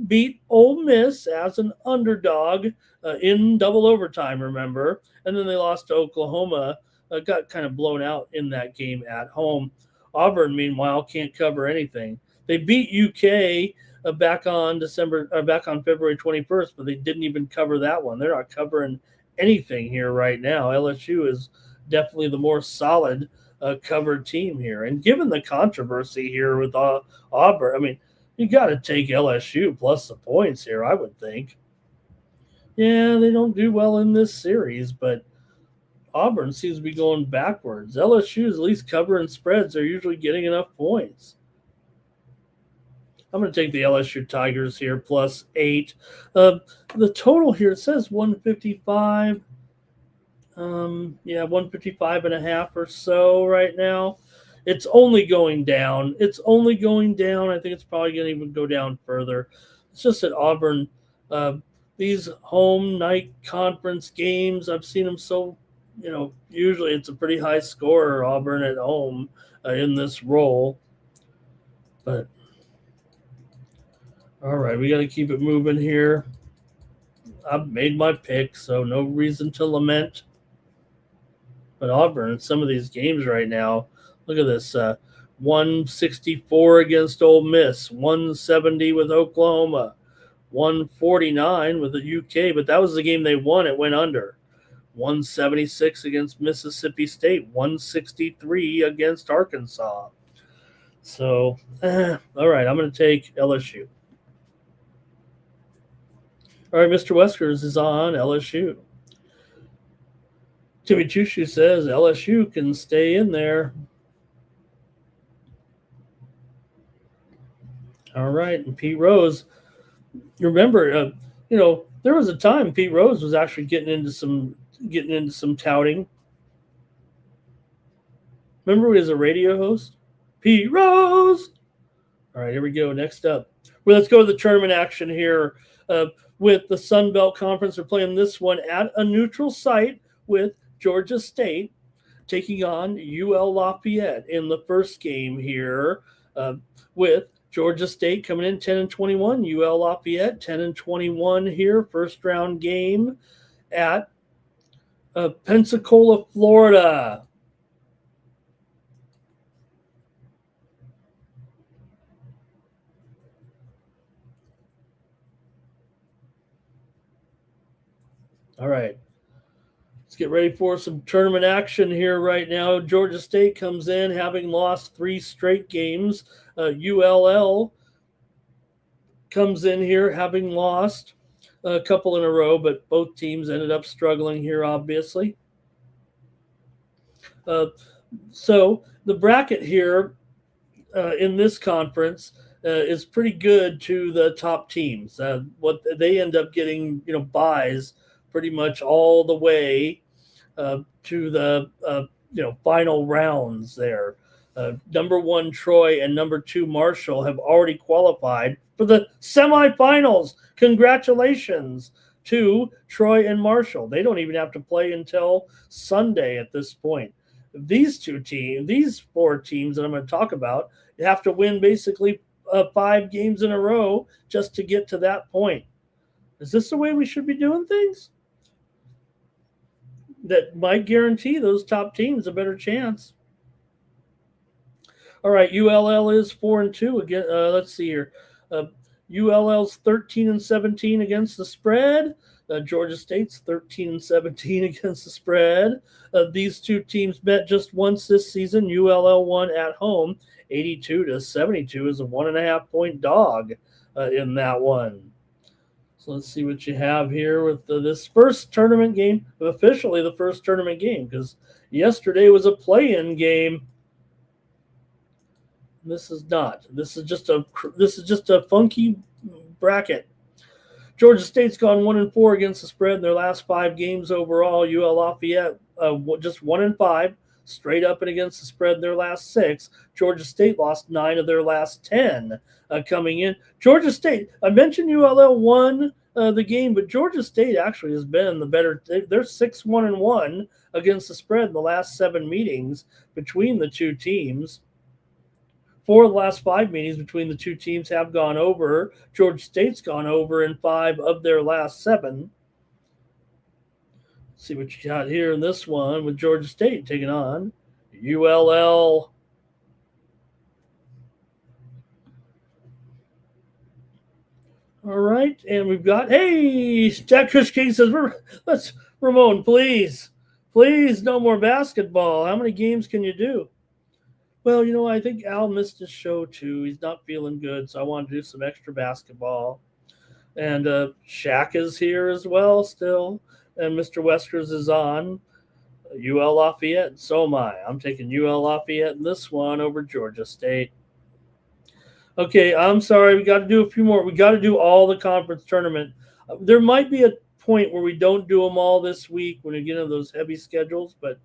Beat Ole Miss as an underdog in double overtime, remember? And then they lost to Oklahoma, got kind of blown out in that game at home. Auburn, meanwhile, can't cover anything. They beat UK back on February 21st, but they didn't even cover that one. They're not covering anything here right now. LSU is definitely the more solid covered team here. And given the controversy here with Auburn, I mean, you got to take LSU plus the points here, I would think. Yeah, they don't do well in this series, but Auburn seems to be going backwards. LSU is at least covering spreads. They're usually getting enough points. I'm going to take the LSU Tigers here plus 8. The total here, it says 155. Yeah, 155 and a half or so right now. It's only going down. It's only going down. I think it's probably going to even go down further. It's just that Auburn, these home night conference games, I've seen them so, usually it's a pretty high scorer, Auburn at home in this role. But, all right, we got to keep it moving here. I've made my pick, so no reason to lament. But Auburn, in some of these games right now, look at this, 164 against Ole Miss, 170 with Oklahoma, 149 with the UK, but that was the game they won. It went under. 176 against Mississippi State, 163 against Arkansas. So, all right, I'm going to take LSU. All right, Mr. Weskers is on LSU. Timmy Chushu says LSU can stay in there. All right, and Pete Rose. Remember, there was a time Pete Rose was actually getting into some touting. Remember, he was a radio host, Pete Rose. All right, here we go. Next up, well, let's go to the tournament action here with the Sun Belt Conference. We're playing this one at a neutral site with Georgia State taking on UL Lafayette in the first game here with Georgia State coming in 10-21, UL Lafayette 10-21 here, first round game at Pensacola, Florida. All right. Let's get ready for some tournament action here right now. Georgia State comes in having lost 3 straight games. ULL comes in here having lost a couple in a row, but both teams ended up struggling here, obviously. So the bracket here in this conference is pretty good to the top teams. What they end up getting, buys pretty much all the way to the final rounds there. Number 1 Troy and number 2 Marshall have already qualified for the semifinals. Congratulations to Troy and Marshall. They don't even have to play until Sunday at this point. These 4 teams that I'm going to talk about, have to win basically 5 games in a row just to get to that point. Is this the way we should be doing things? That might guarantee those top teams a better chance. All right, ULL is 4-2 again. Let's see here. ULL's 13-17 against the spread. Georgia State's 13-17 against the spread. These 2 teams met just once this season. ULL won at home, 82-72, is a 1.5 point dog in that one. So let's see what you have here with this first tournament game, officially the first tournament game, because yesterday was a play-in game. This is not. This is just a funky bracket. Georgia State's gone 1-4 against the spread in their last 5 games overall. UL Lafayette just 1-5 straight up and against the spread in their last 6. Georgia State lost 9 of their last 10 coming in. Georgia State, I mentioned ULL won the game, but Georgia State actually has been the better. They're 6-1-1 against the spread in the last 7 meetings between the 2 teams. 4 of the last 5 meetings between the 2 teams have gone over. Georgia State's gone over in 5 of their last 7. Let's see what you got here in this one with Georgia State taking on ULL. All right, and we've got, hey, Jack Kush King says, let's, Ramon, please Please, no more basketball. How many games can you do? Well, I think Al missed his show too. He's not feeling good, so I want to do some extra basketball. And Shaq is here as well still. And Mr. Weskers is on. UL Lafayette, and so am I. I'm taking UL Lafayette in this one over Georgia State. Okay, I'm sorry. We got to do a few more. We got to do all the conference tournament. There might be a point where we don't do them all this week when we get into those heavy schedules, but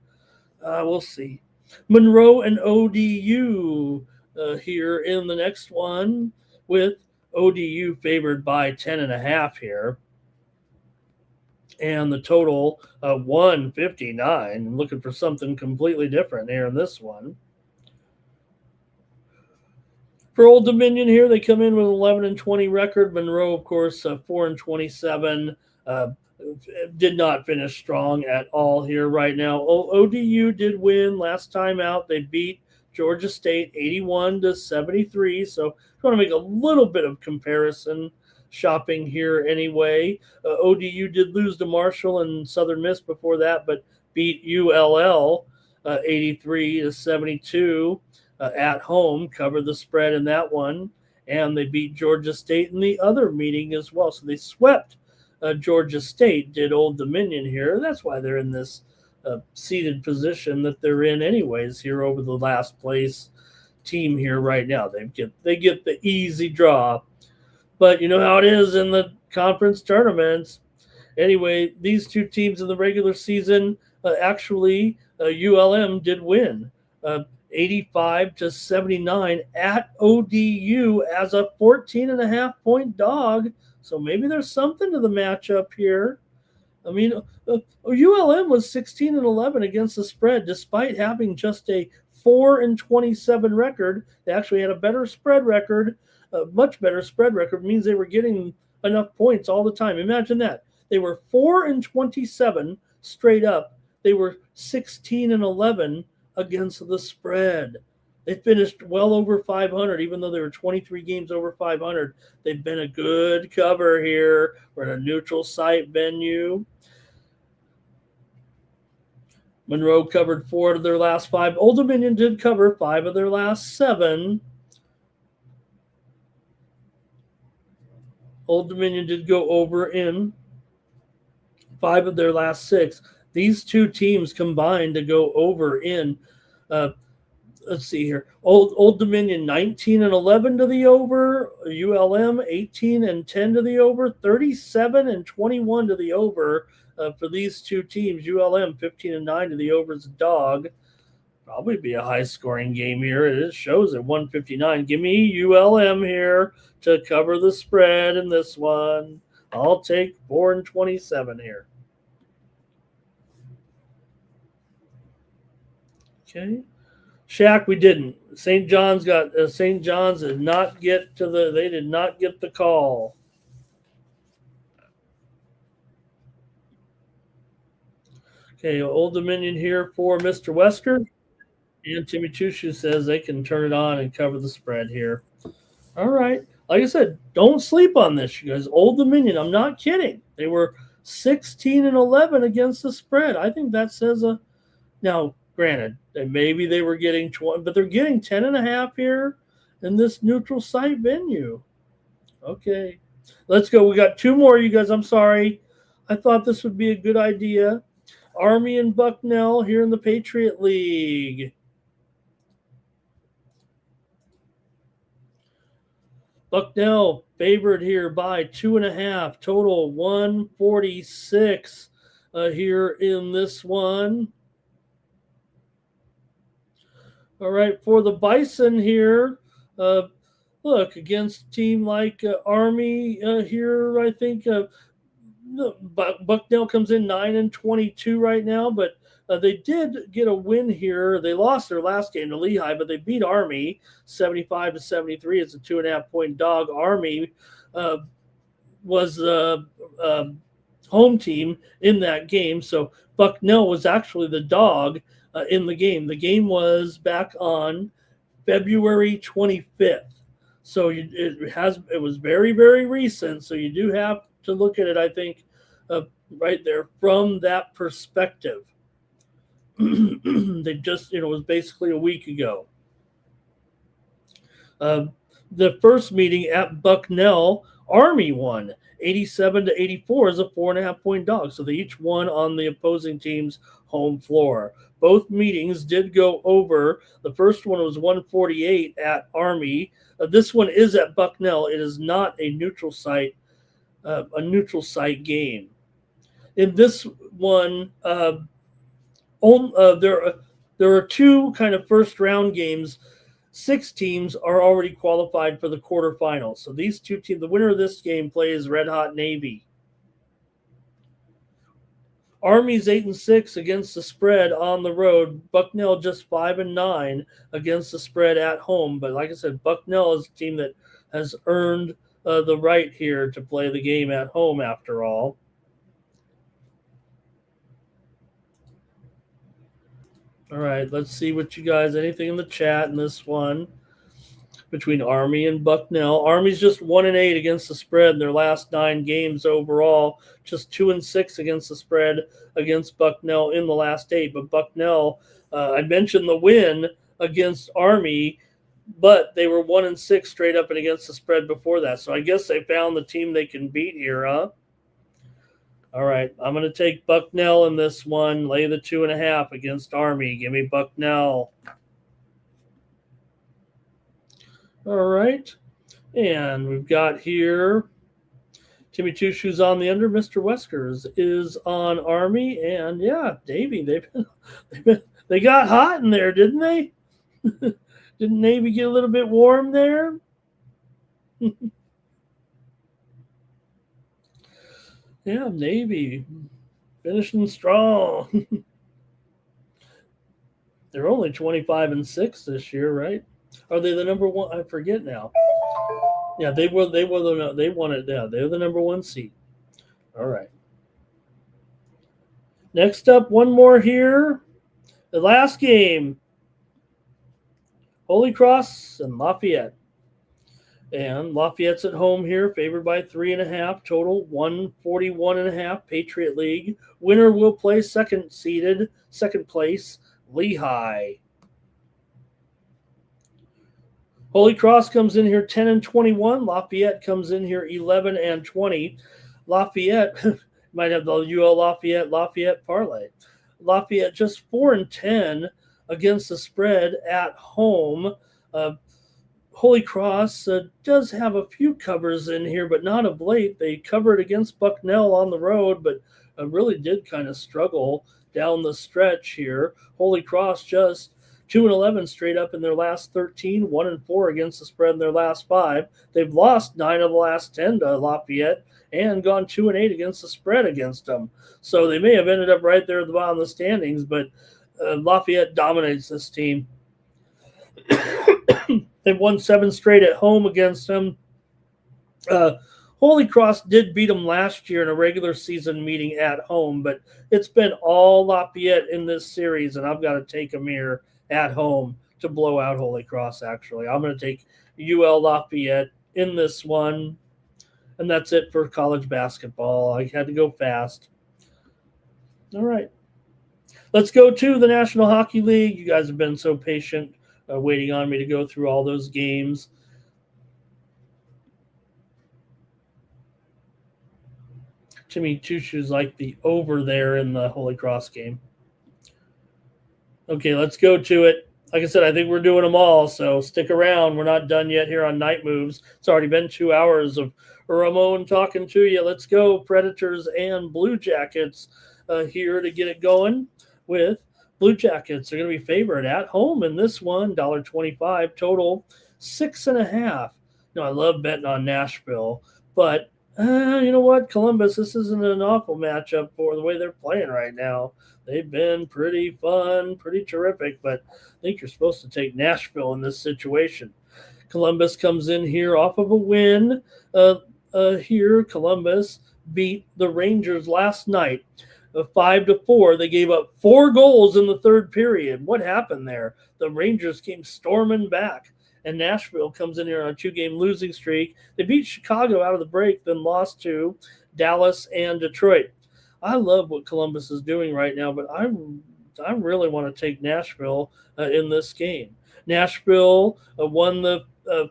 we'll see. Monroe and ODU here in the next one, with ODU favored by 10.5 here. And the total 159. I'm looking for something completely different here in this one. For Old Dominion here, they come in with 11-20 record. Monroe, of course, 4-27. Did not finish strong at all here right now. ODU did win last time out. They beat Georgia State 81-73. So if you want to make a little bit of comparison shopping here anyway. ODU did lose to Marshall and Southern Miss before that, but beat ULL 83-72 at home, covered the spread in that one, and they beat Georgia State in the other meeting as well. So they swept Georgia State, did Old Dominion here. That's why they're in this seated position that they're in anyways here over the last place team here right now. They get the easy draw. But you know how it is in the conference tournaments. Anyway, these two teams in the regular season, actually, ULM did win 85-79 at ODU as a 14.5-point dog. So maybe there's something to the matchup here. I mean, ULM was 16-11 against the spread, despite having just a 4-27 record. They actually had a better spread record. A much better spread record means they were getting enough points all the time. Imagine that. They were 4-27 straight up. They were 16-11 against the spread. They finished well over 500, even though they were 23 games over 500. They've been a good cover here. We're in a neutral site venue. Monroe covered 4 of their last 5. Old Dominion did cover 5 of their last 7. Old Dominion did go over in 5 of their last 6. These two teams combined to go over in, let's see here, Old Dominion 19-11 to the over, ULM 18-10 to the over, 37-21 to the over for these two teams. ULM 15-9 to the over as a dog. Probably be a high-scoring game here. It shows at 159. Give me ULM here to cover the spread in this one. I'll take 4-27 here. Okay. Shaq, we didn't. St. John's did not get the call. Okay, Old Dominion here for Mr. Wesker. And Timmy Chushu says they can turn it on and cover the spread here. All right. Like I said, don't sleep on this, you guys. Old Dominion, I'm not kidding. They were 16-11 against the spread. I think that says now, granted, maybe they were getting 20, but they're getting 10.5 here in this neutral site venue. Okay. Let's go. We got 2 more, you guys. I'm sorry. I thought this would be a good idea. Army and Bucknell here in the Patriot League. Bucknell favored here by 2.5. Total 146 here in this one. All right, for the Bison here, look, against a team like Army here, I think Bucknell comes in 9-22 right now, but they did get a win here. They lost their last game to Lehigh, but they beat Army 75-73. It's a 2.5-point dog. Army was home team in that game, so Bucknell was actually the dog in the game. The game was back on February 25th, so it was very, very recent. So you do have to look at it, I think, right there from that perspective. They just, it was basically a week ago. The first meeting at Bucknell, Army won 87-84 as a 4.5 point dog. So they each won on the opposing team's home floor. Both meetings did go over. The first one was 148 at Army. This one is at Bucknell. It is not a neutral site game. In this one, there are two kind of first round games. 6 teams are already qualified for the quarterfinals. So these two teams, the winner of this game plays Red Hot Navy. Army's 8-6 against the spread on the road. Bucknell just 5-9 against the spread at home. But like I said, Bucknell is a team that has earned the right here to play the game at home after all. All right, let's see what you guys, anything in the chat in this one between Army and Bucknell. Army's just 1-8 against the spread in their last 9 games overall, just 2-6 against the spread against Bucknell in the last 8. But Bucknell, I mentioned the win against Army, but they were 1-6 straight up and against the spread before that. So I guess they found the team they can beat here, huh? All right, I'm going to take Bucknell in this one. Lay the 2.5 against Army. Give me Bucknell. All right, and we've got here Timmy Two Shoes on the under. Mr. Weskers is on Army, and yeah, Davey, they got hot in there, didn't they? Didn't Navy get a little bit warm there? Yeah, Navy finishing strong. They're only 25-6 this year, right? Are they the number one? I forget now. Yeah, they won it. Yeah, they're the number 1 seed. All right. Next up, one more here. The last game. Holy Cross and Lafayette. And Lafayette's at home here, favored by 3.5, total 141.5, Patriot League. Winner will play second place, Lehigh. Holy Cross comes in here 10-21. Lafayette comes in here 11-20. Lafayette might have the UL Lafayette parlay. Lafayette just 4-10 against the spread at home. Holy Cross does have a few covers in here, but not of late. They covered against Bucknell on the road, but really did kind of struggle down the stretch here. Holy Cross just 2-11 straight up in their last 13, 1-4 against the spread in their last 5. They've lost 9 of the last 10 to Lafayette and gone 2-8 against the spread against them. So they may have ended up right there at the bottom of the standings, but Lafayette dominates this team. They've won 7 straight at home against them. Holy Cross did beat them last year in a regular season meeting at home, but it's been all Lafayette in this series, and I've got to take them here at home to blow out Holy Cross, actually. I'm going to take UL Lafayette in this one, and that's it for college basketball. I had to go fast. All right. Let's go to the National Hockey League. You guys have been so patient waiting on me to go through all those games. Timmy Two Shoes like the over there in the Holy Cross game. Okay, let's go to it. Like I said, I think we're doing them all, so stick around. We're not done yet here on Night Moves. It's already been 2 hours of Ramon talking to you. Let's go, Predators and Blue Jackets here to get it going with Blue Jackets. They're going to be favored at home in this one, $1.25, total 6.5. I love betting on Nashville, but you know what? Columbus, this isn't an awful matchup for the way they're playing right now. They've been pretty fun, pretty terrific, but I think you're supposed to take Nashville in this situation. Columbus comes in here off of a win. Here, Columbus beat the Rangers last night 5-4. They gave up 4 goals in the third period. What happened there? The Rangers came storming back, and Nashville comes in here on a 2-game losing streak. They beat Chicago out of the break, then lost to Dallas and Detroit. I love what Columbus is doing right now, but I'm I really want to take Nashville in this game. Nashville won the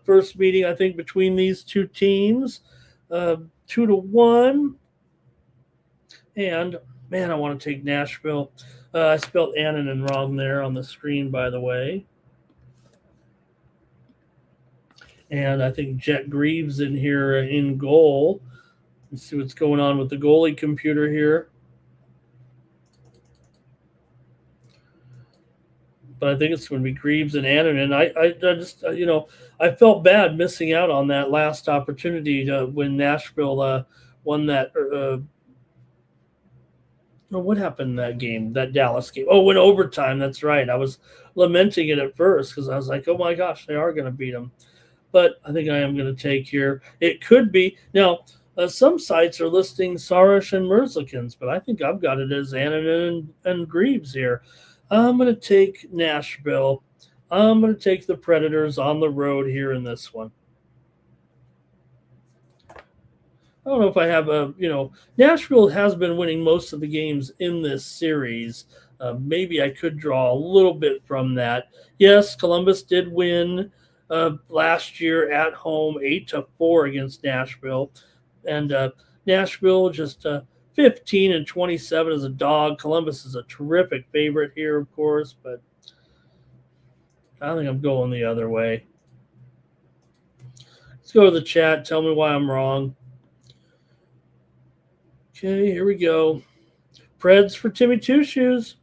first meeting, I think, between these two teams, 2-1. And man, I want to take Nashville. I spelled Annanen wrong there on the screen, by the way. And I think Jet Greaves in here in goal. Let's see what's going on with the goalie computer here. But I think it's going to be Greaves and Annanen. I just, I felt bad missing out on that last opportunity when Nashville won that. What happened in that game, that Dallas game? Oh, in overtime. That's right. I was lamenting it at first because I was like, oh my gosh, they are going to beat them. But I think I am going to take here. It could be. Now, some sites are listing Sarish and Merzlikins, but I think I've got it as Annanen and Greaves here. I'm going to take Nashville. I'm going to take the Predators on the road here in this one. I don't know if I have Nashville has been winning most of the games in this series. Maybe I could draw a little bit from that. Yes, Columbus did win last year at home 8-4 against Nashville. And Nashville just 15-27 as a dog. Columbus is a terrific favorite here, of course, but I think I'm going the other way. Let's go to the chat. Tell me why I'm wrong. Okay, here we go. Preds for Timmy Two Shoes.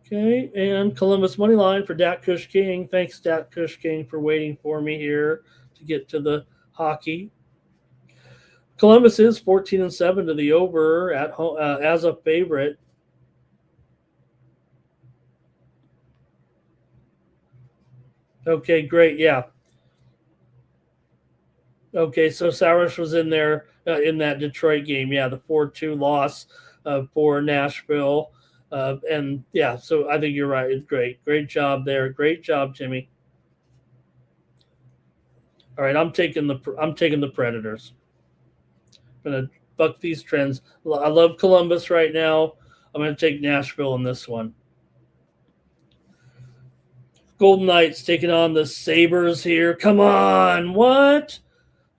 Okay, and Columbus money line for Dak Kush King. Thanks, Dak Kush King, for waiting for me here to get to the hockey. Columbus is 14-7 to the over at home as a favorite. Okay, great. Yeah. Okay, so Sarish was in there in that Detroit game. Yeah, the 4-2 loss for Nashville. And yeah, so I think you're right. It's great. Great job there. Great job, Timmy. All right, I'm taking the Predators. I'm gonna buck these trends. I love Columbus right now. I'm gonna take Nashville in this one. Golden Knights taking on the Sabres here. Come on, what?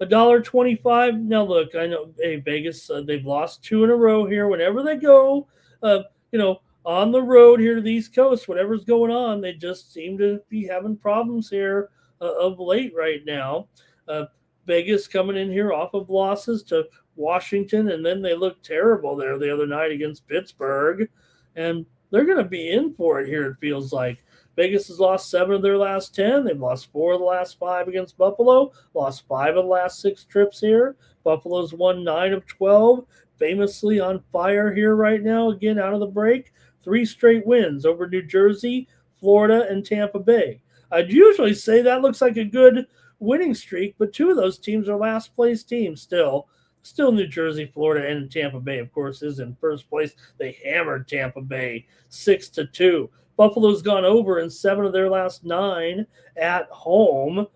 $1.25. Now look, I know, hey, Vegas, they've lost 2 in a row here. Whenever they go, on the road here to the East Coast, whatever's going on, they just seem to be having problems here of late right now. Vegas coming in here off of losses to Washington, and then they looked terrible there the other night against Pittsburgh, and they're going to be in for it here, it feels like. Vegas has lost 7 of their last 10. They've lost 4 of the last 5 against Buffalo, lost 5 of the last 6 trips here. Buffalo's won 9 of 12, famously on fire here right now, again out of the break. 3 straight wins over New Jersey, Florida, and Tampa Bay. I'd usually say that looks like a good winning streak, but 2 of those teams are last place teams still. Still New Jersey, Florida, and Tampa Bay, of course, is in first place. They hammered Tampa Bay 6-2. Buffalo's gone over in 7 of their last 9 at home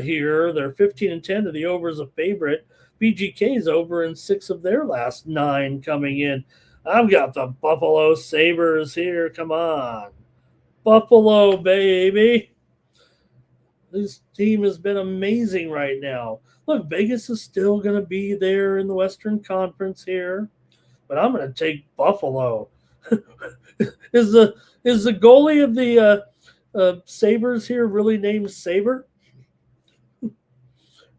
here. They're 15-10 to the over as a favorite. BGK's over in 6 of their last 9 coming in. I've got the Buffalo Sabres here. Come on. Buffalo, baby. This team has been amazing right now. Look, Vegas is still going to be there in the Western Conference here, but I'm going to take Buffalo. Is the goalie of the Sabres here really named Saber?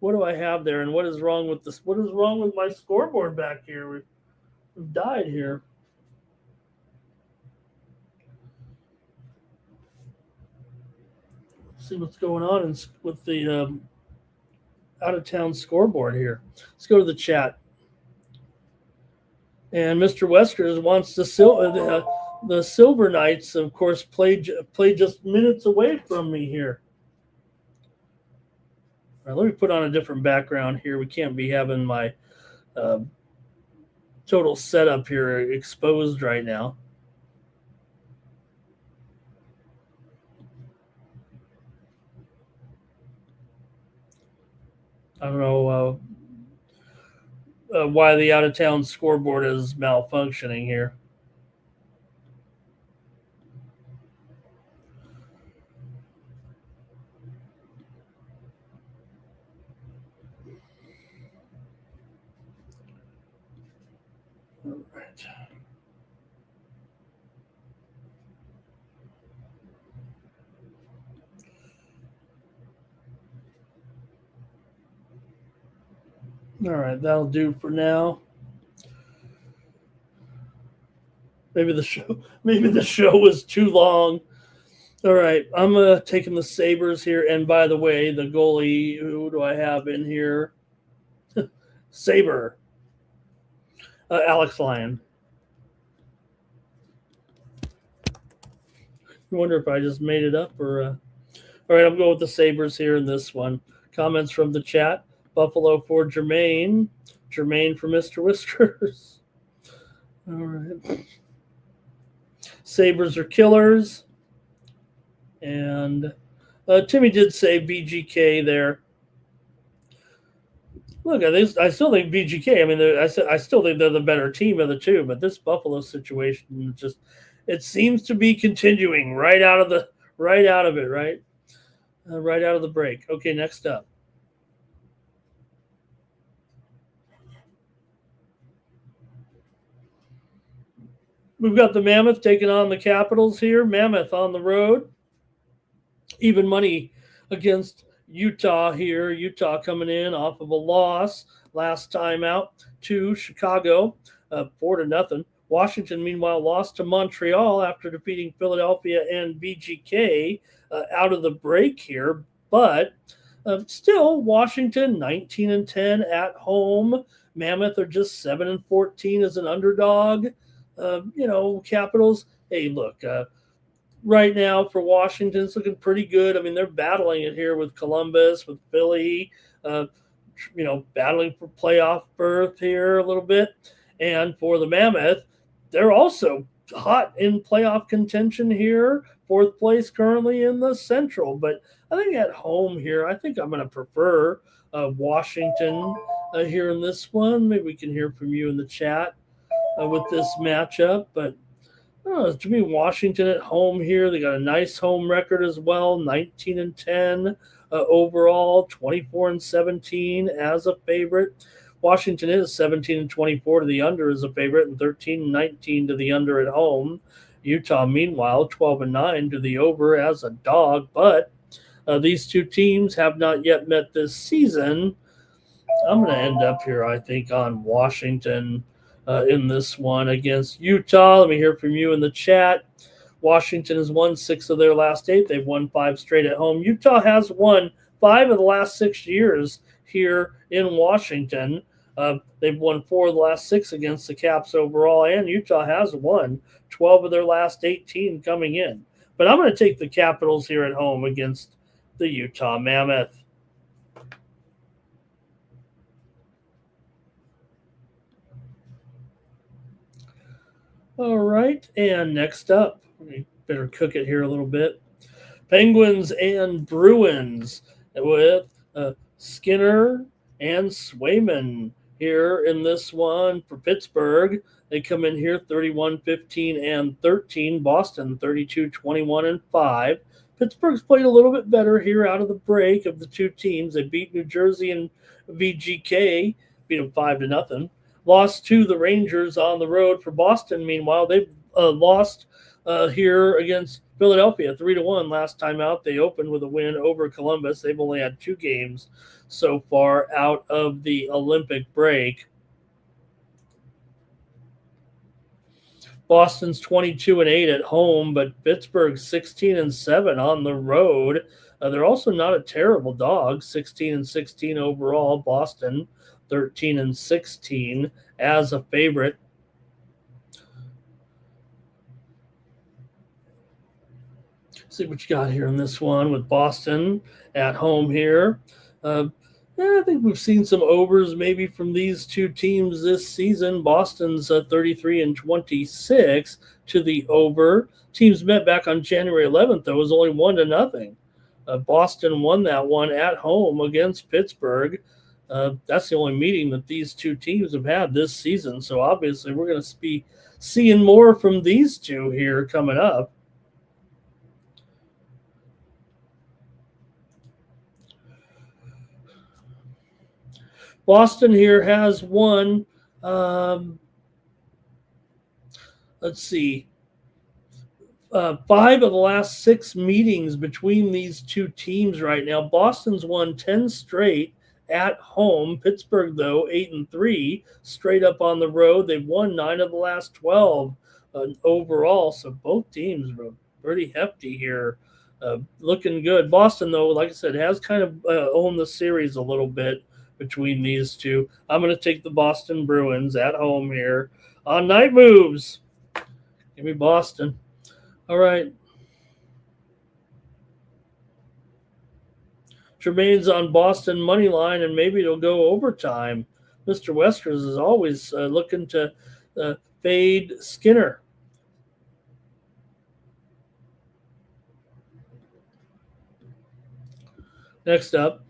What do I have there, and what is wrong with this? What is wrong with my scoreboard back here? We've died here. Let's see what's going on with the out-of-town scoreboard here. Let's go to the chat. And Mr. Weskers wants the Silver Knights, of course, play just minutes away from me here. All right, let me put on a different background here. We can't be having my total setup here exposed right now. I don't know. why the out of town scoreboard is malfunctioning here. All right. All right, that'll do for now. Maybe the show was too long. All right, I'm taking the Sabres here. And by the way, the goalie, who do I have in here? Sabre. Alex Lyon. I wonder if I just made it up or. All right, I'm going with the Sabres here in this one. Comments from the chat. Buffalo for Jermaine. Jermaine for Mr. Whiskers. All right. Sabres are killers. And Timmy did say VGK there. Look, I still think VGK. I mean, I still think they're the better team of the two. But this Buffalo situation it seems to be continuing right out of it, right out of the break. Okay, next up. We've got the Mammoth taking on the Capitals here. Mammoth on the road. Even money against Utah here. Utah coming in off of a loss last time out to Chicago, 4-0. Washington, meanwhile, lost to Montreal after defeating Philadelphia and VGK out of the break here. But still, Washington 19-10 at home. Mammoth are just 7-14 as an underdog. Capitals. Hey, look. Right now for Washington, it's looking pretty good. I mean, they're battling it here with Columbus, with Philly, battling for playoff berth here a little bit. And for the Mammoth, they're also hot in playoff contention here. 4th place currently in the Central. But I think at home here, I think I'm going to prefer Washington here in this one. Maybe we can hear from you in the chat with this matchup. But to me, Washington at home here. They got a nice home record as well, 19-10 overall, 24-17 as a favorite. Washington is 17-24 to the under as a favorite, and 13-19 to the under at home. Utah, meanwhile, 12-9 to the over as a dog. But these two teams have not yet met this season. I'm going to end up here, I think, on Washington in this one against Utah. Let me hear from you in the chat. Washington has won 6 of their last 8. They've won 5 straight at home. Utah has won 5 of the last 6 years here in Washington. They've won 4 of the last 6 against the Caps overall, and Utah has won 12 of their last 18 coming in. But I'm going to take the Capitals here at home against the Utah Mammoth. All right, and next up, we better cook it here a little bit. Penguins and Bruins with Skinner and Swayman here in this one for Pittsburgh. They come in here 31-15-13. Boston 32-21-5. Pittsburgh's played a little bit better here out of the break of the two teams. They beat New Jersey and VGK, beat them 5-0. Lost to the Rangers on the road. For Boston, meanwhile, they've lost here against Philadelphia 3-1 last time out. They opened with a win over Columbus. They've only had 2 games so far out of the Olympic break. Boston's 22-8 at home, but Pittsburgh's 16-7 on the road. They're also not a terrible dog, 16-16 overall. Boston 13-16 as a favorite. See what you got here in this one with Boston at home here. I think we've seen some overs maybe from these two teams this season. Boston's 33-26 to the over. Teams met back on January 11th, though. It was only 1-0. Boston won that one at home against Pittsburgh. That's the only meeting that these two teams have had this season. So obviously, we're going to be seeing more from these two here coming up. Boston here has won. Let's see. 5 of the last 6 meetings between these two teams right now. Boston's won 10 straight at home. Pittsburgh, though, 8-3, straight up on the road. They've won 9 of the last 12 overall. So both teams were pretty hefty here. Looking good. Boston, though, like I said, has kind of owned the series a little bit between these two. I'm going to take the Boston Bruins at home here on Night Moves. Give me Boston. All right. Jermaine's on Boston money line, and maybe it'll go overtime. Mr. Westers is always looking to fade Skinner. Next up.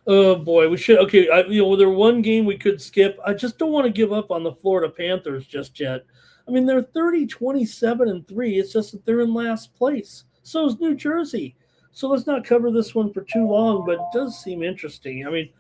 Oh boy, we should. Okay, there one game we could skip. I just don't want to give up on the Florida Panthers just yet. I mean, they're 30-27-3. It's just that they're in last place. So is New Jersey. So let's not cover this one for too long, but it does seem interesting. I mean,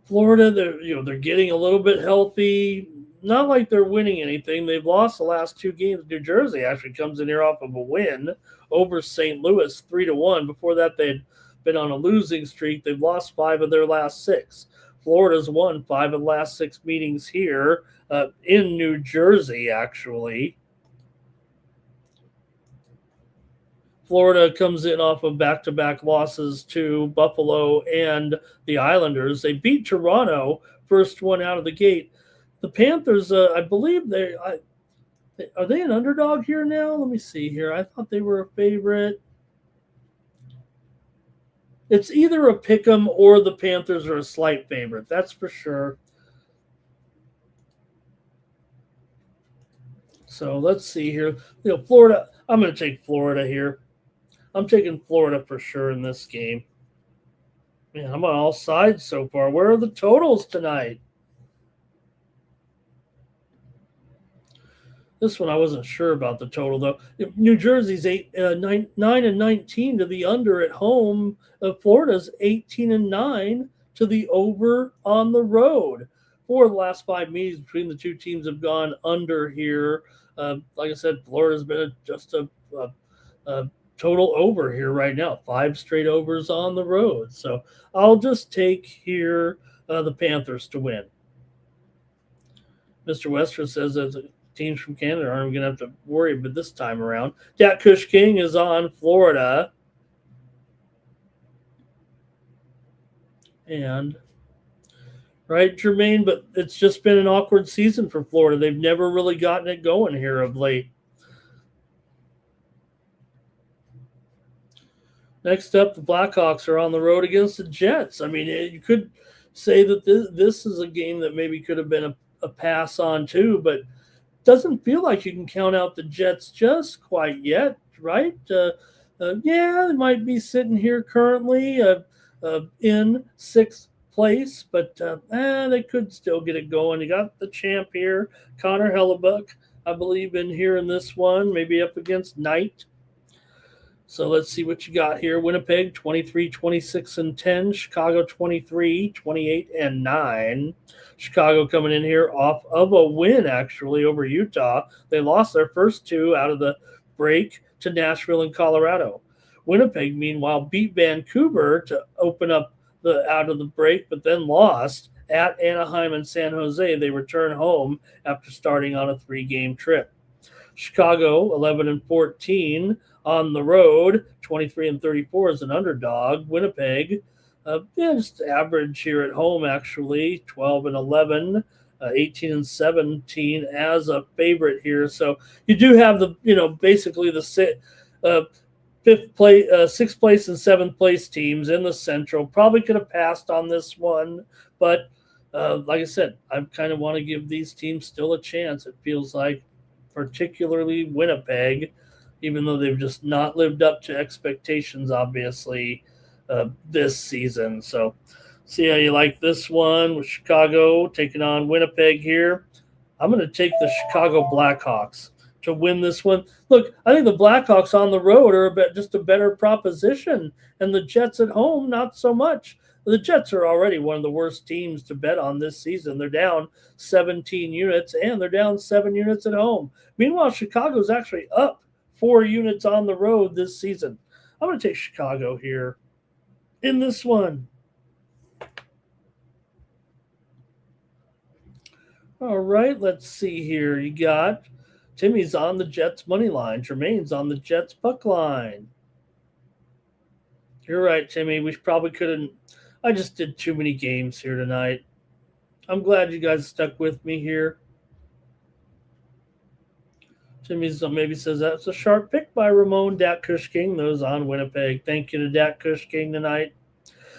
Florida, they're getting a little bit healthy. Not like they're winning anything. They've lost the last 2 games. New Jersey actually comes in here off of a win over St. Louis, 3-1. Before that, they'd been on a losing streak. They've lost 5 of their last 6. Florida's won 5 of the last 6 meetings here in New Jersey, actually. Florida comes in off of back-to-back losses to Buffalo and the Islanders. They beat Toronto, first one out of the gate. The Panthers, I believe are they an underdog here now? Let me see here. I thought they were a favorite. It's either a pick 'em or the Panthers are a slight favorite. That's for sure. So let's see here. Florida. I'm going to take Florida here. I'm taking Florida for sure in this game. Man, I'm on all sides so far. Where are the totals tonight? This one I wasn't sure about the total though. New Jersey's 9-19 to the under at home. Florida's 18-9 to the over on the road. 4 of the last 5 meetings between the two teams have gone under here. Like I said, Florida's been just a total over here right now. 5 straight overs on the road. So I'll just take here the Panthers to win. Mr. Wester says that teams from Canada aren't going to have to worry about this time around. Jack Kush King is on Florida. And, right, Jermaine, but it's just been an awkward season for Florida. They've never really gotten it going here of late. Next up, the Blackhawks are on the road against the Jets. I mean, you could say that this is a game that maybe could have been a pass on too, but doesn't feel like you can count out the Jets just quite yet, right? Yeah, they might be sitting here currently in 6th place, but they could still get it going. You got the champ here, Connor Hellebuck, I believe, in here in this one, maybe up against Knight. So let's see what you got here. Winnipeg 23-26-10. Chicago 23-28-9. Chicago coming in here off of a win, actually, over Utah. They lost their first 2 out of the break to Nashville and Colorado. Winnipeg, meanwhile, beat Vancouver to open up out of the break, but then lost at Anaheim and San Jose. They return home after starting on a 3-game trip. Chicago 11-14 on the road, 23-34 as an underdog. Winnipeg, just average here at home, actually, 12-11, 18-17 as a favorite here. So you do have basically the 6th place and 7th place teams in the Central. Probably could have passed on this one, but like I said, I kind of want to give these teams still a chance. It feels like, particularly Winnipeg, even though they've just not lived up to expectations, obviously. this season. So see how you like this one with Chicago taking on Winnipeg here. I'm going to take the Chicago Blackhawks to win this one. Look, I think the Blackhawks on the road are just a better proposition, and the Jets at home, not so much. The Jets are already one of the worst teams to bet on this season. They're down 17 units, and they're down 7 units at home. Meanwhile, Chicago's actually up 4 units on the road this season. I'm going to take Chicago here in this one. All right, let's see here. You got Timmy's on the Jets money line. Jermaine's on the Jets puck line. You're right, Timmy. We probably couldn't. I just did too many games here tonight. I'm glad you guys stuck with me here. Timmy's maybe says that's a sharp pick by Ramon Dak Kush King. Those on Winnipeg. Thank you to Dak Kush King tonight.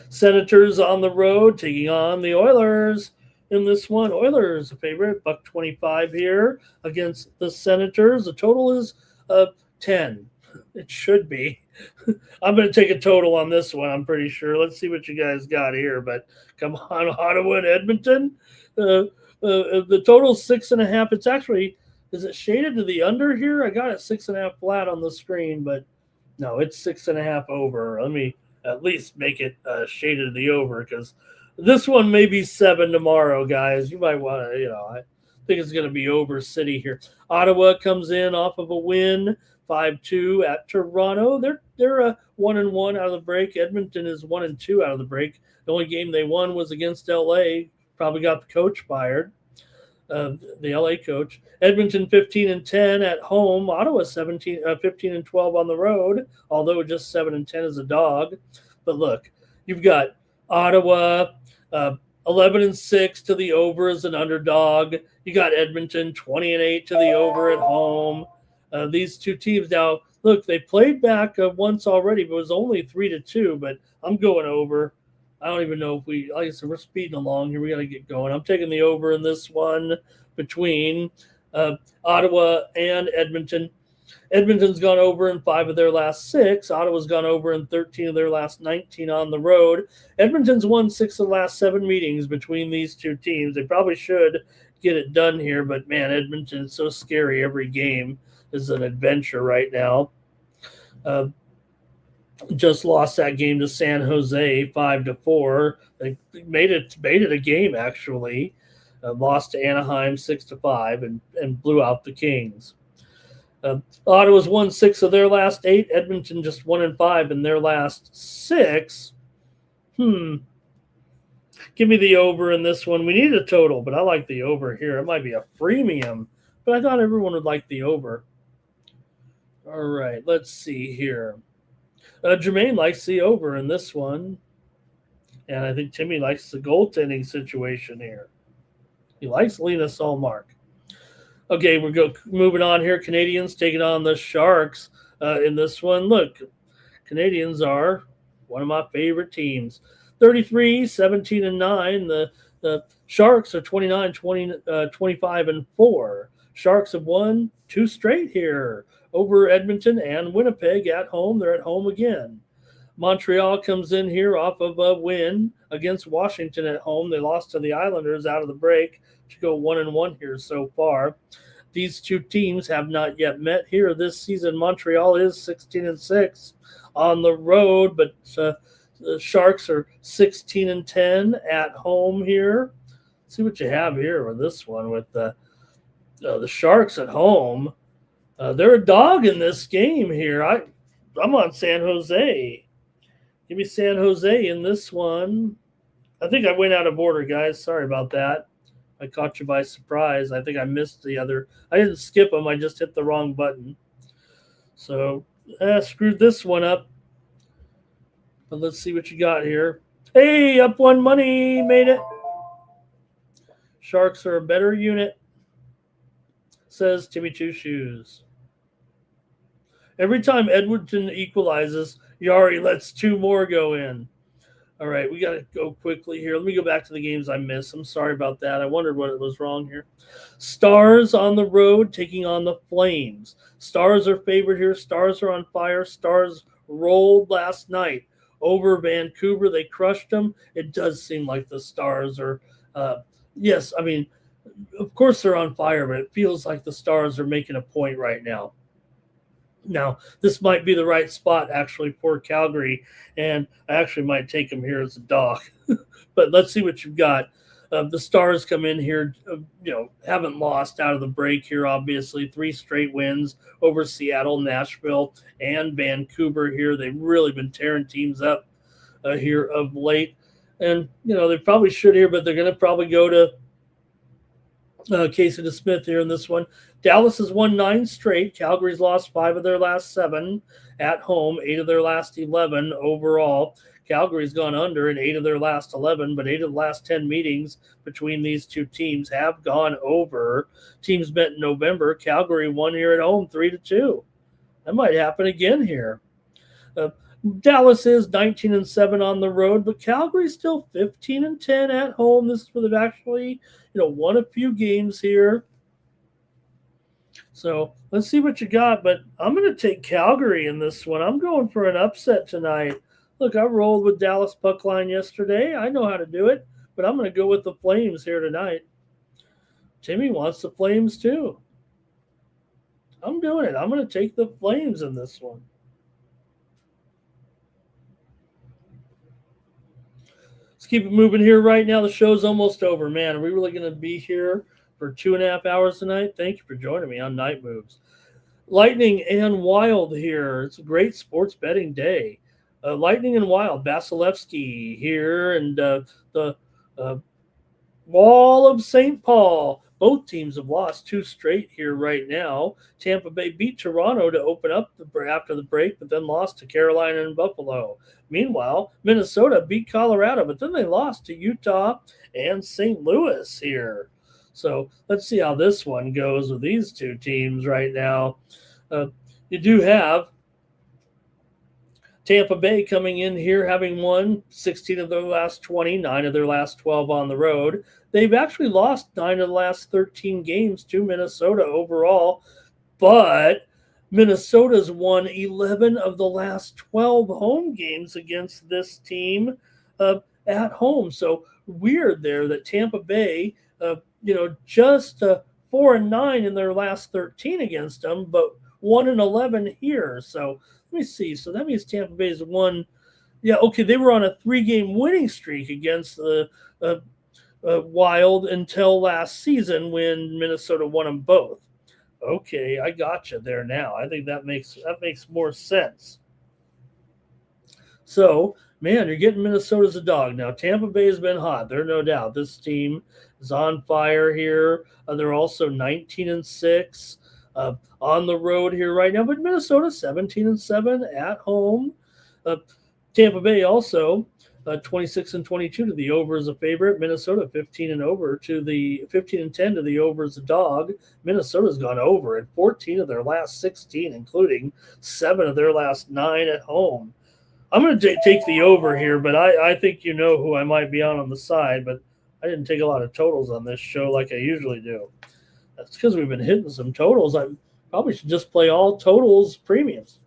Senators on the road taking on the Oilers in this one. Oilers a favorite, $1.25 here against the Senators. The total is 10. It should be. I'm going to take a total on this one, I'm pretty sure. Let's see what you guys got here. But come on, Ottawa and Edmonton. The total is 6.5. It's actually, is it shaded to the under here? I got it 6.5 flat on the screen, but no, it's 6.5 over. Let me at least make it shaded to the over, because this one may be 7 tomorrow, guys. You might want to, I think it's going to be over City here. Ottawa comes in off of a win, 5-2 at Toronto. They're 1-1 out of the break. Edmonton is 1-2 out of the break. The only game they won was against LA. Probably got the coach fired, the LA coach. Edmonton 15-10 at home. Ottawa 15-12 on the road, although just 7-10 as a dog. But look, you've got Ottawa 11-6 to the over as an underdog. You got Edmonton 20-8 to the over at home. These two teams now, look, they played back once already, but it was only 3-2. But I'm going over. I don't even know if like I said, we're speeding along here. We got to get going. I'm taking the over in this one between Ottawa and Edmonton. Edmonton's gone over in 5 of their last 6. Ottawa's gone over in 13 of their last 19 on the road. Edmonton's won 6 of the last 7 meetings between these two teams. They probably should get it done here, but man, Edmonton is so scary. Every game is an adventure right now. Just lost that game to San Jose 5-4. They made it a game actually. Lost to Anaheim 6-5 and blew out the Kings. Ottawa's won 6 of their last 8. Edmonton just 1-5 in their last 6. Give me the over in this one. We need a total, but I like the over here. It might be a freemium, but I thought everyone would like the over. All right, let's see here. Jermaine likes the over in this one, and I think Timmy likes the goaltending situation here. He likes Linus Ullmark. Okay, we're moving on here. Canadians taking on the Sharks in this one. Look, Canadians are one of my favorite teams. 33-17-9. The Sharks are 25-4. Sharks have won 2 straight here over Edmonton and Winnipeg at home. They're at home again. Montreal comes in here off of a win against Washington at home. They lost to the Islanders out of the break to go 1-1 here so far. These two teams have not yet met here this season. Montreal is 16-6 on the road, but the Sharks are 16-10 at home here. Let's see what you have here with this one with the Sharks at home. They're a dog in this game here. I'm on San Jose. Give me San Jose in this one. I think I went out of order, guys. Sorry about that. I caught you by surprise. I think I missed the other. I didn't skip them. I just hit the wrong button. So screwed this one up. But let's see what you got here. Hey, up 1 money. Made it. Sharks are a better unit, says Timmy Two Shoes. Every time Edmonton equalizes, Yari lets 2 more go in. All right, we got to go quickly here. Let me go back to the games I missed. I'm sorry about that. I wondered what was wrong here. Stars on the road taking on the Flames. Stars are favored here. Stars are on fire. Stars rolled last night over Vancouver. They crushed them. It does seem like the Stars are, yes, I mean, of course they're on fire, but it feels like the Stars are making a point right now. Now, this might be the right spot actually for Calgary, and I actually might take them here as a dog. But let's see what you've got. The Stars come in here, haven't lost out of the break here, obviously. 3 straight wins over Seattle, Nashville, and Vancouver here. They've really been tearing teams up here of late. And, they probably should here, but they're going to probably go to Casey DeSmith here in this one. Dallas has won 9 straight. Calgary's lost 5 of their last 7 at home, 8 of their last 11 overall. Calgary's gone under in 8 of their last 11, but 8 of the last 10 meetings between these two teams have gone over. Teams met in November. Calgary won here at home 3-2. That might happen again here. Dallas is 19-7 on the road, but Calgary's still 15-10 at home. This is where they've actually, won a few games here. So let's see what you got. But I'm going to take Calgary in this one. I'm going for an upset tonight. Look, I rolled with Dallas puck line yesterday. I know how to do it, but I'm going to go with the Flames here tonight. Timmy wants the Flames too. I'm doing it. I'm going to take the Flames in this one. Let's keep it moving here right now. The show's almost over. Man, are we really going to be here for 2.5 hours tonight? Thank you for joining me on Night Moves. Lightning and Wild here. It's a great sports betting day. Lightning and Wild, Vasilevsky here, and the Wall of St. Paul. Both teams have lost 2 straight here right now. Tampa Bay beat Toronto to open up after the break, but then lost to Carolina and Buffalo. Meanwhile, Minnesota beat Colorado, but then they lost to Utah and St. Louis here. So let's see how this one goes with these two teams right now. You do have Tampa Bay coming in here having won 16 of their last 20, 9 of their last 12 on the road. They've actually lost 9 of the last 13 games to Minnesota overall, but Minnesota's won 11 of the last 12 home games against this team at home. So weird there that Tampa Bay, just 4-9 in their last 13 against them, but 1-11 here. So let me see. So that means Tampa Bay's won. Yeah, okay. They were on a 3-game winning streak against the Wild until last season when Minnesota won them both. Okay, I got you there now. I think that makes more sense. So, man, you're getting Minnesota as a dog. Now, Tampa Bay has been hot. There's no doubt. This team is on fire here. They're also 19-6 on the road here right now. But Minnesota 17-7 at home. Tampa Bay also 26-22 to the over as a favorite. Minnesota 15-10 to the over as a dog. Minnesota's gone over in 14 of their last 16, including 7 of their last 9 at home. I'm going to take the over here, but I think you know who I might be on the side, but I didn't take a lot of totals on this show like I usually do. That's because we've been hitting some totals. I probably should just play all totals premiums.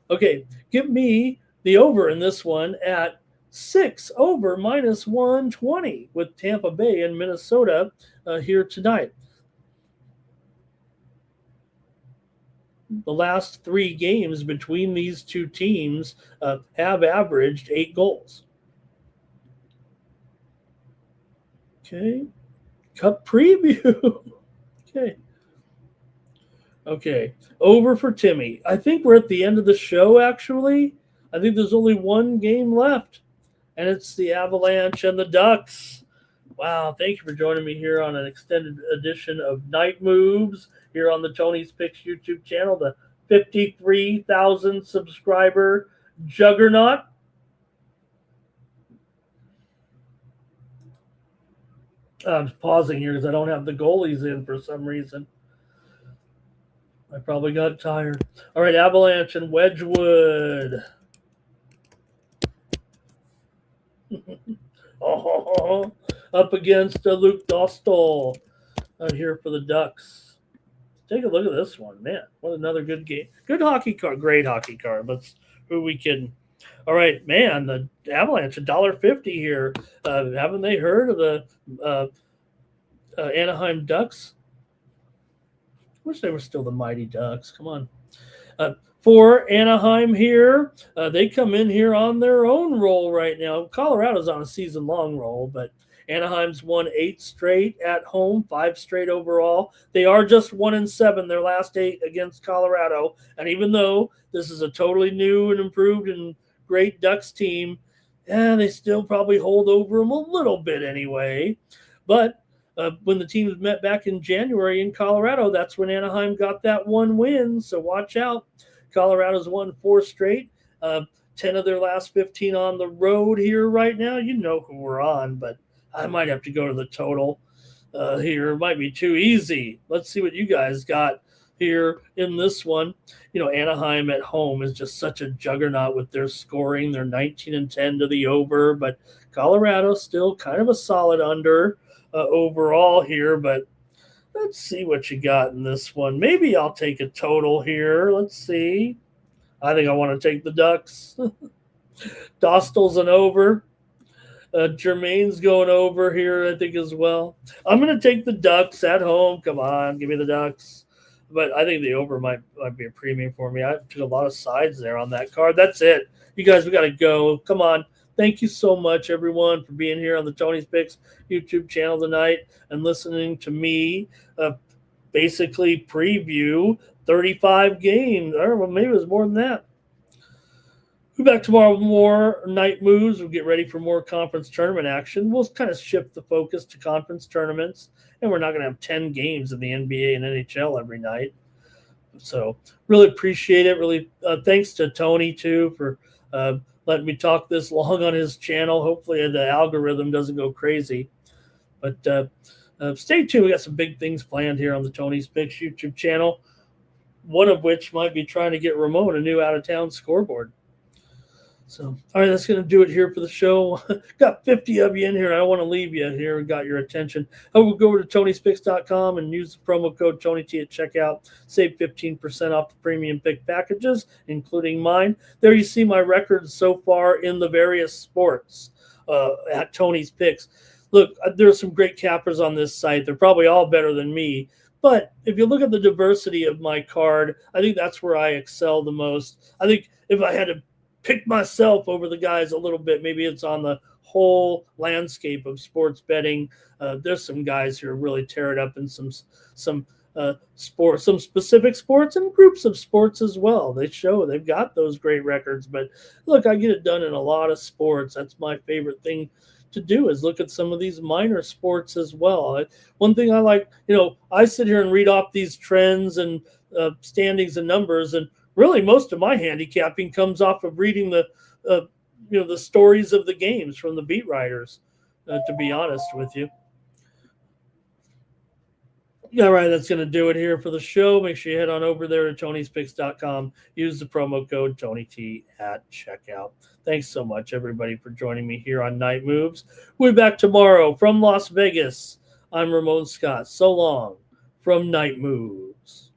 Okay, give me the over in this one at 6 over minus 120 with Tampa Bay and Minnesota here tonight. The last 3 games between these two teams have averaged 8 goals. Okay. Cup preview. Okay. Over for Timmy. I think we're at the end of the show, actually. I think there's only 1 game left, and it's the Avalanche and the Ducks. Wow. Thank you for joining me here on an extended edition of Night Moves here on the Tony's Picks YouTube channel, the 53,000 subscriber juggernaut. I'm pausing here because I don't have the goalies in for some reason. I probably got tired. All right, Avalanche and Wedgwood. Up against Luke Dostal here for the Ducks. Take a look at this one. Man, what another good game. Good hockey card. Great hockey card. Who we kidding? All right, man, the Avalanche, $1.50 here. Haven't they heard of the Anaheim Ducks? Wish they were still the Mighty Ducks. Come on. For Anaheim here, they come in here on their own roll right now. Colorado's on a season-long roll, but Anaheim's won 8 straight at home, 5 straight overall. They are just 1-7 their last 8 against Colorado. And even though this is a totally new and improved and great Ducks team, they still probably hold over them a little bit anyway. But when the teams met back in January in Colorado, that's when Anaheim got that 1 win. So watch out. Colorado's won 4 straight, 10 of their last 15 on the road here right now. You know who we're on, but I might have to go to the total here. It might be too easy. Let's see what you guys got here in this one. Anaheim at home is just such a juggernaut with their scoring. They're 19-10 to the over, but Colorado still kind of a solid under overall here, but let's see what you got in this one. Maybe I'll take a total here. Let's see. I think I want to take the Ducks. Dostal's an over. Jermaine's going over here, I think, as well. I'm going to take the Ducks at home. Come on, give me the Ducks. But I think the over might be a premium for me. I took a lot of sides there on that card. That's it. You guys, we got to go. Come on. Thank you so much, everyone, for being here on the Tony's Picks YouTube channel tonight and listening to me basically preview 35 games. Or well, maybe it was more than that. We'll be back tomorrow with more night moves. We'll get ready for more conference tournament action. We'll kind of shift the focus to conference tournaments, and we're not going to have 10 games in the NBA and NHL every night. So really appreciate it. Really thanks to Tony, too, for letting me talk this long on his channel. Hopefully the algorithm doesn't go crazy. But stay tuned. We got some big things planned here on the Tony's Picks YouTube channel, one of which might be trying to get Ramon a new out-of-town scoreboard. So, all right, that's going to do it here for the show. Got 50 of you in here. I don't want to leave you here and got your attention. I will go over to Tony'sPicks.com and use the promo code TonyT at checkout. Save 15% off the premium pick packages, including mine. There you see my records so far in the various sports at Tony's Picks. Look, there's some great cappers on this site. They're probably all better than me. But if you look at the diversity of my card, I think that's where I excel the most. I think if I had to pick myself over the guys a little bit, maybe it's on the whole landscape of sports betting. There's some guys who really tear it up in some sports, some specific sports and groups of sports as well. They've got those great records. But look, I get it done in a lot of sports. That's my favorite thing to do, is look at some of these minor sports as well. One thing I like, I sit here and read off these trends and standings and numbers, and really most of my handicapping comes off of reading the stories of the games from the beat writers, to be honest with you. All right, that's going to do it here for the show. Make sure you head on over there to Tony'sPicks.com. Use the promo code TonyT at checkout. Thanks so much, everybody, for joining me here on Night Moves. We'll be back tomorrow from Las Vegas. I'm Ramon Scott. So long from Night Moves.